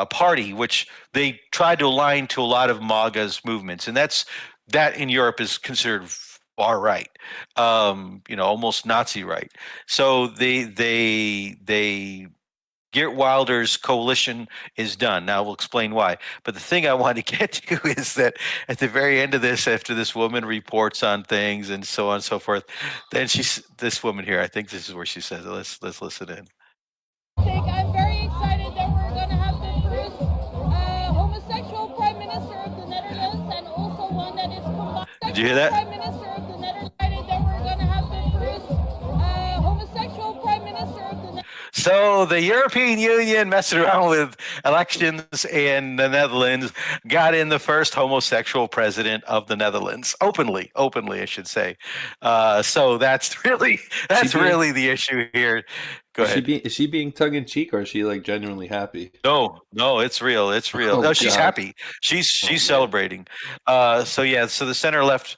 party, which they tried to align to a lot of MAGA's movements, and that in Europe is considered far right, almost Nazi right. So Geert Wilders' coalition is done. Now we'll explain why. But the thing I want to get to is that at the very end of this, after this woman reports on things and so on and so forth, then this woman here, I think this is where she says it. Let's listen in. I'm very excited that we're going to have the first homosexual prime minister of the Netherlands, and also one that is combined. Did you hear that? Prime minister of the Netherlands. That we're going to have the first homosexual prime minister of the Netherlands. So the European Union messing around with elections in the Netherlands got in the first homosexual president of the Netherlands openly, I should say. So that's really the issue here. Go ahead. Is she being tongue in cheek, or is she like genuinely happy? No, it's real. It's real. Oh, no, she's God. happy. She's celebrating. So the center left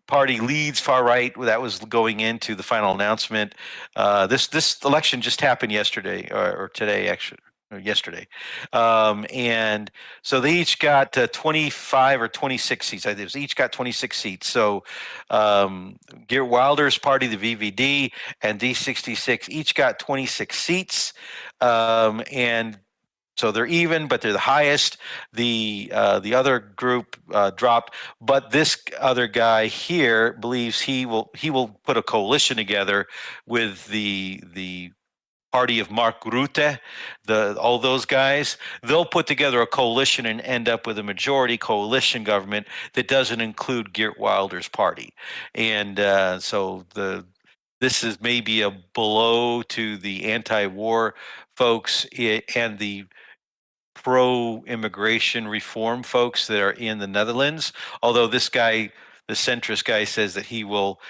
party leads far right. That was going into the final announcement. This election just happened yesterday or today, actually. Yesterday, and so they each got 25 or 26 seats. I think they each got 26 seats. So Geert Wilders' party, the VVD, and D66 each got 26 seats, and so they're even, but they're the highest. The other group dropped, but this other guy here believes he will put a coalition together with the party of Mark Rutte, all those guys. They'll put together a coalition and end up with a majority coalition government that doesn't include Geert Wilders' party. And so this is maybe a blow to the anti-war folks and the pro-immigration reform folks that are in the Netherlands. Although this guy, the centrist guy, says that he will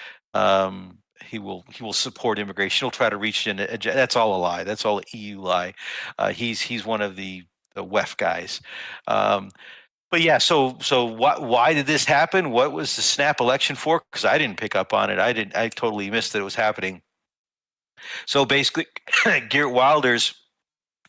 support immigration. He'll try to reach in. That's all a lie. That's all an EU lie. He's one of the WEF guys. But yeah, so why did this happen? What was the snap election for? Because I didn't pick up on it. I totally missed that it was happening. So basically, Geert Wilders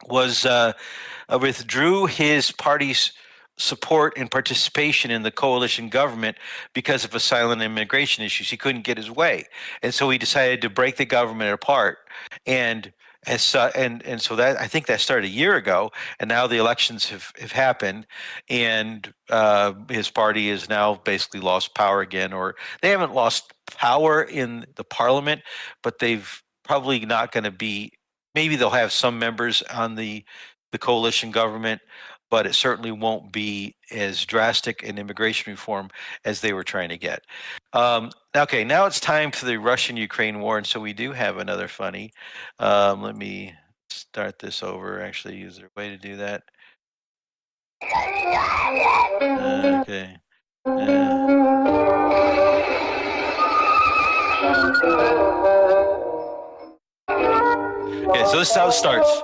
withdrew his party's support and participation in the coalition government because of asylum and immigration issues. He couldn't get his way, and so he decided to break the government apart. And so that, I think that started a year ago, and now the elections have happened, and his party has now basically lost power again, or they haven't lost power in the parliament, but they've probably not going to be. Maybe they'll have some members on the coalition government, but it certainly won't be as drastic in immigration reform as they were trying to get. Okay, now it's time for the Russian-Ukraine war, and so we do have another funny. Let me start this over. Actually, is there a way to do that? Okay. Okay, so this is how it starts.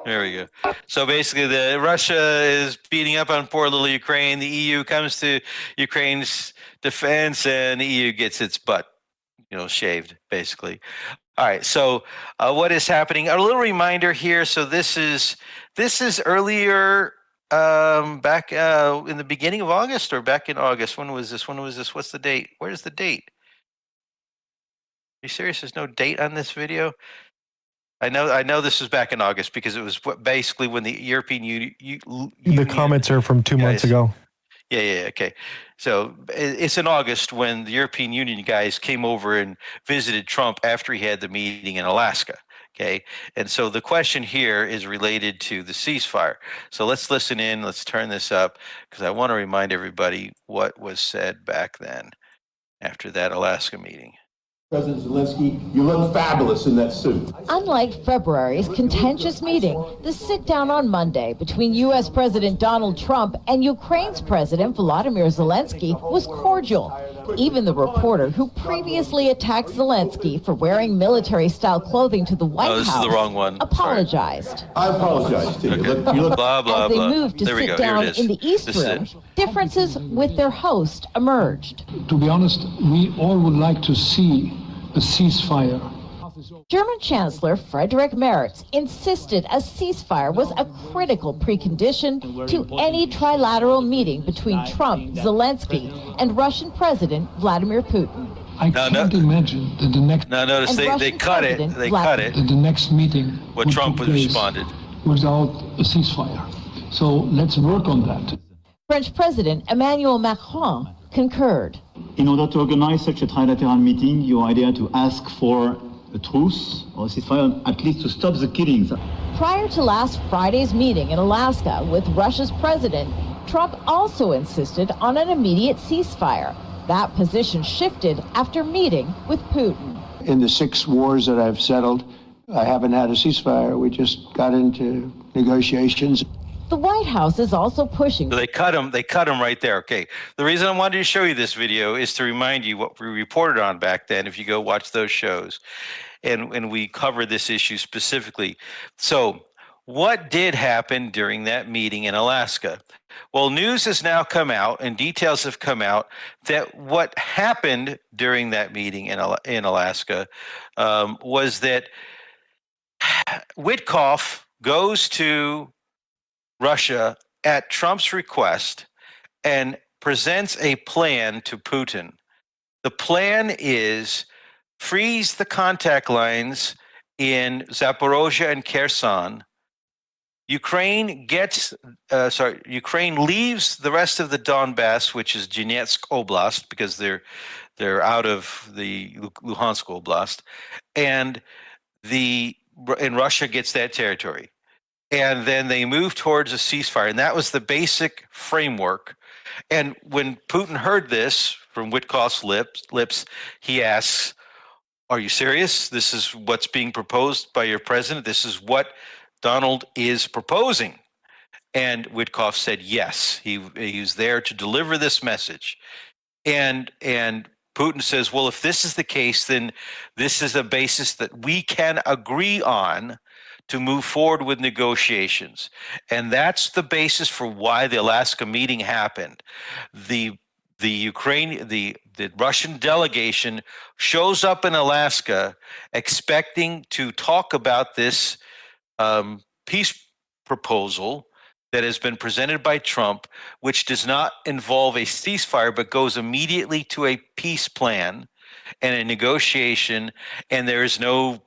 There we go. So basically, Russia is beating up on poor little Ukraine. The EU comes to Ukraine's defense, and the EU gets its butt, shaved, basically. All right. So what is happening? A little reminder here. So this is earlier, back in the beginning of August, or back in August. When was this? What's the date? Where's the date? Are you serious? There's no date on this video. I know this was back in August because it was basically when the European Union. The comments are from 2 months ago. Yeah, okay. So it's in August when the European Union guys came over and visited Trump after he had the meeting in Alaska. Okay, and so the question here is related to the ceasefire. So let's listen in. Let's turn this up because I want to remind everybody what was said back then after that Alaska meeting. President Zelensky, you look fabulous in that suit. Unlike February's contentious meeting, the sit-down on Monday between U.S. President Donald Trump and Ukraine's President Volodymyr Zelensky was cordial. Even the reporter who previously attacked Zelensky for wearing military-style clothing to the White House is the wrong one. Apologized. Sorry. I apologize to you. Look, blah, blah, As they blah. moved to sit down in the East Room, differences with their host emerged. To be honest, we all would like to see a ceasefire. German Chancellor Friedrich Merz insisted a ceasefire was a critical precondition to any trilateral meeting between Trump, Zelensky, and Russian President Vladimir Putin. I can't imagine that the next notice they cut it. They cut it. The next meeting What Trump would responded without a ceasefire. So let's work on that. French President Emmanuel Macron concurred. In order to organize such a trilateral meeting, your idea to ask for a truce or a ceasefire, at least to stop the killings. Prior to last Friday's meeting in Alaska with Russia's president, Trump also insisted on an immediate ceasefire. That position shifted after meeting with Putin. In the 6 wars that I've settled, I haven't had a ceasefire. We just got into negotiations. The White House is also pushing. So they cut him right there. Okay. The reason I wanted to show you this video is to remind you what we reported on back then, if you go watch those shows. And we covered this issue specifically. So what did happen during that meeting in Alaska? Well, news has now come out and details have come out that what happened during that meeting in Alaska was that Witkoff goes to Russia at Trump's request and presents a plan to Putin. The plan is freeze the contact lines in Zaporozhye and Kherson. Ukraine leaves the rest of the Donbass, which is Donetsk Oblast, because they're out of the Luhansk Oblast, and Russia gets that territory. And then they move towards a ceasefire. And that was the basic framework. And when Putin heard this from Witkoff's lips, he asks, are you serious? This is what's being proposed by your president? This is what Donald is proposing? And Witkoff said yes. He was there to deliver this message. And Putin says, well, if this is the case, then this is a basis that we can agree on to move forward with negotiations. And that's the basis for why the Alaska meeting happened. The Russian delegation shows up in Alaska expecting to talk about this peace proposal that has been presented by Trump, which does not involve a ceasefire, but goes immediately to a peace plan and a negotiation, and there is no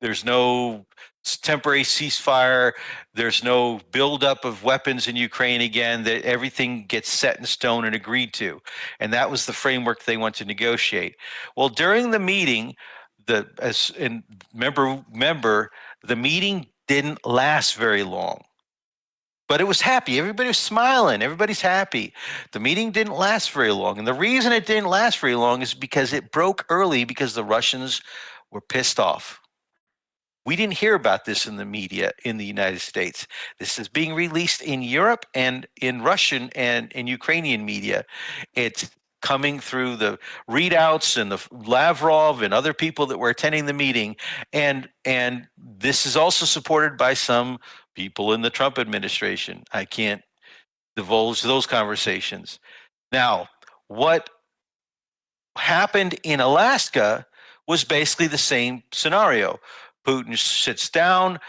There's no temporary ceasefire. There's no buildup of weapons in Ukraine again. That everything gets set in stone and agreed to, and that was the framework they want to negotiate. Well, during the meeting, remember, the meeting didn't last very long. But it was happy. Everybody was smiling. Everybody's happy. The meeting didn't last very long. And the reason it didn't last very long is because it broke early because the Russians were pissed off. We didn't hear about this in the media in the United States. This is being released in Europe and in Russian and in Ukrainian media. It's coming through the readouts and the Lavrov and other people that were attending the meeting. And this is also supported by some people in the Trump administration. I can't divulge those conversations. Now, what happened in Alaska was basically the same scenario. Putin sits down.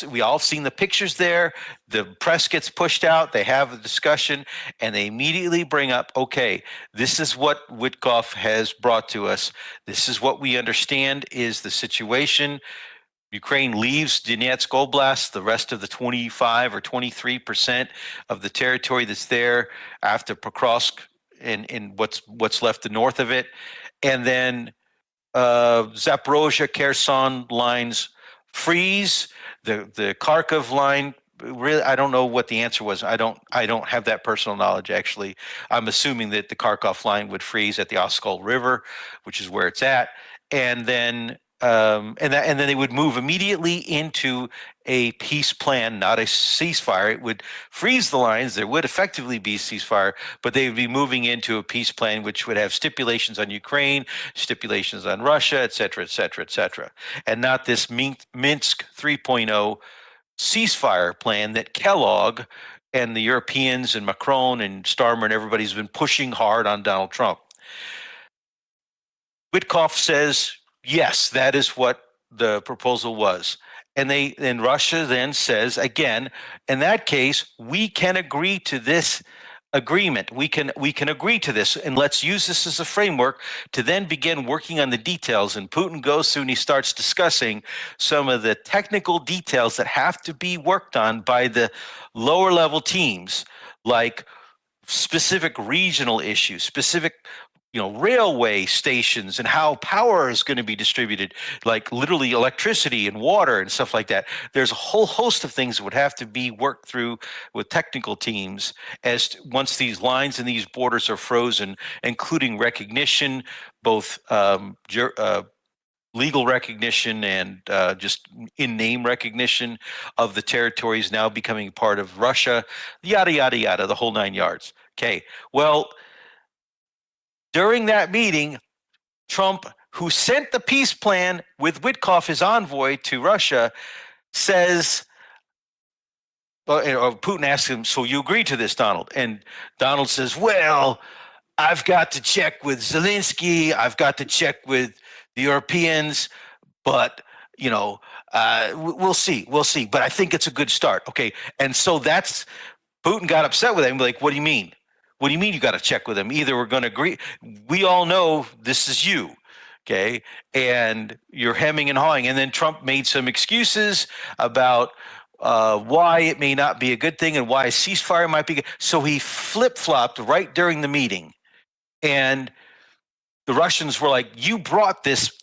We all seen the pictures there. The press gets pushed out. They have a discussion, and they immediately bring up, okay, this is what Witkoff has brought to us. This is what we understand is the situation. Ukraine leaves Donetsk Oblast, the rest of the 25 or 23% of the territory that's there after Pokrovsk and what's left the north of it. And then Zaporozhye, Kherson lines freeze. The Kharkov line, really, I don't know what the answer was. I don't have that personal knowledge, actually. I'm assuming that the Kharkov line would freeze at the Oskol River, which is where it's at. And then then they would move immediately into a peace plan, not a ceasefire. It would freeze the lines. There would effectively be a ceasefire, but they would be moving into a peace plan, which would have stipulations on Ukraine, stipulations on Russia, et cetera, et cetera, et cetera, and not this Minsk 3.0 ceasefire plan that Kellogg and the Europeans and Macron and Starmer and everybody's been pushing hard on Donald Trump. Witkoff says, yes, that is what the proposal was. And Russia then says, again, in that case, we can agree to this agreement. We can agree to this, and let's use this as a framework to then begin working on the details. And Putin goes through and he starts discussing some of the technical details that have to be worked on by the lower level teams, like specific regional issues, specific railway stations and how power is going to be distributed, like literally electricity and water and stuff like that. There's a whole host of things that would have to be worked through with technical teams once these lines and these borders are frozen, including recognition, both legal recognition and just in-name recognition of the territories now becoming part of Russia, yada, yada, yada, the whole 9 yards. Okay, well, during that meeting, Trump, who sent the peace plan with Witkoff, his envoy, to Russia, says, Putin asks him, so you agree to this, Donald? And Donald says, well, I've got to check with Zelensky. I've got to check with the Europeans, but, we'll see. We'll see. But I think it's a good start. Okay. And so Putin got upset with him. Like, what do you mean? What do you mean you got to check with them? Either we're going to agree. We all know this is you, okay? And you're hemming and hawing. And then Trump made some excuses about why it may not be a good thing and why a ceasefire might be good. So he flip-flopped right during the meeting. And the Russians were like, you brought this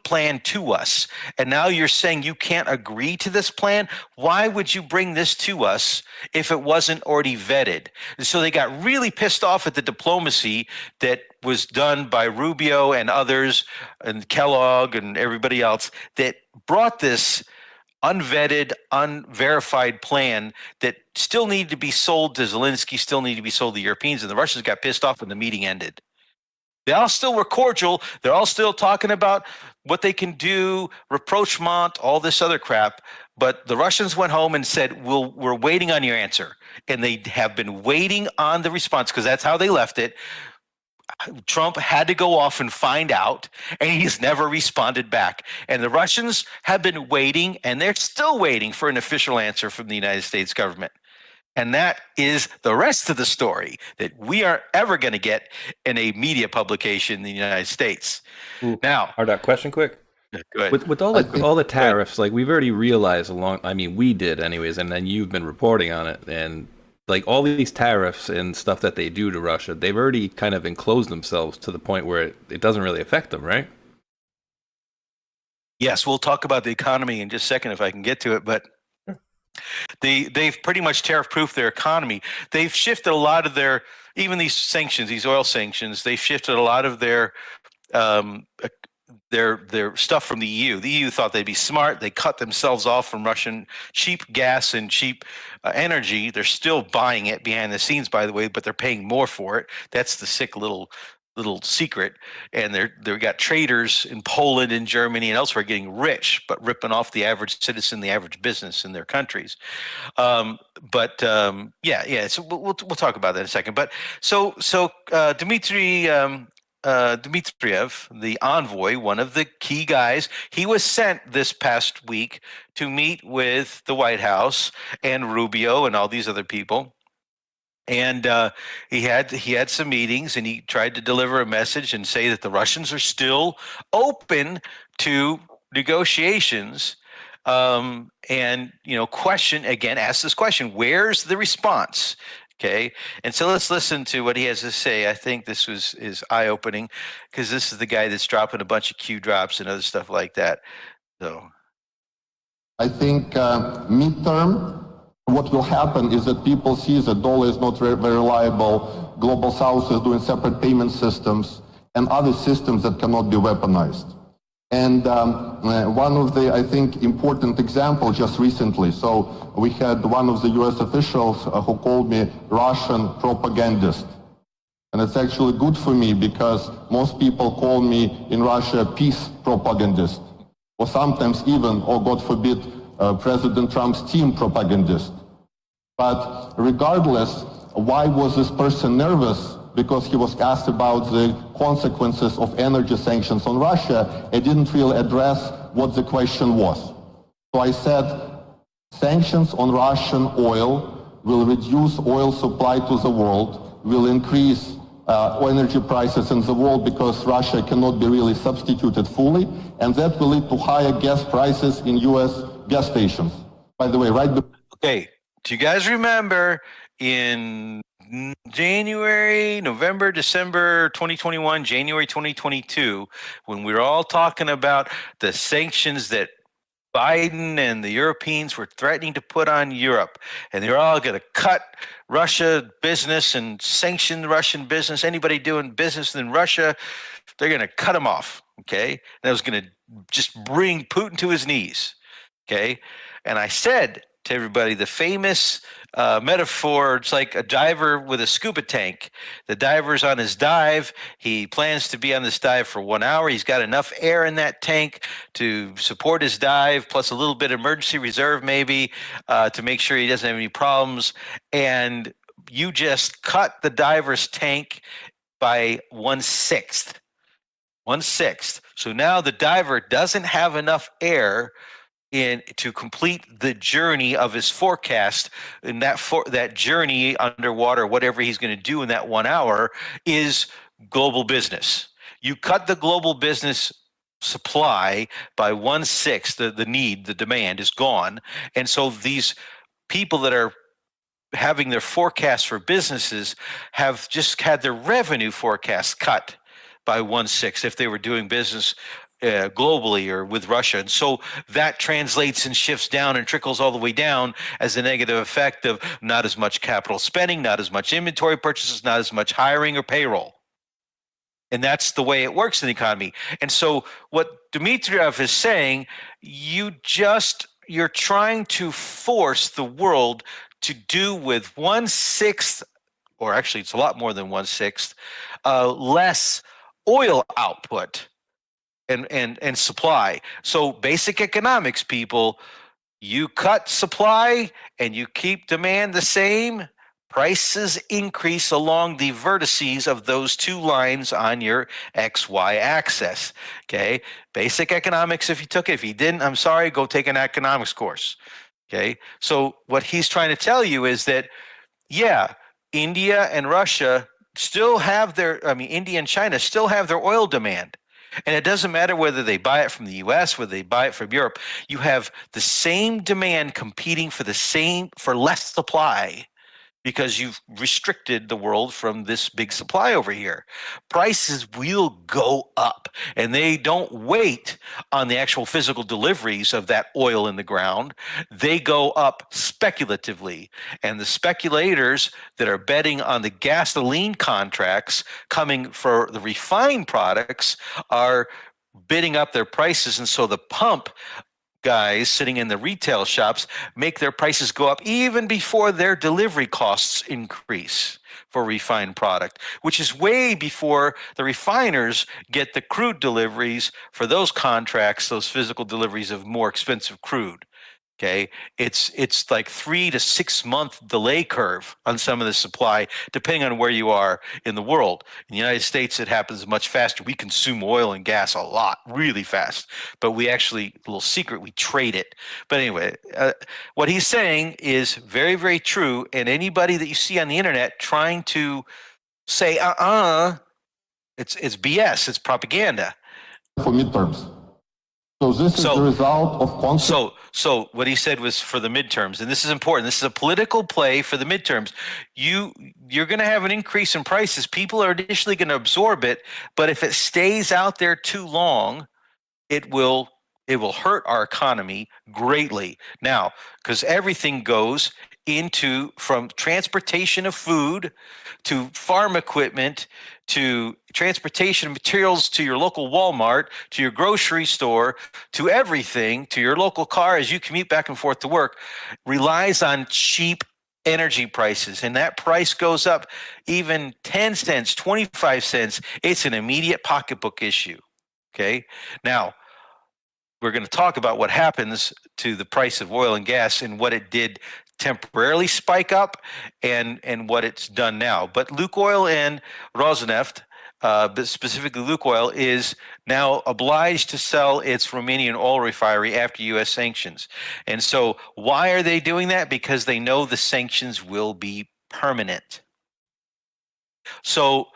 plan to us, and now you're saying you can't agree to this plan? Why would you bring this to us if it wasn't already vetted? And so they got really pissed off at the diplomacy that was done by Rubio and others and Kellogg and everybody else that brought this unvetted, unverified plan that still needed to be sold to Zelensky, still needed to be sold to the Europeans, and the Russians got pissed off when the meeting ended. They all still were cordial. They're all still talking about what they can do, rapprochement, all this other crap. But the Russians went home and said, we're waiting on your answer. And they have been waiting on the response because that's how they left it. Trump had to go off and find out, and he's never responded back. And the Russians have been waiting, and they're still waiting for an official answer from the United States government. And that is the rest of the story that we aren't ever going to get in a media publication in the United States. Now, Rdoc, question quick. Go ahead. With all the tariffs, like we've already realized we did anyways, and then you've been reporting on it, and like all these tariffs and stuff that they do to Russia, they've already kind of enclosed themselves to the point where it doesn't really affect them, right? Yes, we'll talk about the economy in just a second if I can get to it, but they've pretty much tariff-proofed their economy. They've shifted a lot of even these sanctions, these oil sanctions, they've shifted a lot of their stuff from the EU. The EU thought they'd be smart. They cut themselves off from Russian cheap gas and cheap energy. They're still buying it behind the scenes, by the way, but they're paying more for it. That's the sick little secret. And they've got traders in Poland and Germany and elsewhere getting rich, but ripping off the average citizen, the average business in their countries. So we'll talk about that in a second. But so Dmitriev, the envoy, one of the key guys, he was sent this past week to meet with the White House and Rubio and all these other people. And he had some meetings, and he tried to deliver a message and say that the Russians are still open to negotiations. And ask this question: where's the response? Okay, and so let's listen to what he has to say. I think this is eye-opening because this is the guy that's dropping a bunch of Q drops and other stuff like that. So, I think midterm, what will happen is that people see that dollar is not very reliable. Global South is doing separate payment systems and other systems that cannot be weaponized. And one of the, I think, important examples just recently, so we had one of the US officials who called me Russian propagandist. And it's actually good for me because most people call me in Russia peace propagandist, or sometimes even, or God forbid, President Trump's team propagandist. But regardless, why was this person nervous? Because he was asked about the consequences of energy sanctions on Russia, and didn't really address what the question was. So I said, sanctions on Russian oil will reduce oil supply to the world, will increase energy prices in the world because Russia cannot be really substituted fully, and that will lead to higher gas prices in US gas stations. By the way, okay, do you guys remember in November, December 2021, January 2022, when we were all talking about the sanctions that Biden and the Europeans were threatening to put on Europe, and they're all going to cut Russia business and sanction Russian business. Anybody doing business in Russia, they're going to cut them off, okay? And that was going to just bring Putin to his knees, okay? And I said to everybody, the famous metaphor, it's like a diver with a scuba tank. The diver's on his dive. He plans to be on this dive for 1 hour. He's got enough air in that tank to support his dive, plus a little bit of emergency reserve maybe to make sure he doesn't have any problems. And you just cut the diver's tank by 1/6. 1/6. So now the diver doesn't have enough air to complete the journey of his forecast, and that journey underwater, whatever he's going to do in that 1 hour, is global business. You cut the global business supply by 1/6. The demand is gone, and so these people that are having their forecasts for businesses have just had their revenue forecast cut by 1/6 if they were doing business globally or with Russia. And so that translates and shifts down and trickles all the way down as a negative effect of not as much capital spending, not as much inventory purchases, not as much hiring or payroll. And that's the way it works in the economy. And so what Dmitriev is saying, you're trying to force the world to do with 1/6, or actually it's a lot more than 1/6, less oil output and supply. So basic economics, people, you cut supply and you keep demand the same, prices increase along the vertices of those two lines on your XY axis. Okay, basic economics if you took it. If you didn't, I'm sorry, go take an economics course. Okay, so what he's trying to tell you is that, yeah, India and Russia still have India and China still have their oil demand. And it doesn't matter whether they buy it from the US, whether they buy it from Europe. You have the same demand competing for less supply, because you've restricted the world from this big supply over here. Prices will go up, and they don't wait on the actual physical deliveries of that oil in the ground. They go up speculatively, and the speculators that are betting on the gasoline contracts coming for the refined products are bidding up their prices, and so the pump guys sitting in the retail shops make their prices go up even before their delivery costs increase for refined product, which is way before the refiners get the crude deliveries for those contracts, those physical deliveries of more expensive crude. Okay, it's like 3 to 6 month delay curve on some of the supply, depending on where you are in the world. In the United States, it happens much faster. We consume oil and gas a lot, really fast. But we actually, a little secret, we trade it. But anyway, what he's saying is very, very true. And anybody that you see on the internet trying to say, it's BS, it's propaganda. For midterms. So this is the result of So what he said was for the midterms, and this is important. This is a political play for the midterms. You're going to have an increase in prices. People are initially going to absorb it, but if it stays out there too long, it will hurt our economy greatly. Now, because everything goes from transportation of food to farm equipment to transportation of materials to your local Walmart, to your grocery store, to everything, to your local car as you commute back and forth to work, relies on cheap energy prices. And that price goes up even 10 cents, 25 cents. It's an immediate pocketbook issue. Okay. Now, we're going to talk about what happens to the price of oil and gas and what it did temporarily spike up and what it's done now. But Lukoil and Rosneft, but specifically Lukoil, is now obliged to sell its Romanian oil refinery after U.S. sanctions. And so why are they doing that? Because they know the sanctions will be permanent. So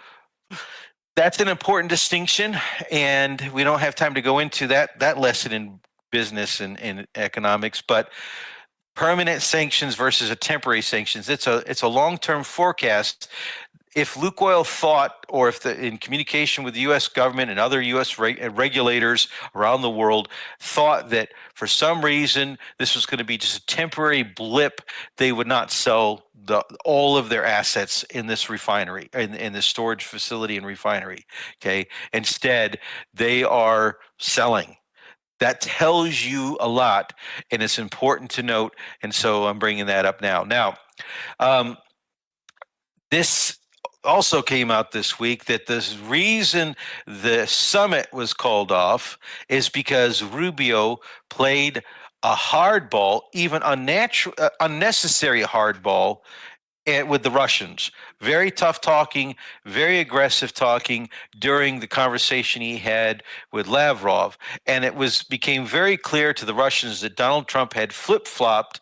that's an important distinction, and we don't have time to go into that lesson in business and economics, but permanent sanctions versus a temporary sanctions, it's a long-term forecast. If Lukoil thought, or if in communication with the U.S. government and other U.S. regulators around the world thought that for some reason this was going to be just a temporary blip, they would not sell all of their assets in this refinery, in this storage facility and refinery. Okay, instead they are selling. That tells you a lot, and it's important to note, and so I'm bringing that up now. Now, this also came out this week that the reason the summit was called off is because Rubio played a hardball, even unnecessary hardball, with the Russians. Very tough talking, very aggressive talking during the conversation he had with Lavrov. And it became very clear to the Russians that Donald Trump had flip-flopped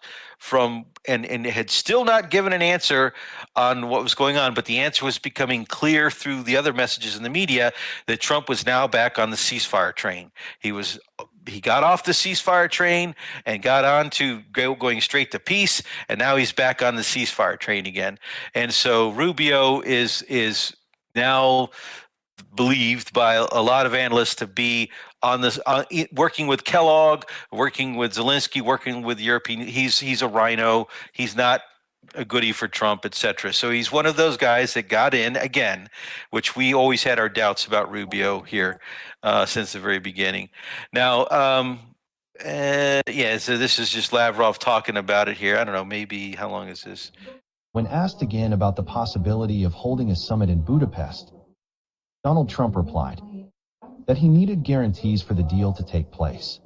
and had still not given an answer on what was going on, but the answer was becoming clear through the other messages in the media that Trump was now back on the ceasefire train. He got off the ceasefire train and got on to going straight to peace, and now he's back on the ceasefire train again. And so Rubio is now believed by a lot of analysts to be on this, working with Kellogg, working with Zelensky, working with European. He's a rhino. He's not a goodie for Trump, etc. So he's one of those guys that got in again, which we always had our doubts about Rubio here since the very beginning. Now, so this is just Lavrov talking about it here. I don't know, maybe, how long is this? When asked again about the possibility of holding a summit in Budapest, Donald Trump replied that he needed guarantees for the deal to take place.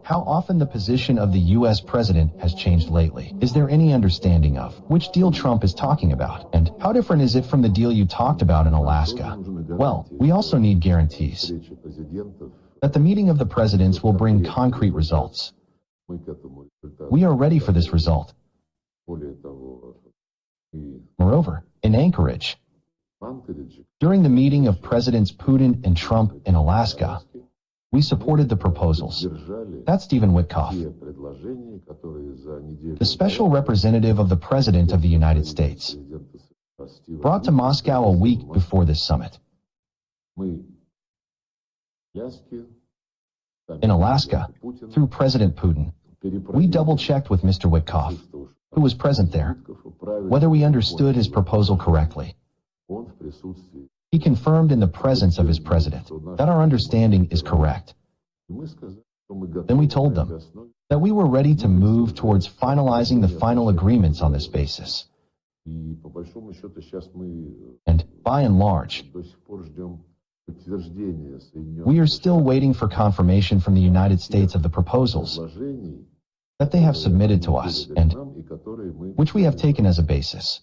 How often the position of the U.S. president has changed lately? Is there any understanding of which deal Trump is talking about? And how different is it from the deal you talked about in Alaska? Well, we also need guarantees that the meeting of the presidents will bring concrete results. We are ready for this result. Moreover, in Anchorage, During the meeting of Presidents Putin and Trump in Alaska, we supported the proposals. That's Stephen Witkoff, the special representative of the President of the United States, brought to Moscow a week before this summit. In Alaska, through President Putin, we double-checked with Mr. Witkoff, who was present there, whether we understood his proposal correctly. He confirmed in the presence of his president that our understanding is correct. Then we told them that we were ready to move towards finalizing the final agreements on this basis. And by and large, we are still waiting for confirmation from the United States of the proposals that they have submitted to us, and which we have taken as a basis.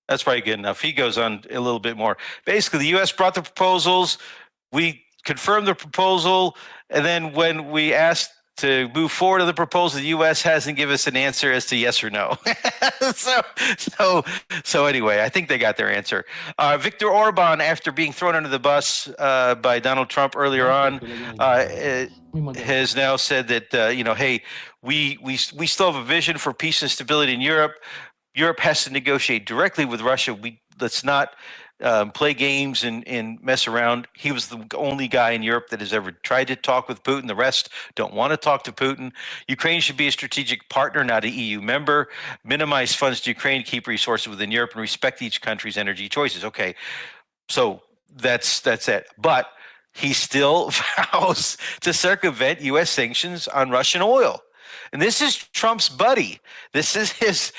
That's probably good enough. He goes on a little bit more. Basically, the U.S. brought the proposals. We confirmed the proposal. And then when we asked to move forward to the proposal, the U.S. hasn't given us an answer as to yes or no. So anyway, I think they got their answer. Viktor Orban, after being thrown under the bus by Donald Trump earlier on, has now said that, hey, we still have a vision for peace and stability in Europe. Europe has to negotiate directly with Russia. Let's not play games and mess around. He was the only guy in Europe that has ever tried to talk with Putin. The rest don't want to talk to Putin. Ukraine should be a strategic partner, not an EU member. Minimize funds to Ukraine, keep resources within Europe, and respect each country's energy choices. Okay, so that's it. But he still vows to circumvent U.S. sanctions on Russian oil. And this is Trump's buddy. This is his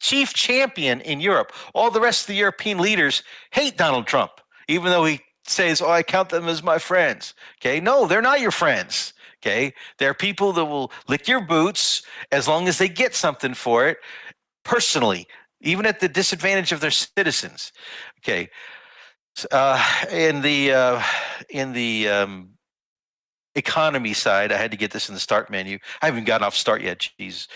chief champion in Europe. All the rest of the European leaders hate Donald Trump, even though he says, I count them as my friends. Okay, no, they're not your friends. Okay, they're people that will lick your boots as long as they get something for it personally, even at the disadvantage of their citizens. Okay, in the economy side, I had to get this in the start menu. I haven't gotten off start yet. Jeez.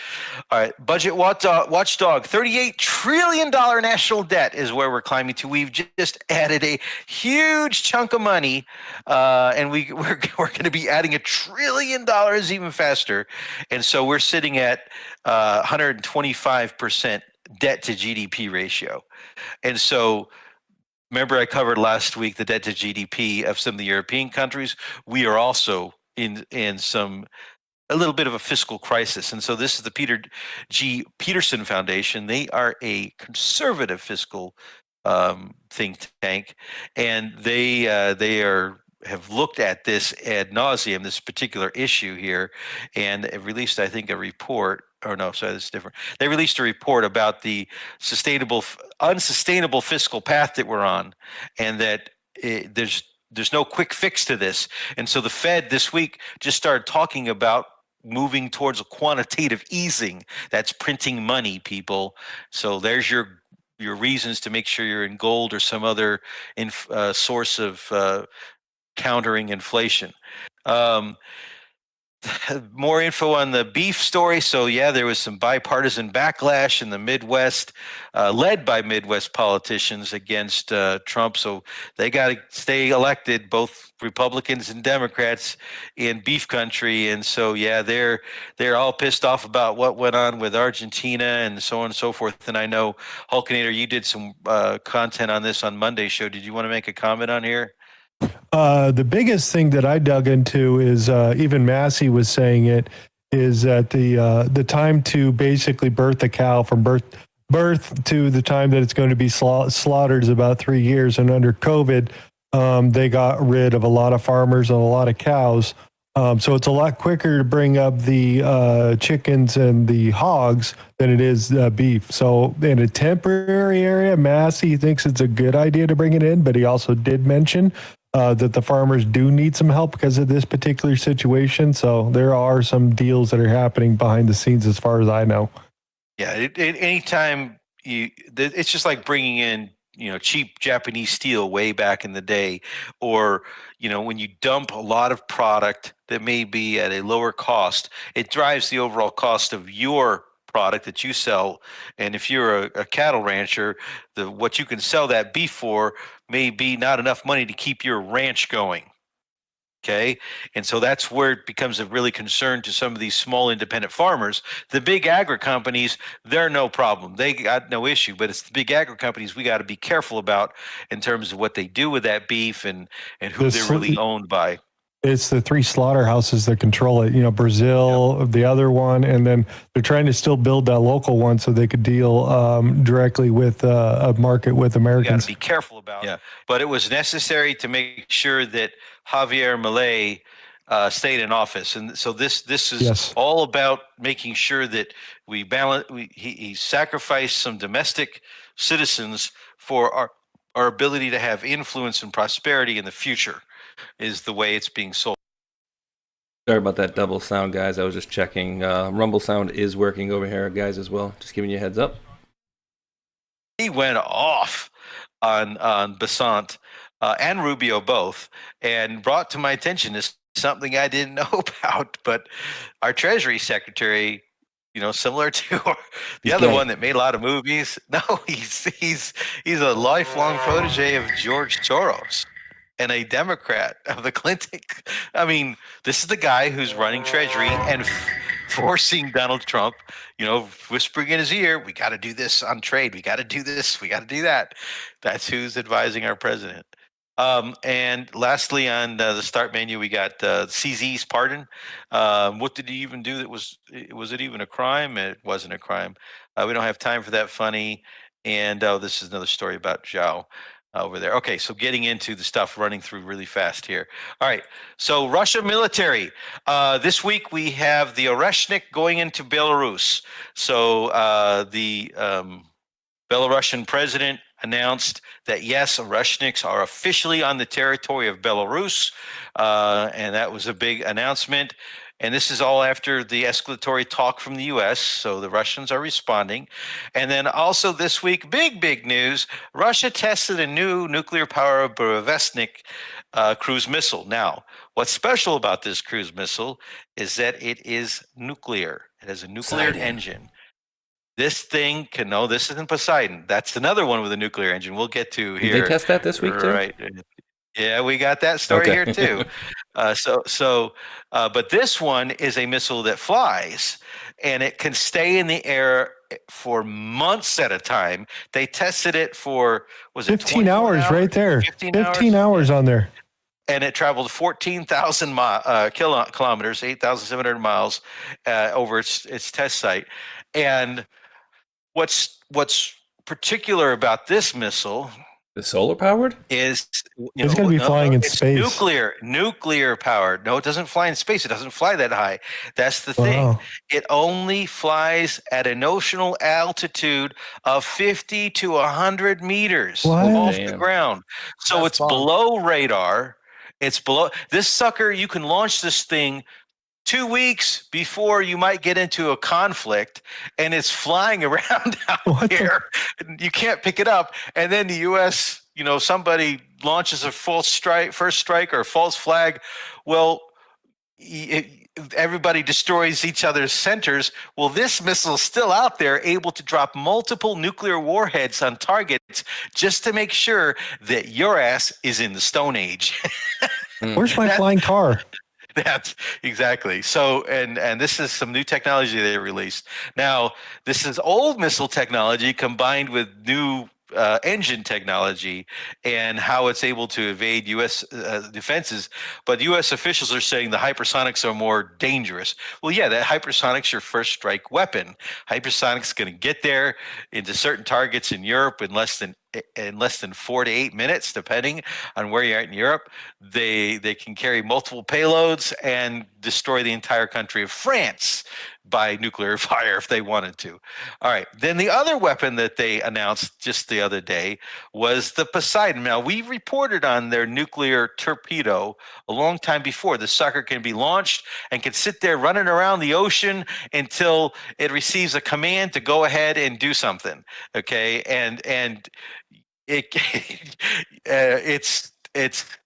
All right. Budget watchdog. $38 trillion national debt is where we're climbing to. We've just added a huge chunk of money, and we're going to be adding $1 trillion even faster. And so we're sitting at 125% debt to GDP ratio. And so remember, I covered last week the debt to GDP of some of the European countries. We are also in a little bit of a fiscal crisis. And so this is the Peter G. Peterson Foundation. They are a conservative fiscal think tank, and they have looked at this ad nauseum, this particular issue here, and have released, I think, a report. Or no, sorry, that's different. They released a report about the unsustainable fiscal path that we're on, and that there's no quick fix to this. And so the Fed this week just started talking about moving towards a quantitative easing. That's printing money, people. So there's your reasons to make sure you're in gold or some other source of countering inflation. More info on the beef story. So yeah, there was some bipartisan backlash in the Midwest, led by Midwest politicians against Trump. So they got to stay elected, both Republicans and Democrats in beef country. And so yeah, they're all pissed off about what went on with Argentina and so on and so forth. And I know Hulkinator, you did some content on this on Monday's show. Did you want to make a comment on here? The biggest thing that I dug into is even Massey was saying it is that the time to basically birth a cow from birth to the time that it's going to be slaughtered is about 3 years. And under COVID, they got rid of a lot of farmers and a lot of cows. So it's a lot quicker to bring up the chickens and the hogs than it is beef. So in a temporary area, Massey thinks it's a good idea to bring it in, but he also did mention that the farmers do need some help because of this particular situation. So there are some deals that are happening behind the scenes as far as I know. Yeah, anytime it's just like bringing in, cheap Japanese steel way back in the day, or, when you dump a lot of product that may be at a lower cost, it drives the overall cost of your product that you sell, and if you're a cattle rancher, what you can sell that beef for may be not enough money to keep your ranch going. Okay. And so that's where it becomes a really concern to some of these small independent farmers. The big agri companies, they're no problem. They got no issue, but it's the big agri companies we got to be careful about in terms of what they do with that beef and who they're really owned by. It's the 3 slaughterhouses that control it. Brazil, the other one, and then they're trying to still build that local one so they could deal directly with a market with Americans. You got to be careful about it. But it was necessary to make sure that Javier Milei stayed in office, and so this is all about making sure that we balance. He sacrificed some domestic citizens for our ability to have influence and prosperity in the future. Is the way it's being sold. Sorry about that double sound, guys. I was just checking. Rumble sound is working over here, guys, as well. Just giving you a heads up. He went off on Basant and Rubio both, and brought to my attention this something I didn't know about. But our Treasury Secretary, similar to the other one that made a lot of movies. No, he's a lifelong protege of George Soros. And a Democrat of the Clinton. I mean, this is the guy who's running Treasury and forcing Donald Trump, whispering in his ear, we got to do this on trade. We got to do this. We got to do that. That's who's advising our president. And lastly, on the start menu, we got CZ's pardon. What did he even do that was it even a crime? It wasn't a crime. We don't have time for that funny. And this is another story about Zhao. Over there. Okay, so getting into the stuff running through really fast here. All right, so Russia military. This week we have the Oreshnik going into Belarus. So the Belarusian president announced that yes, Oreshniks are officially on the territory of Belarus, and that was a big announcement. And this is all after the escalatory talk from the U.S., so the Russians are responding. And then also this week, big news, Russia tested a new nuclear-powered Burevestnik cruise missile. Now, what's special about this cruise missile is that it is nuclear. It has a nuclear engine. This thing this isn't Poseidon. That's another one with a nuclear engine we'll get to here. Did they test that this week, too? Right. Yeah, we got that story here too. But this one is a missile that flies, and it can stay in the air for months at a time. They tested it for 15 hours right there. 15 hours on there. And it traveled 14,000 kilometers, 8,700 miles over its test site. And what's particular about this missile? The solar powered is it's going to be flying in space. Nuclear powered. No, it doesn't fly in space. It doesn't fly that high. That's the thing. Wow. It only flies at a notional altitude of 50 to 100 meters off the ground. So it's below radar. It's below this sucker. You can launch this thing 2 weeks before you might get into a conflict, and it's flying around out there. You can't pick it up. And then the U.S., somebody launches a first strike or a false flag. Well, everybody destroys each other's centers. Well, this missile is still out there, able to drop multiple nuclear warheads on targets just to make sure that your ass is in the Stone Age. Where's my flying car? That's exactly. So, and this is some new technology they released. Now, this is old missile technology combined with new engine technology and how it's able to evade U.S. defenses. But U.S. officials are saying the hypersonics are more dangerous. Well, yeah, that hypersonic's your first strike weapon. Hypersonic's going to get there into certain targets in Europe in less than 4 to 8 minutes, depending on where you're at in Europe. They can carry multiple payloads and destroy the entire country of France by nuclear fire if they wanted to. All right. Then the other weapon that they announced just the other day was the Poseidon. Now, we reported on their nuclear torpedo a long time before. The sucker can be launched and can sit there running around the ocean until it receives a command to go ahead and do something. Okay. And it's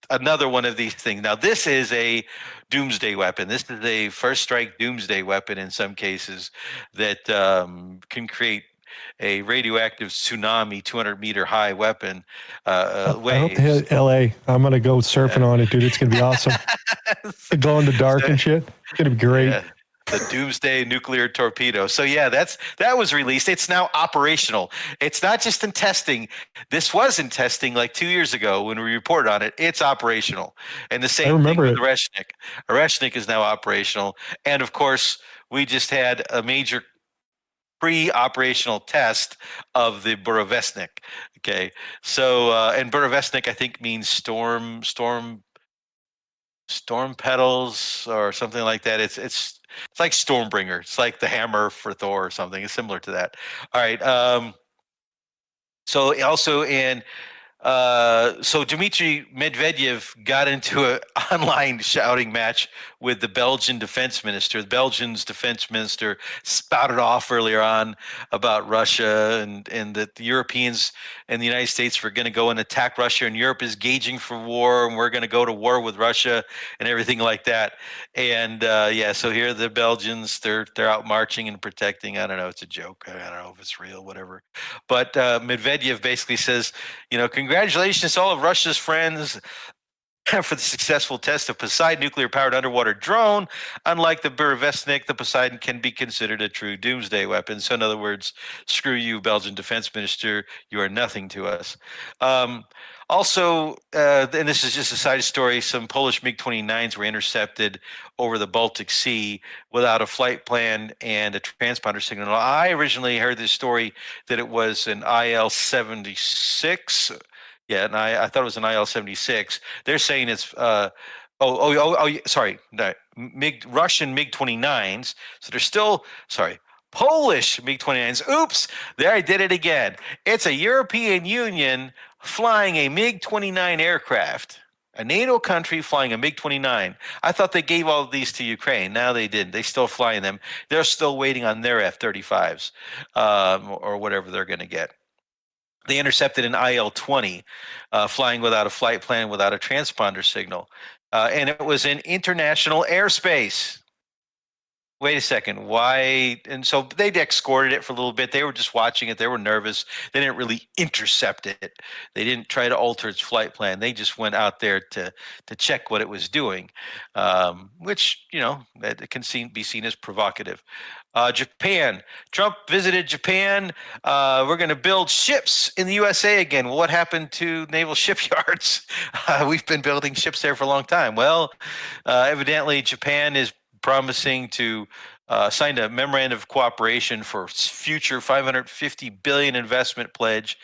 another one of these things. Now, this is a doomsday weapon. This is a first strike doomsday weapon in some cases that can create a radioactive tsunami, 200-meter high weapon. I hope Waves. to hit LA. I'm going to go surfing on it, dude. It's going to be awesome. Go in the dark and shit. It's going to be great. Yeah. The Doomsday Nuclear Torpedo. So yeah, that was released. It's now operational. It's not just in testing. This was in testing like 2 years ago when we reported on it. It's operational. And the same thing with Oreshnik. Oreshnik is now operational. And of course, we just had a major pre-operational test of the Burevestnik. Okay. So and Burevestnik I think means storm petals or something like that. It's like Stormbringer. It's like the hammer for Thor or something. It's similar to that. All right. So also so Dmitry Medvedev got into an online shouting match with the Belgian defense minister. The Belgian's defense minister spouted off earlier on about Russia and that the Europeans and the United States were going to go and attack Russia, and Europe is gauging for war, and we're going to go to war with Russia and everything like that. And so here the Belgians, they're out marching and protecting. I don't know, it's a joke. I don't know if it's real, whatever. But Medvedev basically says, congratulations to all of Russia's friends for the successful test of Poseidon nuclear-powered underwater drone. Unlike the Burevestnik, the Poseidon can be considered a true doomsday weapon. So in other words, screw you, Belgian defense minister. You are nothing to us. Also, and this is just a side story, some Polish MiG-29s were intercepted over the Baltic Sea without a flight plan and a transponder signal. I originally heard this story that it was an IL-76. Yeah, and I thought it was an IL-76. They're saying it's sorry, no, Russian MiG-29s. So they're still Polish MiG-29s. Oops, there I did it again. It's a European Union flying a MiG-29 aircraft. A NATO country flying a MiG-29. I thought they gave all of these to Ukraine. Now they didn't. They're still flying them. They're still waiting on their F-35s or whatever they're going to get. They intercepted an IL-20 flying without a flight plan, without a transponder signal. And it was in international airspace. Wait a second, why? And so they escorted it for a little bit. They were just watching it. They were nervous. They didn't really intercept it. They didn't try to alter its flight plan. They just went out there to check what it was doing, which, it can be seen as provocative. Japan. Trump visited Japan. We're going to build ships in the USA again. Well, what happened to naval shipyards? We've been building ships there for a long time. Well, evidently Japan is promising to sign a memorandum of cooperation for future $550 billion investment pledge,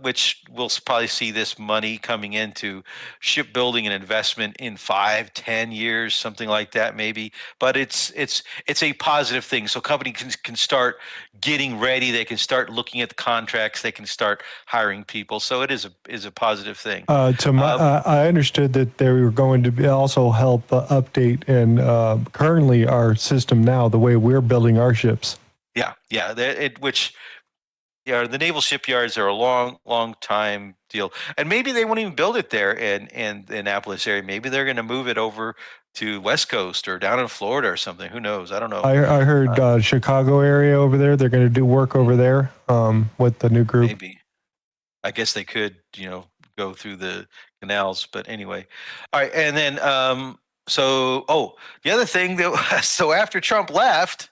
which we'll probably see this money coming into shipbuilding and investment in 5-10 years, something like that, maybe. But it's a positive thing. So companies can start getting ready. They can start looking at the contracts. They can start hiring people. So it is a positive thing. I understood that they were going to also help update and currently our system now, the way we're building our ships. Yeah. The naval shipyards are a long time deal, and maybe they won't even build it there in Annapolis area. Maybe they're going to move it over to West Coast or down in Florida or something. Who knows? I don't know. I heard Chicago area over there. They're going to do work over there with the new group. Maybe. I guess they could, go through the canals. But anyway, all right. And then the other thing so after Trump left,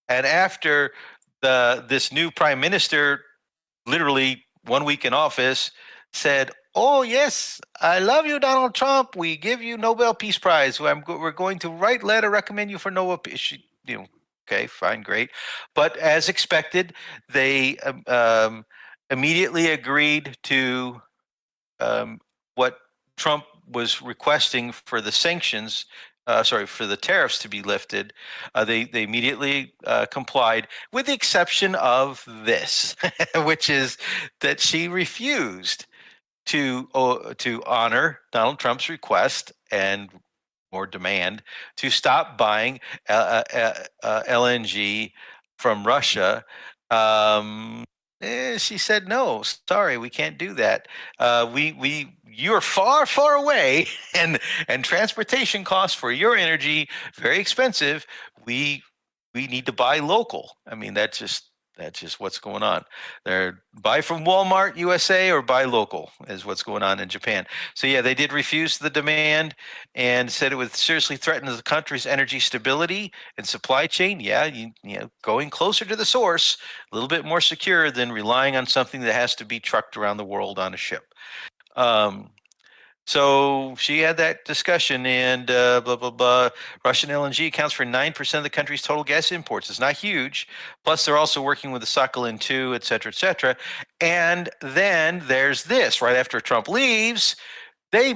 and after this new prime minister, literally 1 week in office, said, "Oh yes, I love you, Donald Trump. We give you Nobel Peace Prize. We're going to write letter recommend you for Nobel Peace." Okay, fine, great. But as expected, they immediately agreed to what Trump was requesting for the sanctions. For the tariffs to be lifted. They immediately complied, with the exception of this, which is that she refused to honor Donald Trump's request or demand to stop buying LNG from Russia. She said, "No, sorry, we can't do that. You're far, far away, and transportation costs for your energy very expensive. We need to buy local. I mean, that's just what's going on. They're buy from Walmart USA or buy local is what's going on in Japan. So yeah, they did refuse the demand and said it would seriously threaten the country's energy stability and supply chain. Yeah, you know, going closer to the source, a little bit more secure than relying on something that has to be trucked around the world on a ship. So she had that discussion, and blah blah blah. Russian LNG accounts for 9% of the country's total gas imports. It's not huge. Plus, they're also working with the Sakhalin 2, et cetera, et cetera. And then there's this. Right after Trump leaves, they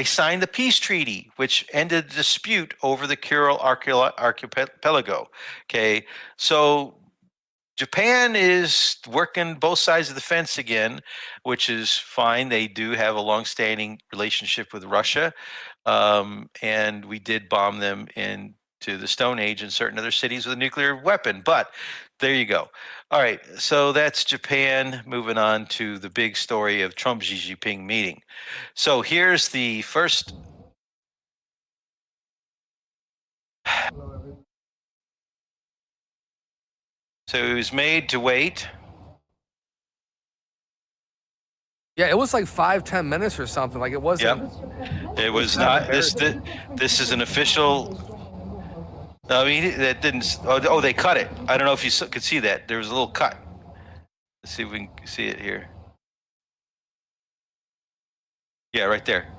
sign the peace treaty, which ended the dispute over the Kuril archipelago. Okay, so Japan is working both sides of the fence again, which is fine. They do have a long-standing relationship with Russia, and we did bomb them into the Stone Age in certain other cities with a nuclear weapon. But there you go. All right, so that's Japan. Moving on to the big story of Trump-Xi Jinping meeting. So here's the first. So he was made to wait. Yeah, it was like 5-10 minutes or something. Like it wasn't. Yep. It was not this. This is an official. I mean, that didn't. Oh, they cut it. I don't know if you could see that. There was a little cut. Let's see if we can see it here. Yeah, right there.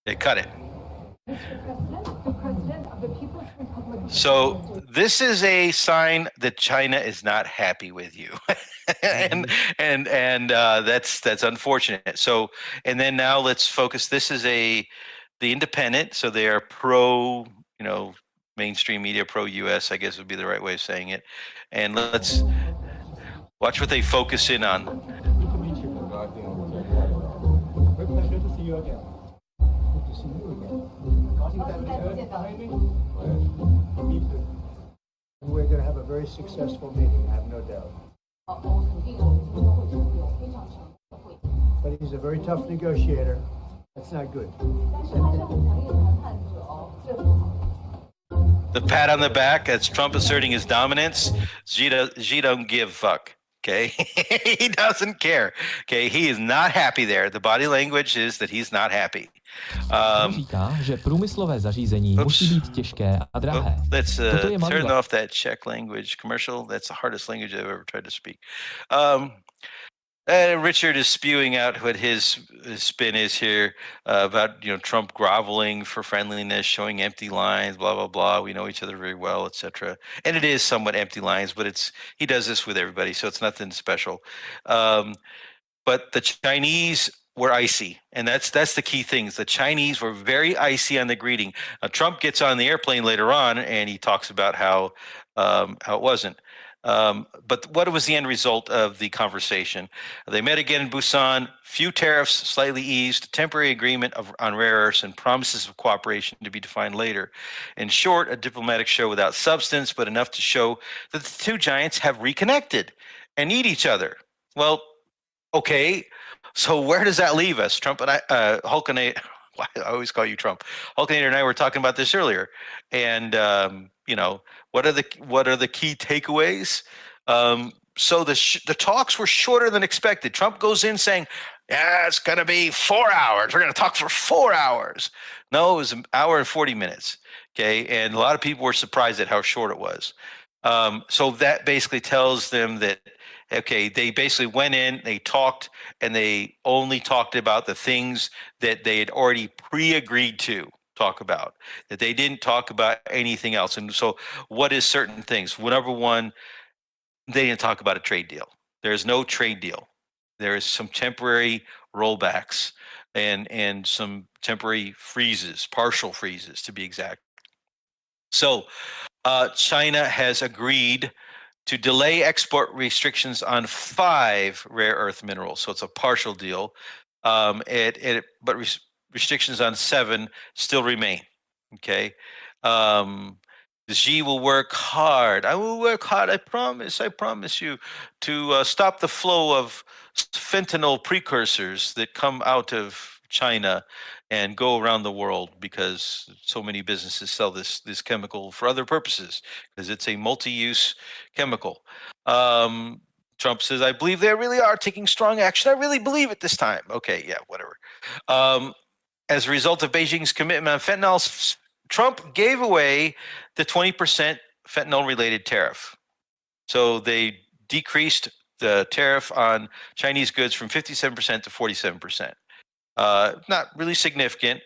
They cut it. So this is a sign that China is not happy with you, and that's unfortunate. So, and then now let's focus. This is the Independent, so they are pro, you know, mainstream media, pro U.S. I guess would be the right way of saying it. And let's watch what they focus in on. Good to see you again. Good to see you again. We're going to have a very successful meeting, I have no doubt. But he's a very tough negotiator. That's not good. The pat on the back, that's Trump asserting his dominance. Xi don't give a fuck. Okay, he doesn't care. Okay, he is not happy there. The body language is that he's not happy. Let's turn off that Czech language commercial. That's the hardest language I've ever tried to speak. Richard is spewing out what his spin is here about, you know, Trump groveling for friendliness, showing empty lines, blah blah blah. We know each other very well, etc. And it is somewhat empty lines, but he does this with everybody, so it's nothing special. But the Chinese were icy, and that's the key things. The Chinese were very icy on the greeting. Trump gets on the airplane later on, and he talks about how it wasn't. But what was the end result of the conversation? They met again in Busan. Few tariffs slightly eased, temporary agreement on rare earths, and promises of cooperation to be defined later. In short, a diplomatic show without substance, but enough to show that the two giants have reconnected and need each other. Well, okay. So where does that leave us? Trump and I, Hulkinator. I always call you Trump. Hulkinator and I were talking about this earlier, and you know, what are the key takeaways? So the talks were shorter than expected. Trump goes in saying, "Yeah, it's going to be 4 hours. We're going to talk for 4 hours." No, it was an hour and 40 minutes. Okay, and a lot of people were surprised at how short it was. So that basically tells them that, okay, they basically went in, they talked, and they only talked about the things that they had already pre-agreed to talk about, that they didn't talk about anything else. And so what is certain things? Well, number one, they didn't talk about a trade deal. There's no trade deal. There is some temporary rollbacks and some temporary freezes, partial freezes to be exact. So China has agreed to delay export restrictions on 5 rare earth minerals. So it's a partial deal, but restrictions on 7 still remain. Okay. Xi will work hard. I will work hard. I promise you, to stop the flow of fentanyl precursors that come out of China and go around the world, because so many businesses sell this chemical for other purposes, because it's a multi-use chemical. Trump says, I believe they really are taking strong action. I really believe it this time. Okay, yeah, whatever. As a result of Beijing's commitment on fentanyl, Trump gave away the 20% fentanyl-related tariff. So they decreased the tariff on Chinese goods from 57% to 47%. Not really significant.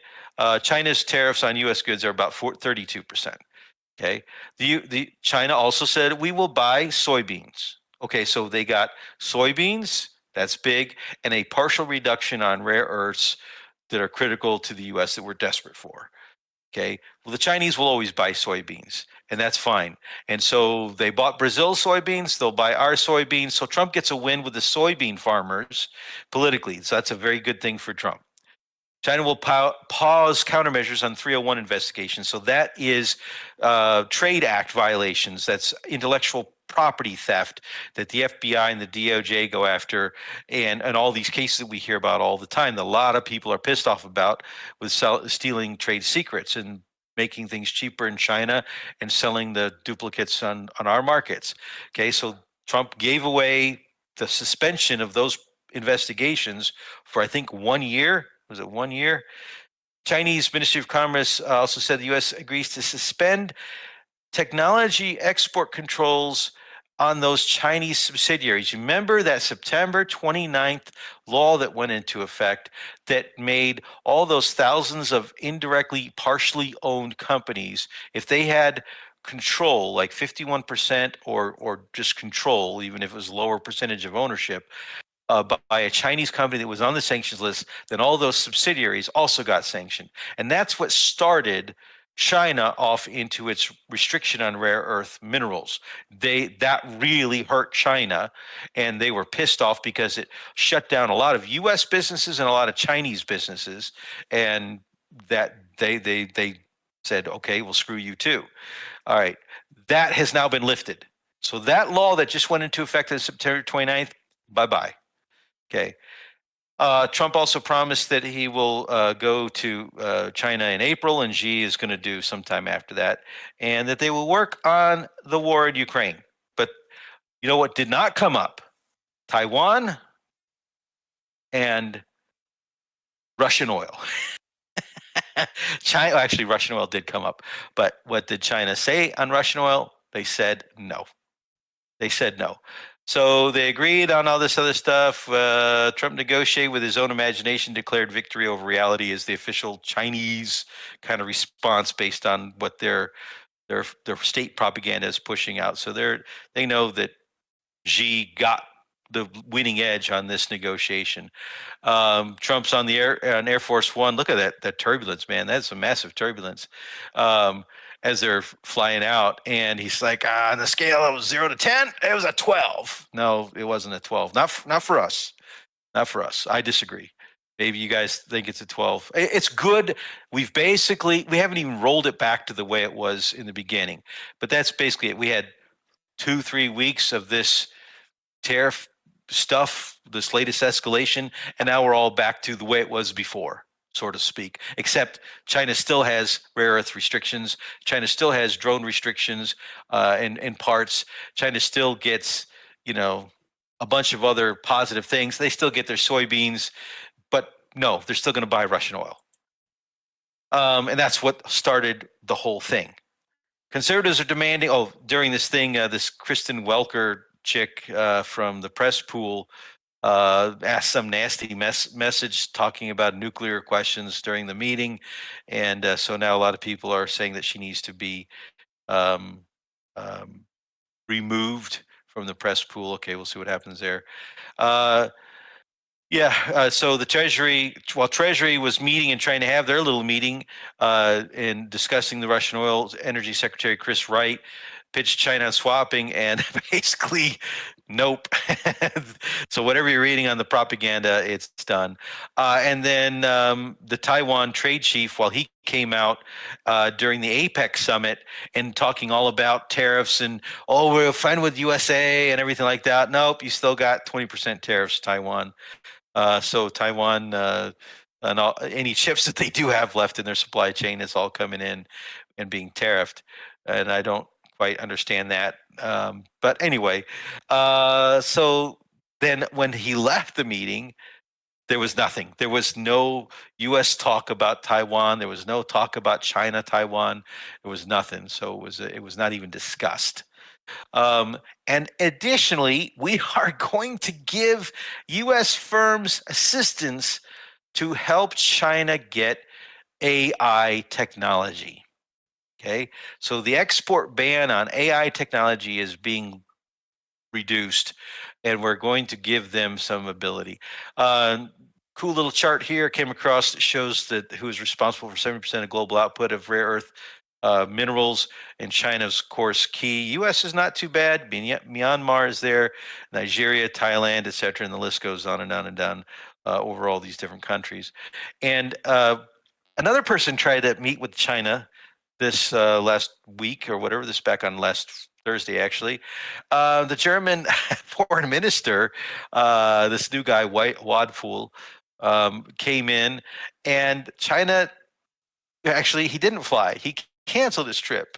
China's tariffs on U.S. goods are about 32%. Okay. The China also said we will buy soybeans. Okay, so they got soybeans, that's big, and a partial reduction on rare earths that are critical to the U.S. that we're desperate for. Okay, well, the Chinese will always buy soybeans, and that's fine. And so they bought Brazil's soybeans, they'll buy our soybeans. So Trump gets a win with the soybean farmers politically. So that's a very good thing for Trump. China will pause countermeasures on 301 investigations. So that is Trade Act violations. That's intellectual property theft that the FBI and the DOJ go after, and all these cases that we hear about all the time that a lot of people are pissed off about, with stealing trade secrets and making things cheaper in China and selling the duplicates on our markets. Okay, so Trump gave away the suspension of those investigations for, I think, 1 year. Was it 1 year? Chinese Ministry of Commerce also said the U.S. agrees to suspend technology export controls on those Chinese subsidiaries. Remember that September 29th law that went into effect that made all those thousands of indirectly, partially owned companies, if they had control, like 51% or just control, even if it was lower percentage of ownership, by a Chinese company that was on the sanctions list, then all those subsidiaries also got sanctioned. And that's what started China off into its restriction on rare earth minerals. That really hurt China, and they were pissed off because it shut down a lot of U.S. businesses and a lot of Chinese businesses, and that they said, okay, we'll screw you too. All right, that has now been lifted. So that law that just went into effect on September 29th, bye-bye. Okay. Trump also promised that he will go to China in April, and Xi is going to do sometime after that, and that they will work on the war in Ukraine. But you know what did not come up? Taiwan and Russian oil. China, actually, Russian oil did come up. But what did China say on Russian oil? They said no. They said no. So they agreed on all this other stuff. Trump negotiated with his own imagination, declared victory over reality as the official Chinese kind of response based on what their state propaganda is pushing out. So they know that Xi got the winning edge on this negotiation. Trump's on the Air Force One. Look at that turbulence, man. That's a massive turbulence. As they're flying out, and he's like, on the scale of 0 to 10, it was a 12. No, it wasn't a 12. Not for us. Not for us. I disagree. Maybe you guys think it's a 12. It's good. We haven't even rolled it back to the way it was in the beginning, but that's basically it. We had 2-3 weeks of this tariff stuff, this latest escalation, and now we're all back to the way it was before, so to speak, except China still has rare earth restrictions. China still has drone restrictions in parts. China still gets, a bunch of other positive things. They still get their soybeans, but no, they're still going to buy Russian oil. And that's what started the whole thing. Conservatives are demanding, during this thing, this Kristen Welker chick from the press pool asked some nasty message talking about nuclear questions during the meeting, and so now a lot of people are saying that she needs to be removed from the press pool. Okay, we'll see what happens there. So the Treasury, while Treasury was meeting and trying to have their little meeting and discussing the Russian oil, Energy Secretary Chris Wright pitched China swapping, and basically Nope. So whatever you're reading on the propaganda, it's done. And then the Taiwan trade chief, while he came out during the APEC summit and talking all about tariffs and, oh, we're fine with USA and everything like that. Nope, you still got 20% tariffs, Taiwan. So Taiwan and any chips that they do have left in their supply chain is all coming in and being tariffed. And I don't quite understand that. But anyway, so then when he left the meeting, there was nothing. There was no U.S. talk about Taiwan. There was no talk about China, Taiwan. There was nothing. So it was not even discussed. And additionally, we are going to give U.S. firms assistance to help China get AI technology. Okay, so the export ban on AI technology is being reduced, and we're going to give them some ability. Cool little chart here came across that shows that who is responsible for 70% of global output of rare earth minerals, and China's, of course, key. U.S. is not too bad. Myanmar is there, Nigeria, Thailand, etc., and the list goes on and on and down over all these different countries. And another person tried to meet with China this last week or whatever, this back on last Thursday, actually. The German foreign minister, this new guy, Wadful, came in, and China, actually, he didn't fly. He canceled his trip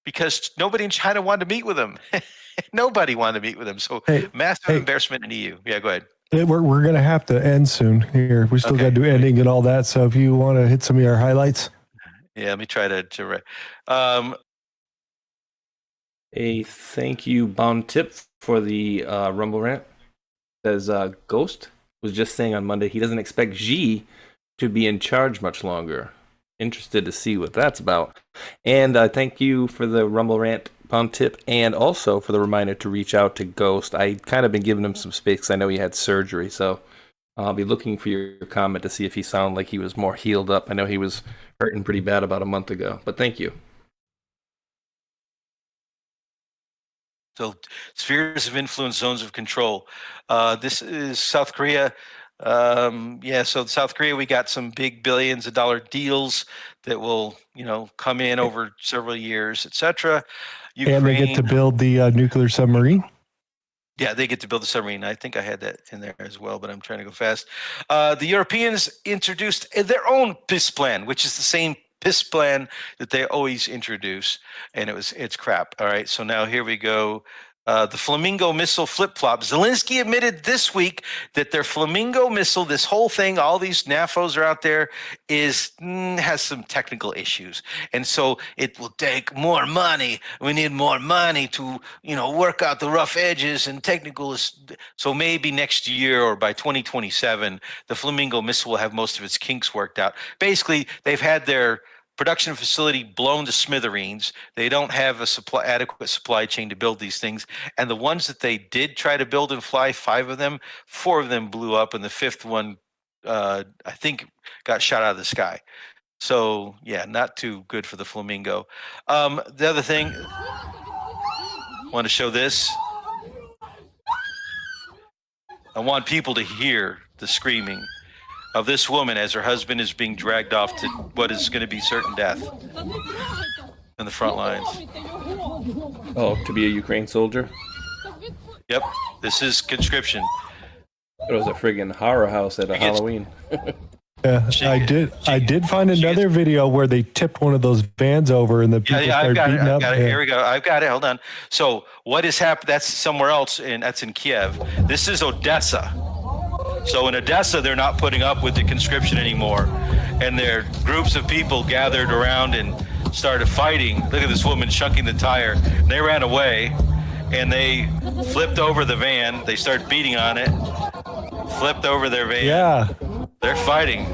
because nobody in China wanted to meet with him. Nobody wanted to meet with him. So massive embarrassment in the EU. Yeah, go ahead. We're going to have to end soon here. We still got to do ending and all that. So if you want to hit some of your highlights. Yeah, let me try to a thank you bound tip for the Rumble rant. Says Ghost was just saying on Monday he doesn't expect Xi to be in charge much longer. Interested to see what that's about. And thank you for the Rumble rant bound tip, and also for the reminder to reach out to Ghost. I kind of been giving him some space because I know he had surgery, so I'll be looking for your comment to see if he sounded like he was more healed up. I know he was hurting pretty bad about a month ago, but thank you. So, spheres of influence, zones of control. This is South Korea. So South Korea, we got some big billions of dollar deals that will, come in over several years, etc. And they get to build the nuclear submarine. Yeah, they get to build a submarine. I think I had that in there as well, but I'm trying to go fast. The Europeans introduced their own PIS plan, which is the same PIS plan that they always introduce, and it's crap. All right, so now here we go. The Flamingo missile flip-flop. Zelensky admitted this week that their Flamingo missile, this whole thing, all these NAFOs are out there, has some technical issues. And so it will take more money. We need more money to, work out the rough edges and technical. So maybe next year or by 2027, the Flamingo missile will have most of its kinks worked out. Basically, they've had their production facility blown to smithereens. They don't have adequate supply chain to build these things. And the ones that they did try to build and fly, 5 of them, 4 of them blew up, and the 5th one, I think, got shot out of the sky. So, yeah, not too good for the Flamingo. The other thing, I want to show this. I want people to hear the screaming of this woman as her husband is being dragged off to what is going to be certain death in the front lines. Oh, to be a Ukraine soldier? Yep, this is conscription. It was a friggin' horror house at a Halloween. Yeah, I did find another video where they tipped one of those vans over and the people started beating up. Here we go. I've got it. Hold on. So what has happened? That's somewhere else, and that's in Kiev. This is Odessa. So in Odessa, they're not putting up with the conscription anymore. And there groups of people gathered around and started fighting. Look at this woman chunking the tire. And they ran away, and they flipped over the van. They started beating on it, flipped over their van. Yeah. They're fighting.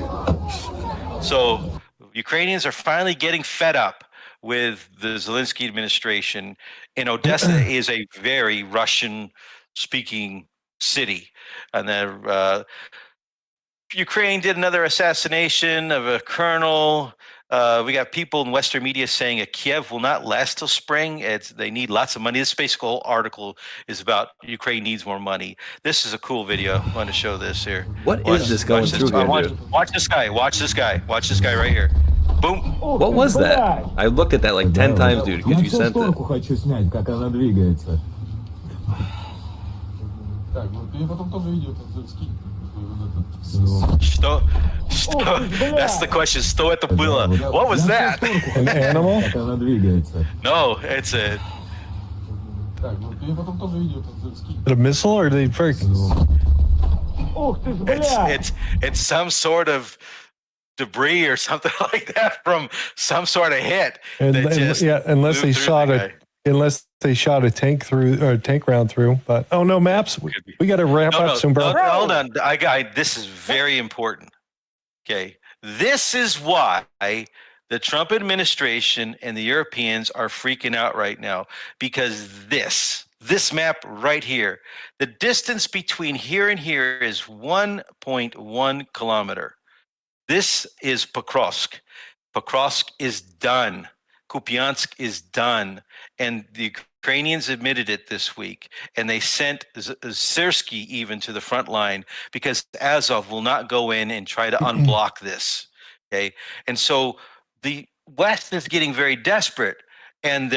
So Ukrainians are finally getting fed up with the Zelensky administration. And Odessa is a very Russian-speaking city. And then Ukraine did another assassination of a colonel. We got people in Western media saying Kiev will not last till spring. They need lots of money. This basic whole article is about Ukraine needs more money. This is a cool video. I want to show this here. What is this going through here, dude? Watch this guy. Watch this guy. Watch this guy right here. Boom. What was that? I looked at that like 10 times, dude, because you sent it. хочу снять, как она двигается. Так, ну ты потом тоже видео скинь. Что? That's the question. Что это было? What was that? An animal? Как она двигается. No, it's a. Так, ну ты потом тоже видео скинь. A missile or the frick? It's some sort of debris or something like that from some sort of hit. Unless they shot a tank through or a tank round through. But oh no, maps. We got to wrap up soon, bro. Hold on, this is very important. Okay, this is why the Trump administration and the Europeans are freaking out right now, because this map right here, the distance between here and here is 1.1 kilometer. This is Pokrovsk. Pokrovsk is done. Kupiansk is done. And the Ukrainians admitted it this week. And they sent Sersky even to the front line because Azov will not go in and try to unblock this. Okay. And so the West is getting very desperate. And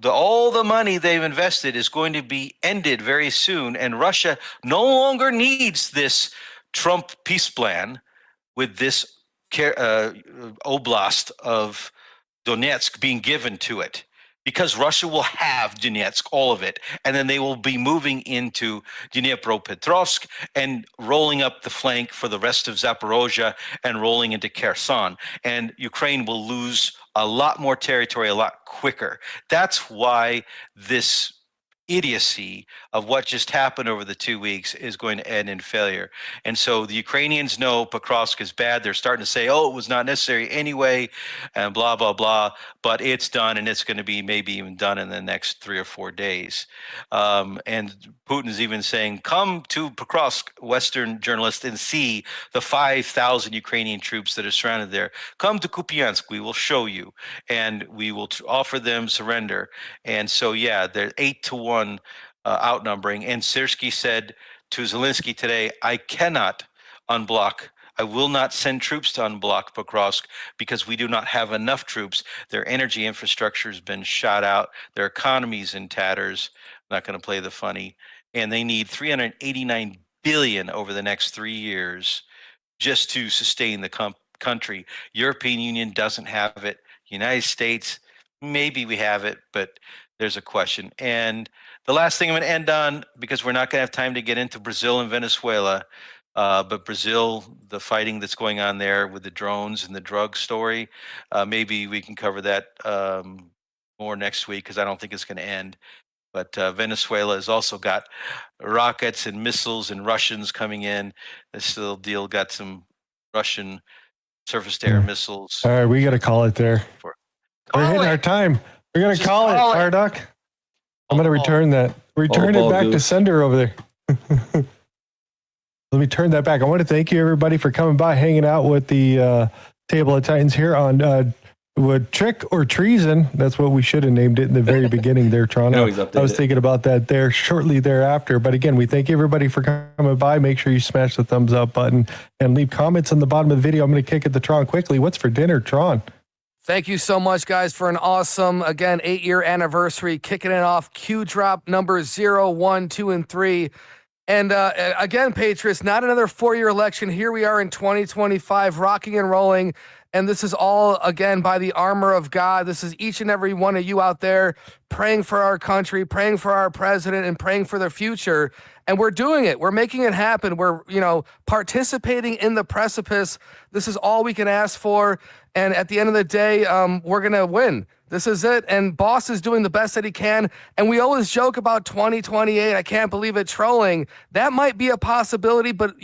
all the money they've invested is going to be ended very soon. And Russia no longer needs this Trump peace plan with this oblast of Donetsk being given to it, because Russia will have Donetsk, all of it, and then they will be moving into Dnipropetrovsk and rolling up the flank for the rest of Zaporozhye and rolling into Kherson. And Ukraine will lose a lot more territory a lot quicker. That's why this idiocy of what just happened over the 2 weeks is going to end in failure. And so the Ukrainians know Pokrovsk is bad. They're starting to say, oh, it was not necessary anyway, and blah, blah, blah. But it's done, and it's going to be maybe even done in the next 3 or 4 days. And Putin's even saying, come to Pokrovsk, Western journalists, and see the 5,000 Ukrainian troops that are surrounded there. Come to Kupiansk, we will show you, and we will offer them surrender. And so, yeah, they're 8-1 outnumbering. And Sersky said to Zelensky today, I cannot unblock. I will not send troops to unblock Pokrovsk because we do not have enough troops. Their energy infrastructure has been shot out. Their economy's in tatters. I'm not going to play the funny. And they need $389 billion over the next 3 years just to sustain the country. European Union doesn't have it. United States, maybe we have it, but there's a question. And the last thing I'm going to end on, because we're not going to have time to get into Brazil and Venezuela, but Brazil, the fighting that's going on there with the drones and the drug story, maybe we can cover that more next week, because I don't think it's going to end. But Venezuela has also got rockets and missiles and Russians coming in. This little deal got some Russian surface-to-air missiles. All right, we got to call it there. We're hitting our time. We're going to call it, Rdoc. I'm going to return that. Return it back to sender over there. Let me turn that back. I want to thank you, everybody, for coming by, hanging out with the Table of Titans here on Trick or Treason. That's what we should have named it in the very beginning there, Tron. I was thinking about that there shortly thereafter. But again, we thank everybody for coming by. Make sure you smash the thumbs up button and leave comments on the bottom of the video. I'm going to kick it to Tron quickly. What's for dinner, Tron? Thank you so much, guys, for an awesome, again, 8-year anniversary, kicking it off. Q drop numbers 0, 1, 2, and 3. And again, Patriots, not another 4-year election. Here we are in 2025, rocking and rolling. And this is all, again, by the armor of God. This is each and every one of you out there praying for our country, praying for our president, and praying for their future. And we're doing it. We're making it happen. We're, participating in the precipice. This is all we can ask for. And at the end of the day, we're going to win. This is it. And Boss is doing the best that he can. And we always joke about 2028. I can't believe it, trolling. That might be a possibility. But,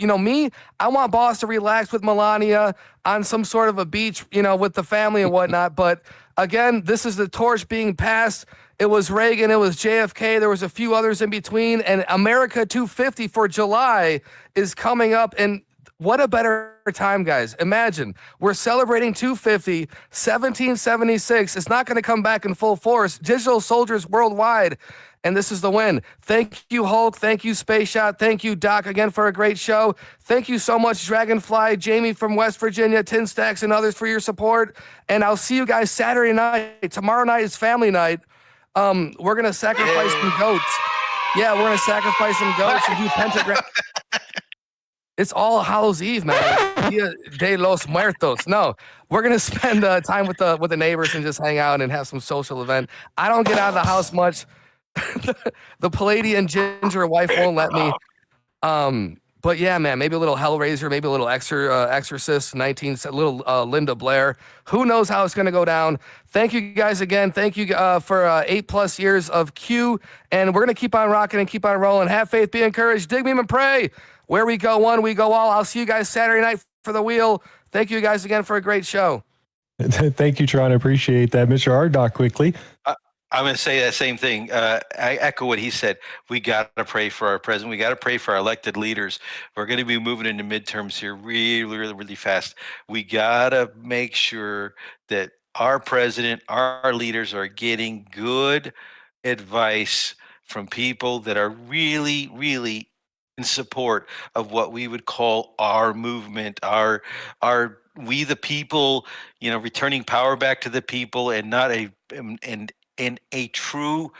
I want Boss to relax with Melania on some sort of a beach, with the family and whatnot. But again, this is the torch being passed. It was Reagan. It was JFK. There was a few others in between. And America 250 for July is coming up. And What a better time, guys. Imagine we're celebrating 250, 1776. It's not going to come back in full force. Digital soldiers worldwide. And this is the win. Thank you, Hulk. Thank you, Space Shot. Thank you, Doc, again for a great show. Thank you so much, Dragonfly, Jamie from West Virginia, Tin Stacks, and others for your support. And I'll see you guys Saturday night. Tomorrow night is family night. We're going to sacrifice some goats. Yeah, we're going to sacrifice some goats and do pentagram. It's All Hallows Eve, man. Dia de los Muertos. No, we're going to spend time with the neighbors and just hang out and have some social event. I don't get out of the house much. The Palladian ginger wife won't let me. But yeah, man, maybe a little Hellraiser, maybe a little Exorcist, little Linda Blair. Who knows how it's going to go down? Thank you guys again. Thank you for 8+ years of Q. And we're going to keep on rocking and keep on rolling. Have faith, be encouraged, dig, beam, and pray. Where we go one, we go all. I'll see you guys Saturday night for the wheel. Thank you guys again for a great show. Thank you, Tron. I appreciate that. Mr. Rdoc, quickly. I'm going to say that same thing. I echo what he said. We got to pray for our president. We got to pray for our elected leaders. We're going to be moving into midterms here really, really, really fast. We got to make sure that our president, our leaders are getting good advice from people that are really, really in support of what we would call our movement, our we the people, returning power back to the people, and not a true,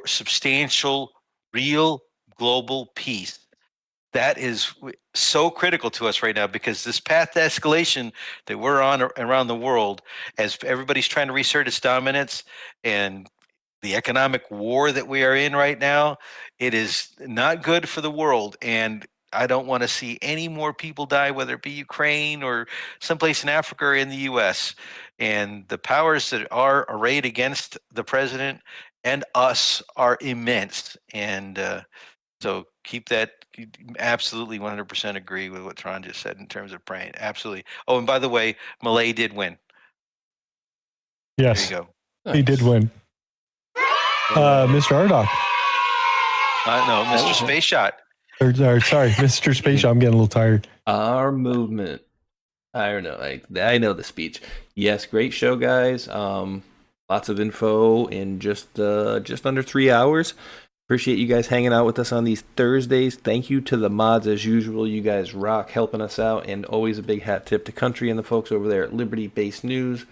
substantial, real global peace. That is so critical to us right now, because this path to escalation that we're on around the world, as everybody's trying to reassert its dominance, and the economic war that we are in right now, it is not good for the world. And I don't want to see any more people die, whether it be Ukraine or someplace in Africa or in the U.S. And the powers that are arrayed against the president and us are immense. And so keep that. Absolutely 100% agree with what Tron just said in terms of praying. Absolutely. Oh, and by the way, Mullein did win. Yes, there you go. He did win. Mr. Rdoc. No, Mr. Space Shot. Sorry, Mr. Space Shot. I'm getting a little tired. Our movement. I don't know. I know the speech. Yes, great show, guys. Lots of info in just under 3 hours. Appreciate you guys hanging out with us on these Thursdays. Thank you to the mods as usual. You guys rock, helping us out, and always a big hat tip to Country and the folks over there at Liberty Base News.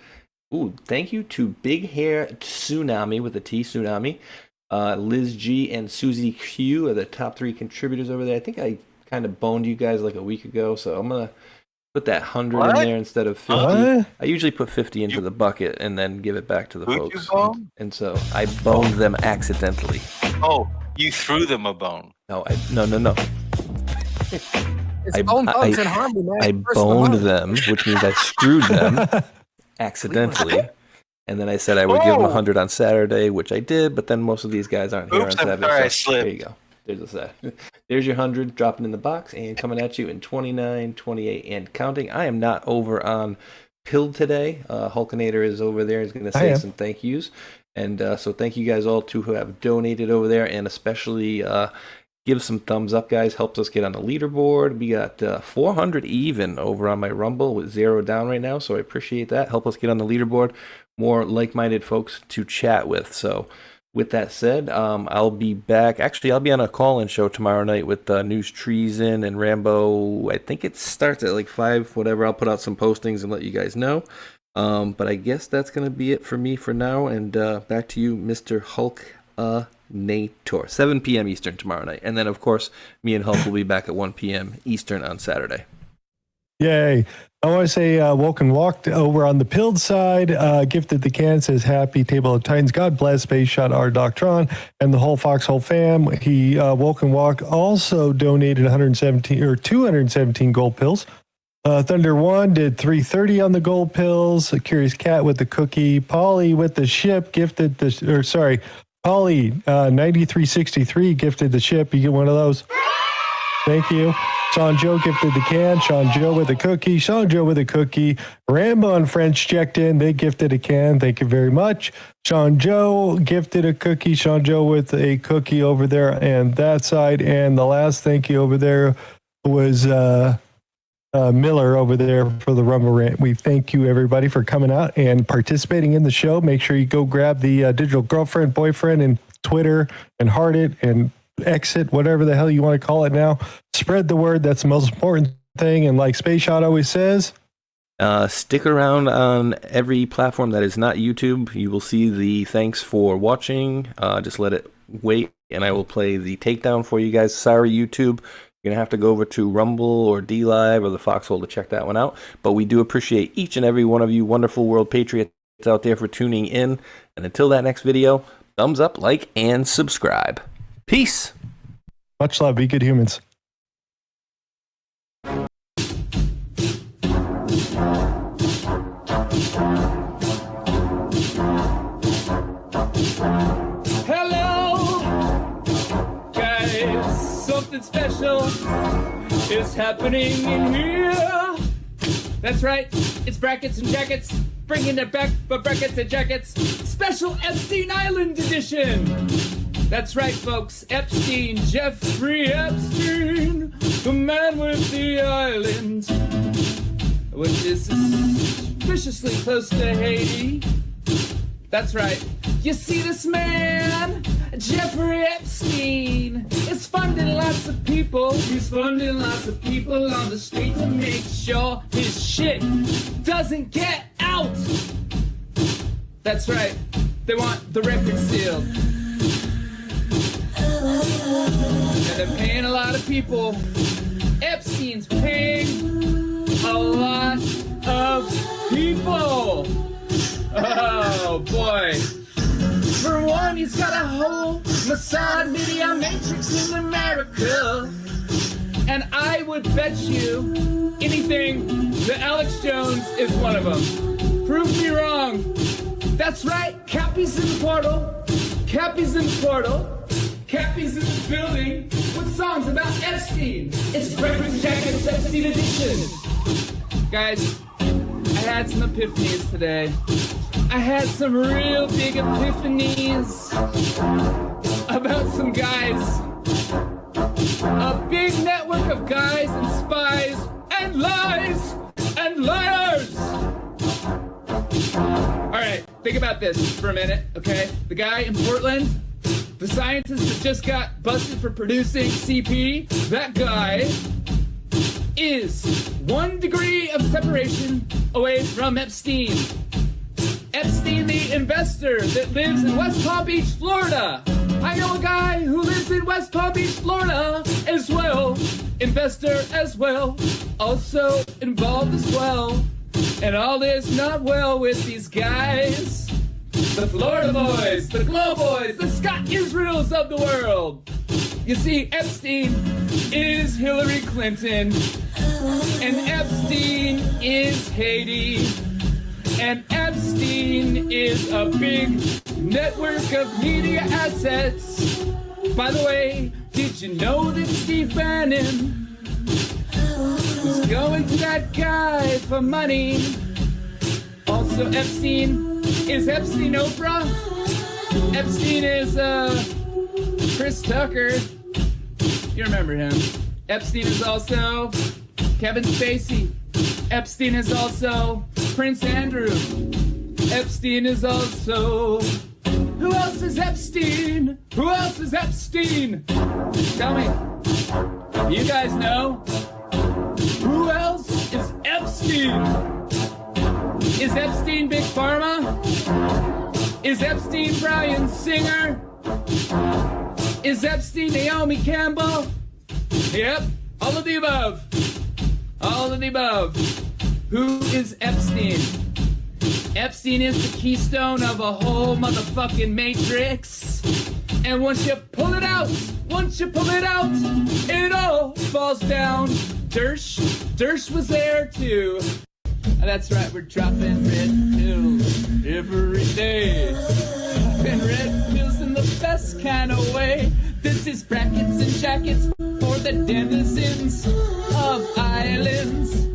Ooh, thank you to Big Hair Tsunami with a T, Tsunami. Liz G and Susie Q are the top 3 contributors over there. I think I kind of boned you guys like a week ago, so I'm going to put that 100 in there instead of 50. I usually put 50 into the bucket and then give it back to the folks. And so I boned them accidentally. Oh, you threw them a bone. No. It's bone bugs in harmony, man. I boned them, which means I screwed them accidentally. And then I said I would give them 100 on Saturday, which I did, but then most of these guys aren't here on Saturday. Sorry, I slipped. There you go. There's your 100 dropping in the box and coming at you in 29, 28, and counting. I am not over on Pilled today. Hulkinator is over there. He's going to say some thank yous. And so thank you guys all who have donated over there, and especially give some thumbs up, guys. Helps us get on the leaderboard. We got 400 even over on my Rumble with 0 down right now, so I appreciate that. Help us get on the leaderboard. More like-minded folks to chat with. So with that said, I'll be back. Actually, I'll be on a call-in show tomorrow night with News Treason and Rambo. I think it starts at like 5, whatever. I'll put out some postings and let you guys know. But I guess that's going to be it for me for now. And back to you, Mr. Hulkinator. 7 p.m. Eastern tomorrow night. And then, of course, me and Hulk will be back at 1 p.m. Eastern on Saturday. Yay. I want to say Woke and Walked over on the Pilled side. Gifted the can, says happy Table of Titans. God bless Space Shot Rdoc Tron and the whole Foxhole fam. He Woke and Walk also donated 217 gold pills. Thunder One did 330 on the gold pills. A Curious Cat with the cookie. Polly with the ship gifted Polly 9363 gifted the ship. You get one of those. Thank you. Sean Joe gifted the can. Sean Joe with a cookie. Sean Joe with a cookie. Rambo and French checked in. They gifted a can. Thank you very much. Sean Joe gifted a cookie. Sean Joe with a cookie over there and that side. And the last thank you over there was Miller over there for the Rumble Rant. We thank you, everybody, for coming out and participating in the show. Make sure you go grab the digital girlfriend, boyfriend, and Twitter, and heart it, and exit, whatever the hell you want to call it now. Spread the word. That's the most important thing. And like Space Shot always says, stick around on every platform that is not YouTube. You will see the thanks for watching. Just let it wait, and I will play the takedown for you guys. Sorry, YouTube. You're going to have to go over to Rumble or DLive or the Foxhole to check that one out. But we do appreciate each and every one of you wonderful world patriots out there for tuning in. And until that next video, thumbs up, like, and subscribe. Peace. Much love. Be good humans. Special is happening in here. That's right, it's brackets and jackets, bringing it back for brackets and jackets. Special Epstein Island edition. That's right, folks. Epstein, Jeffrey Epstein, the man with the island, which is suspiciously close to Haiti. That's right. You see, this man, Jeffrey Epstein, is funding lots of people. He's funding lots of people on the street to make sure his shit doesn't get out. That's right. They want the record sealed. And they're paying a lot of people. Epstein's paying a lot of people. Oh, boy. For one, he's got a whole Mossad media matrix in America. And I would bet you anything that Alex Jones is one of them. Prove me wrong. That's right, Cappy's in the portal. Cappy's in the portal. Cappy's in the building with songs about Epstein. It's Breakfast Jacket's Epstein edition. Guys, I had some epiphanies today. I had some real big epiphanies about some guys. A big network of guys and spies and lies and liars. All right, think about this for a minute, okay? The guy in Portland, the scientist that just got busted for producing CP, that guy is 1 degree of separation away from Epstein. Epstein, the investor that lives in West Palm Beach, Florida. I know a guy who lives in West Palm Beach, Florida as well. Investor as well. Also involved as well. And all is not well with these guys. The Florida boys, the Glow boys, the Scott Israels of the world. You see, Epstein is Hillary Clinton. And Epstein is Haiti. And Epstein is a big network of media assets. By the way, did you know that Steve Bannon was going to that guy for money? Also, Epstein is Epstein Oprah. Epstein is Chris Tucker. You remember him. Epstein is also Kevin Spacey. Epstein is also Prince Andrew. Epstein is also... Who else is Epstein? Who else is Epstein? Tell me. You guys know? Who else is Epstein? Is Epstein Big Pharma? Is Epstein Brian Singer? Is Epstein Naomi Campbell? Yep, all of the above. All of the above. Who is Epstein? Epstein is the keystone of a whole motherfucking matrix. And once you pull it out, it all falls down. Dersh was there too. That's right, we're dropping red pills every day. Dropping red pills in the best kind of way. This is brackets and jackets for the denizens of islands.